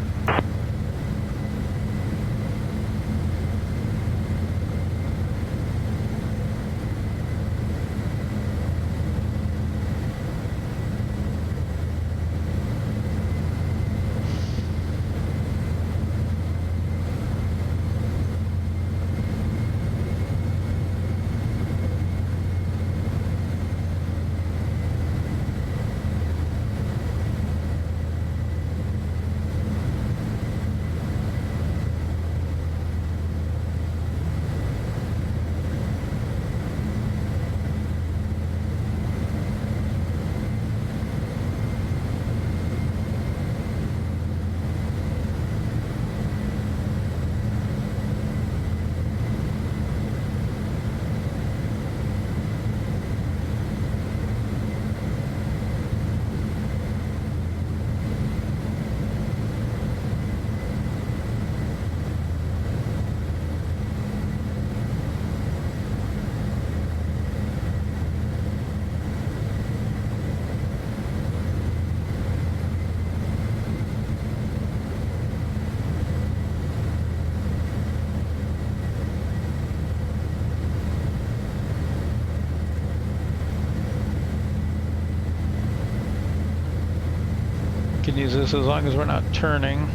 can use this as long as we're not turning.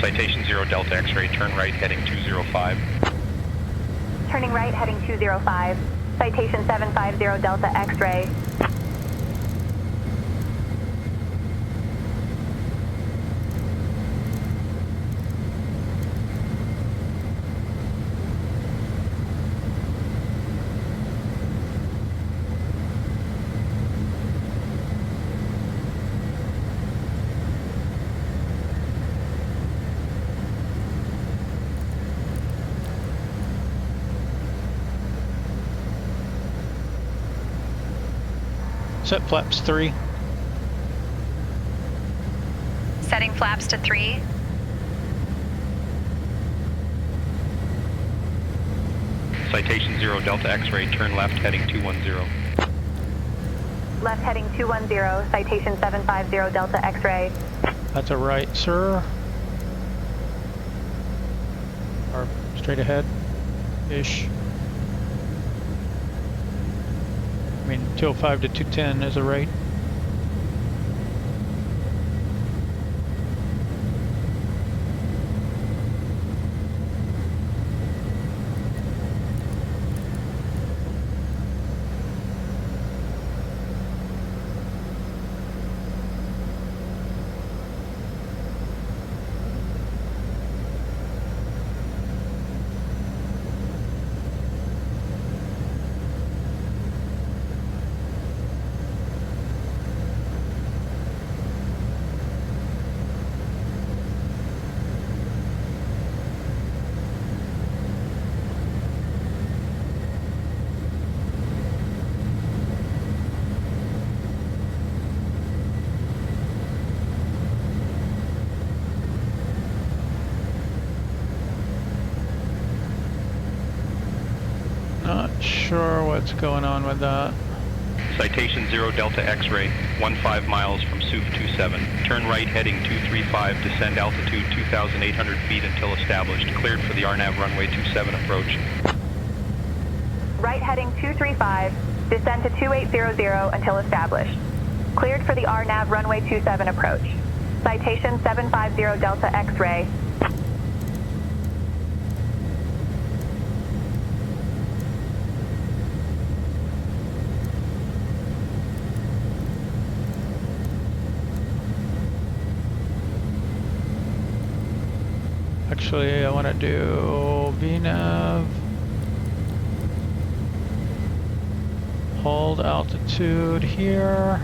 Citation 0 Delta X-ray, turn right heading 205. Turning right, heading 205. Citation 750 Delta X-ray. Set flaps 3. Setting flaps to 3. Citation 0 Delta X-ray, turn left heading 210. Left heading 210, citation 750 Delta X-ray. That's a right, sir. Or straight ahead-ish. I mean, 205 to 210 is a right. Not sure what's going on with that. Citation 0 Delta X-ray, 15 miles from SUV 27. Turn right heading 235, descend altitude 2,800 feet until established. Cleared for the RNAV runway 27 approach. Right heading 235, descend to 2800 until established. Cleared for the RNAV runway 27 approach. Citation 750 Delta X-ray. Actually, I want to do VNAV. Hold altitude here.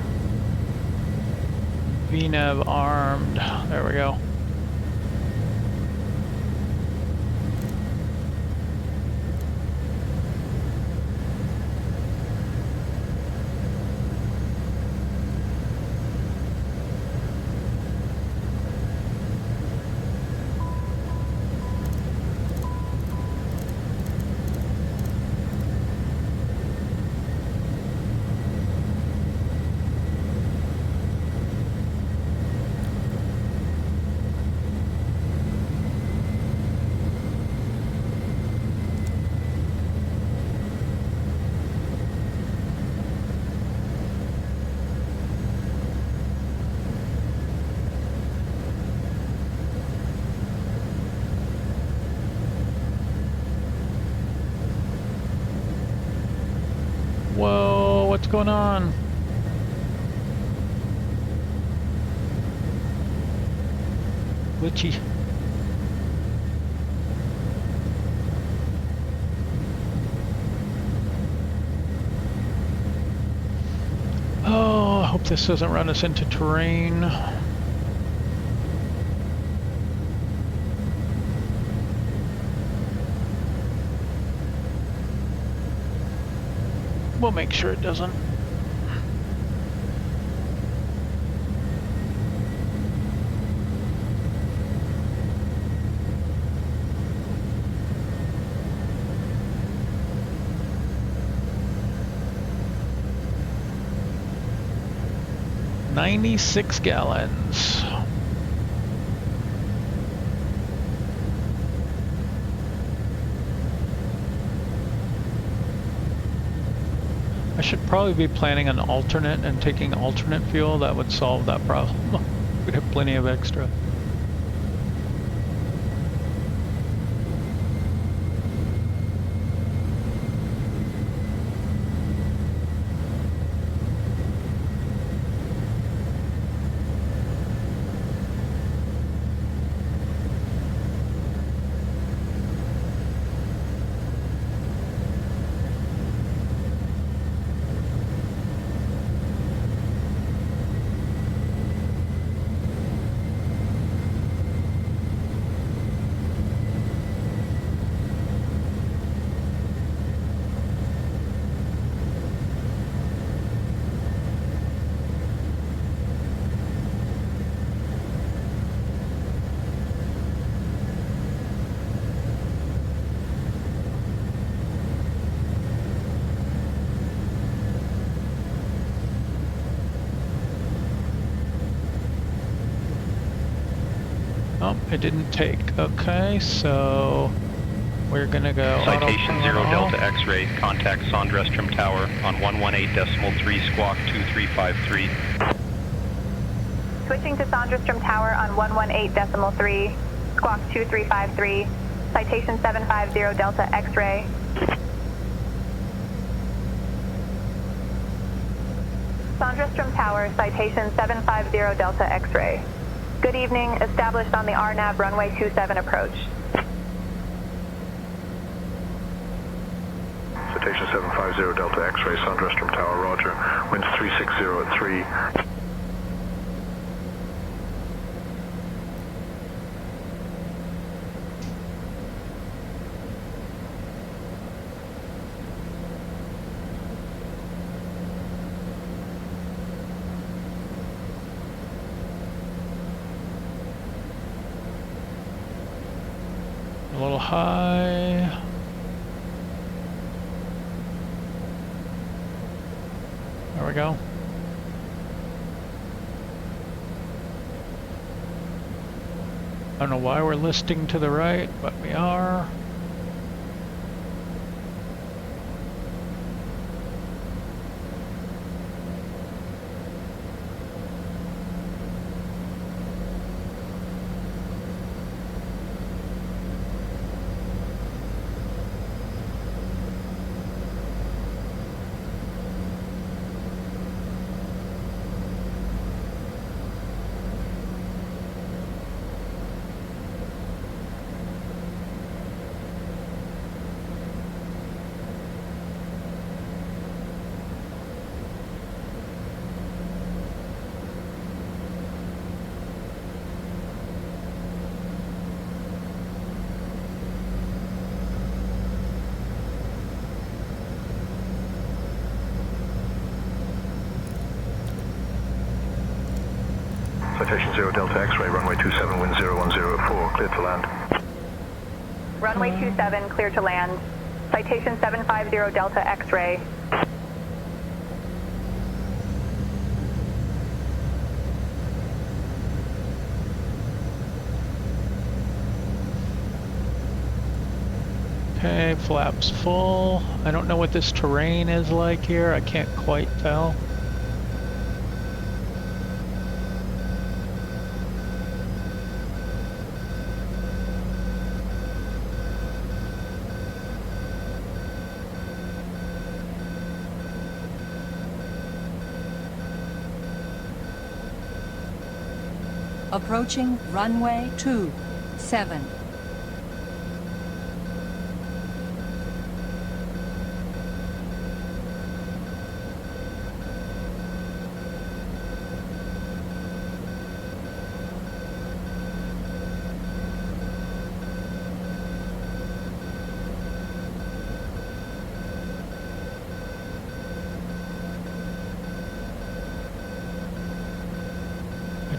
VNAV armed. There we go. What's going on? Glitchy. Oh, I hope this doesn't run us into terrain. We'll make sure it doesn't. $96 gallons. I should probably be planning an alternate and taking alternate fuel. That would solve that problem. We'd have plenty of extra. Oh, it didn't take. Okay, so we're gonna go Citation 0 Delta X-ray, contact Søndre Strømfjord Tower on 118.3 squawk 2353. Switching to Søndre Strømfjord Tower on 118.3 squawk 2353. Citation 750 Delta X-ray. Søndre Strømfjord Tower, citation 750 Delta X-ray. Good evening, established on the RNAV runway 27 approach. Citation 750 Delta X-ray, Søndre Strømfjord Tower, roger. Winds 360 at 3. a little high. There we go. I don't know why we're listing to the right, but we are. Citation 0 Delta X-ray, runway 27, wind 01004, cleared to land. Runway 27, clear to land. Citation 750 Delta X-ray. Okay, flaps full. I don't know what this terrain is like here. I can't quite tell. Approaching runway 27.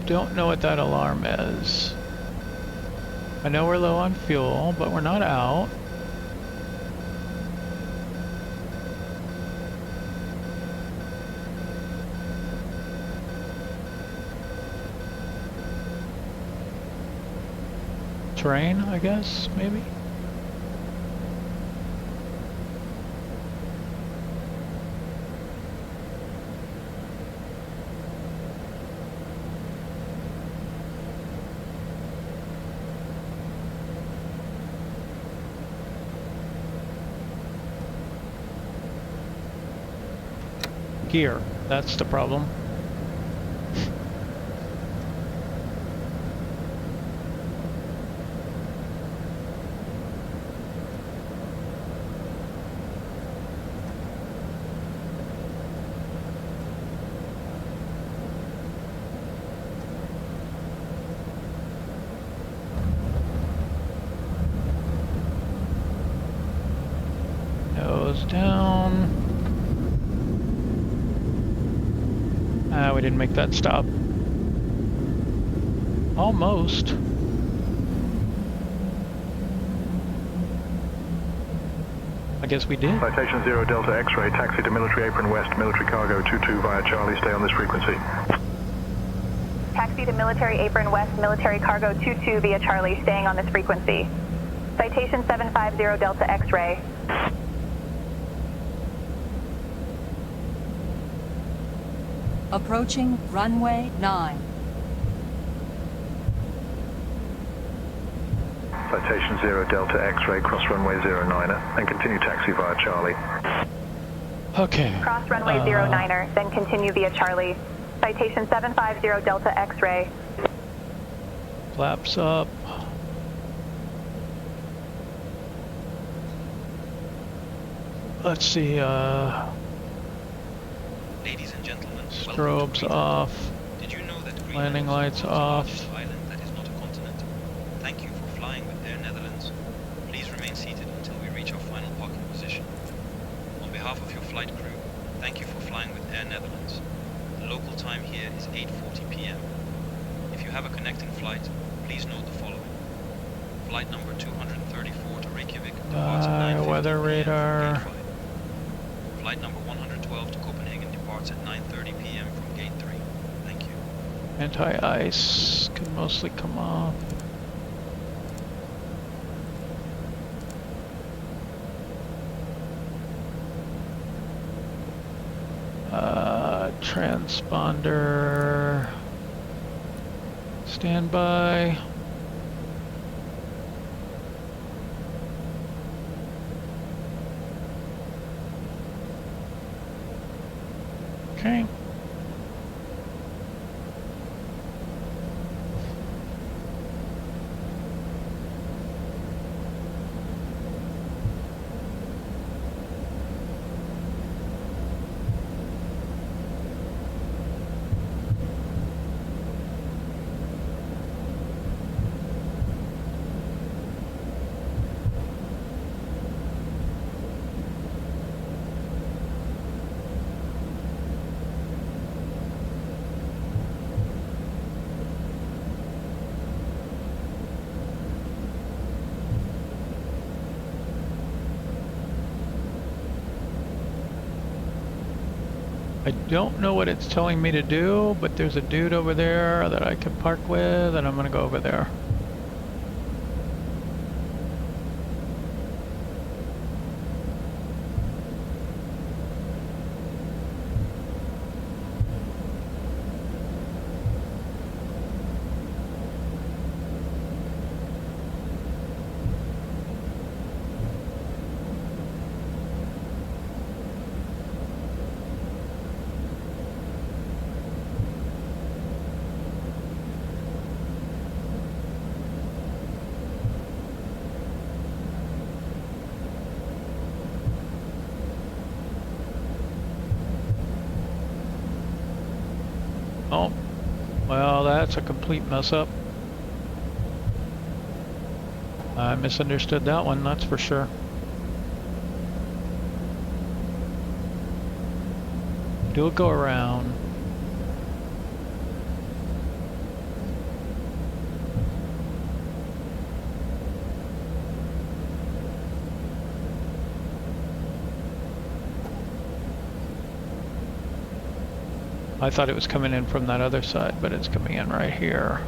Don't know what that alarm is. I know we're low on fuel, but we're not out. Terrain, I guess, maybe? Gear, that's the problem. Nose down. We didn't make that stop. Almost. I guess we did. Citation 0 Delta X-ray, taxi to military apron west, military cargo 22 via Charlie, stay on this frequency. Taxi to military apron west, military cargo 22 via Charlie, staying on this frequency. Citation 750 Delta X-ray. Approaching runway 9. Citation 0 Delta X-ray, cross runway 09er, and continue taxi via Charlie. Okay. Cross runway 09er, then continue via Charlie. Citation 750 Delta X-ray. Flaps up. Let's see, Ladies and gentlemen, strobes off. Did you know that Greenland Landing lights is the largest off. island that is not a continent? Thank you for flying with Air Netherlands. Please remain seated until we reach our final parking position. On behalf of your flight crew, thank you for flying with Air Netherlands. The local time here is 8:40 p.m. If you have a connecting flight, please note the following. Flight number 234 to Reykjavik departs at 9:50 weather p.m. radar. from Gate 5. Flight number 112 to Copenhagen departs at 9:30 p.m. from Gate 3. Thank you. Anti-ice can mostly come off. Transponder. Standby. Okay. I don't know what it's telling me to do, but there's a dude over there that I can park with, and I'm gonna go over there. Well, that's a complete mess up. I misunderstood that one, that's for sure. Do a go around. I thought it was coming in from that other side, but it's coming in right here.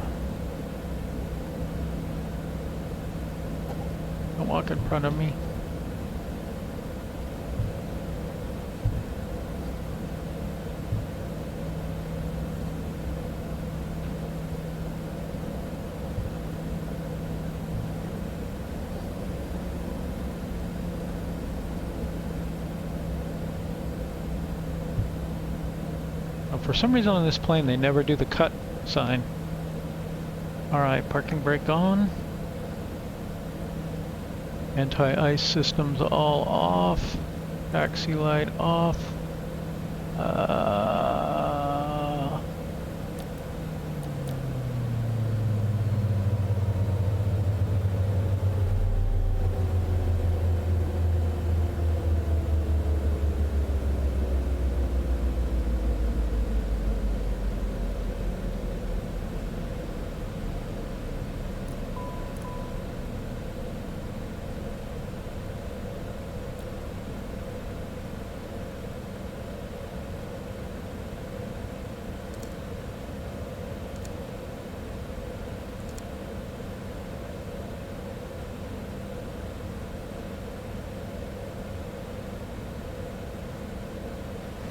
Don't walk in front of me. For some reason on this plane they never do the cut sign. Alright, parking brake on. Anti-ice systems all off. Taxi light off.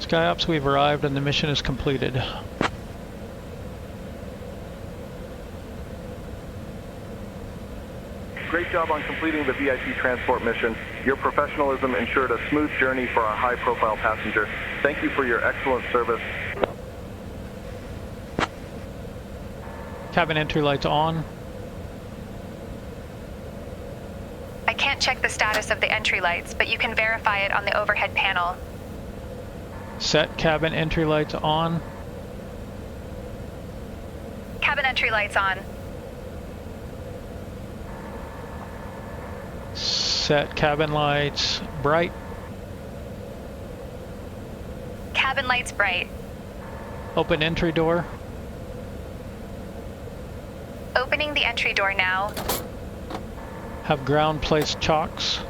SkyOps, we've arrived and the mission is completed. Great job on completing the VIP transport mission. Your professionalism ensured a smooth journey for our high-profile passenger. Thank you for your excellent service. Cabin entry lights on. I can't check the status of the entry lights, but you can verify it on the overhead panel. Set cabin entry lights on. Cabin entry lights on. Set cabin lights bright. Cabin lights bright. Open entry door. Opening the entry door now. Have ground place chocks.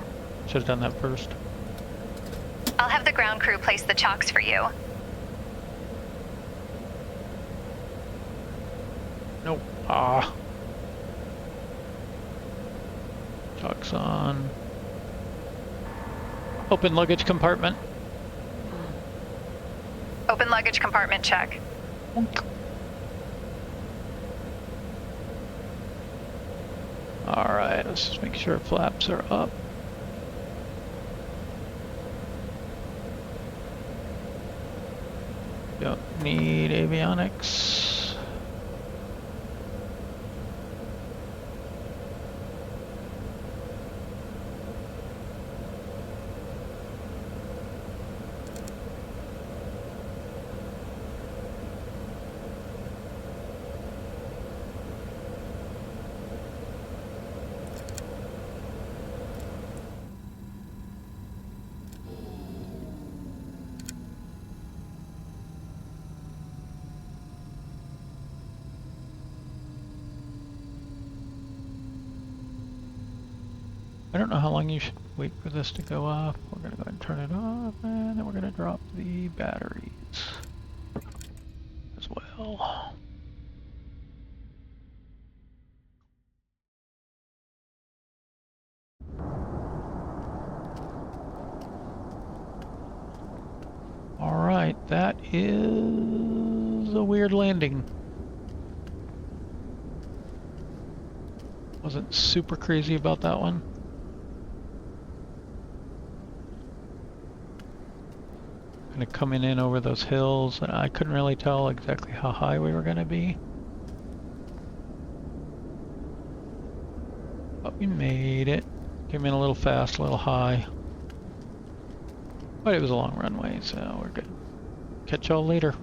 Should have done that first. I'll have the ground crew place the chocks for you. Nope. Ah. Chocks on. Open luggage compartment. Open luggage compartment check. Alright, let's just make sure flaps are up. Don't need avionics. I don't know how long you should wait for this to go off. We're going to go ahead and turn it off, and then we're going to drop the batteries as well. Alright, that is a weird landing. Wasn't super crazy about that one. Kind of coming in over those hills, and I couldn't really tell exactly how high we were going to be. But we made it. Came in a little fast, a little high. But it was a long runway, so we're good. Catch y'all later.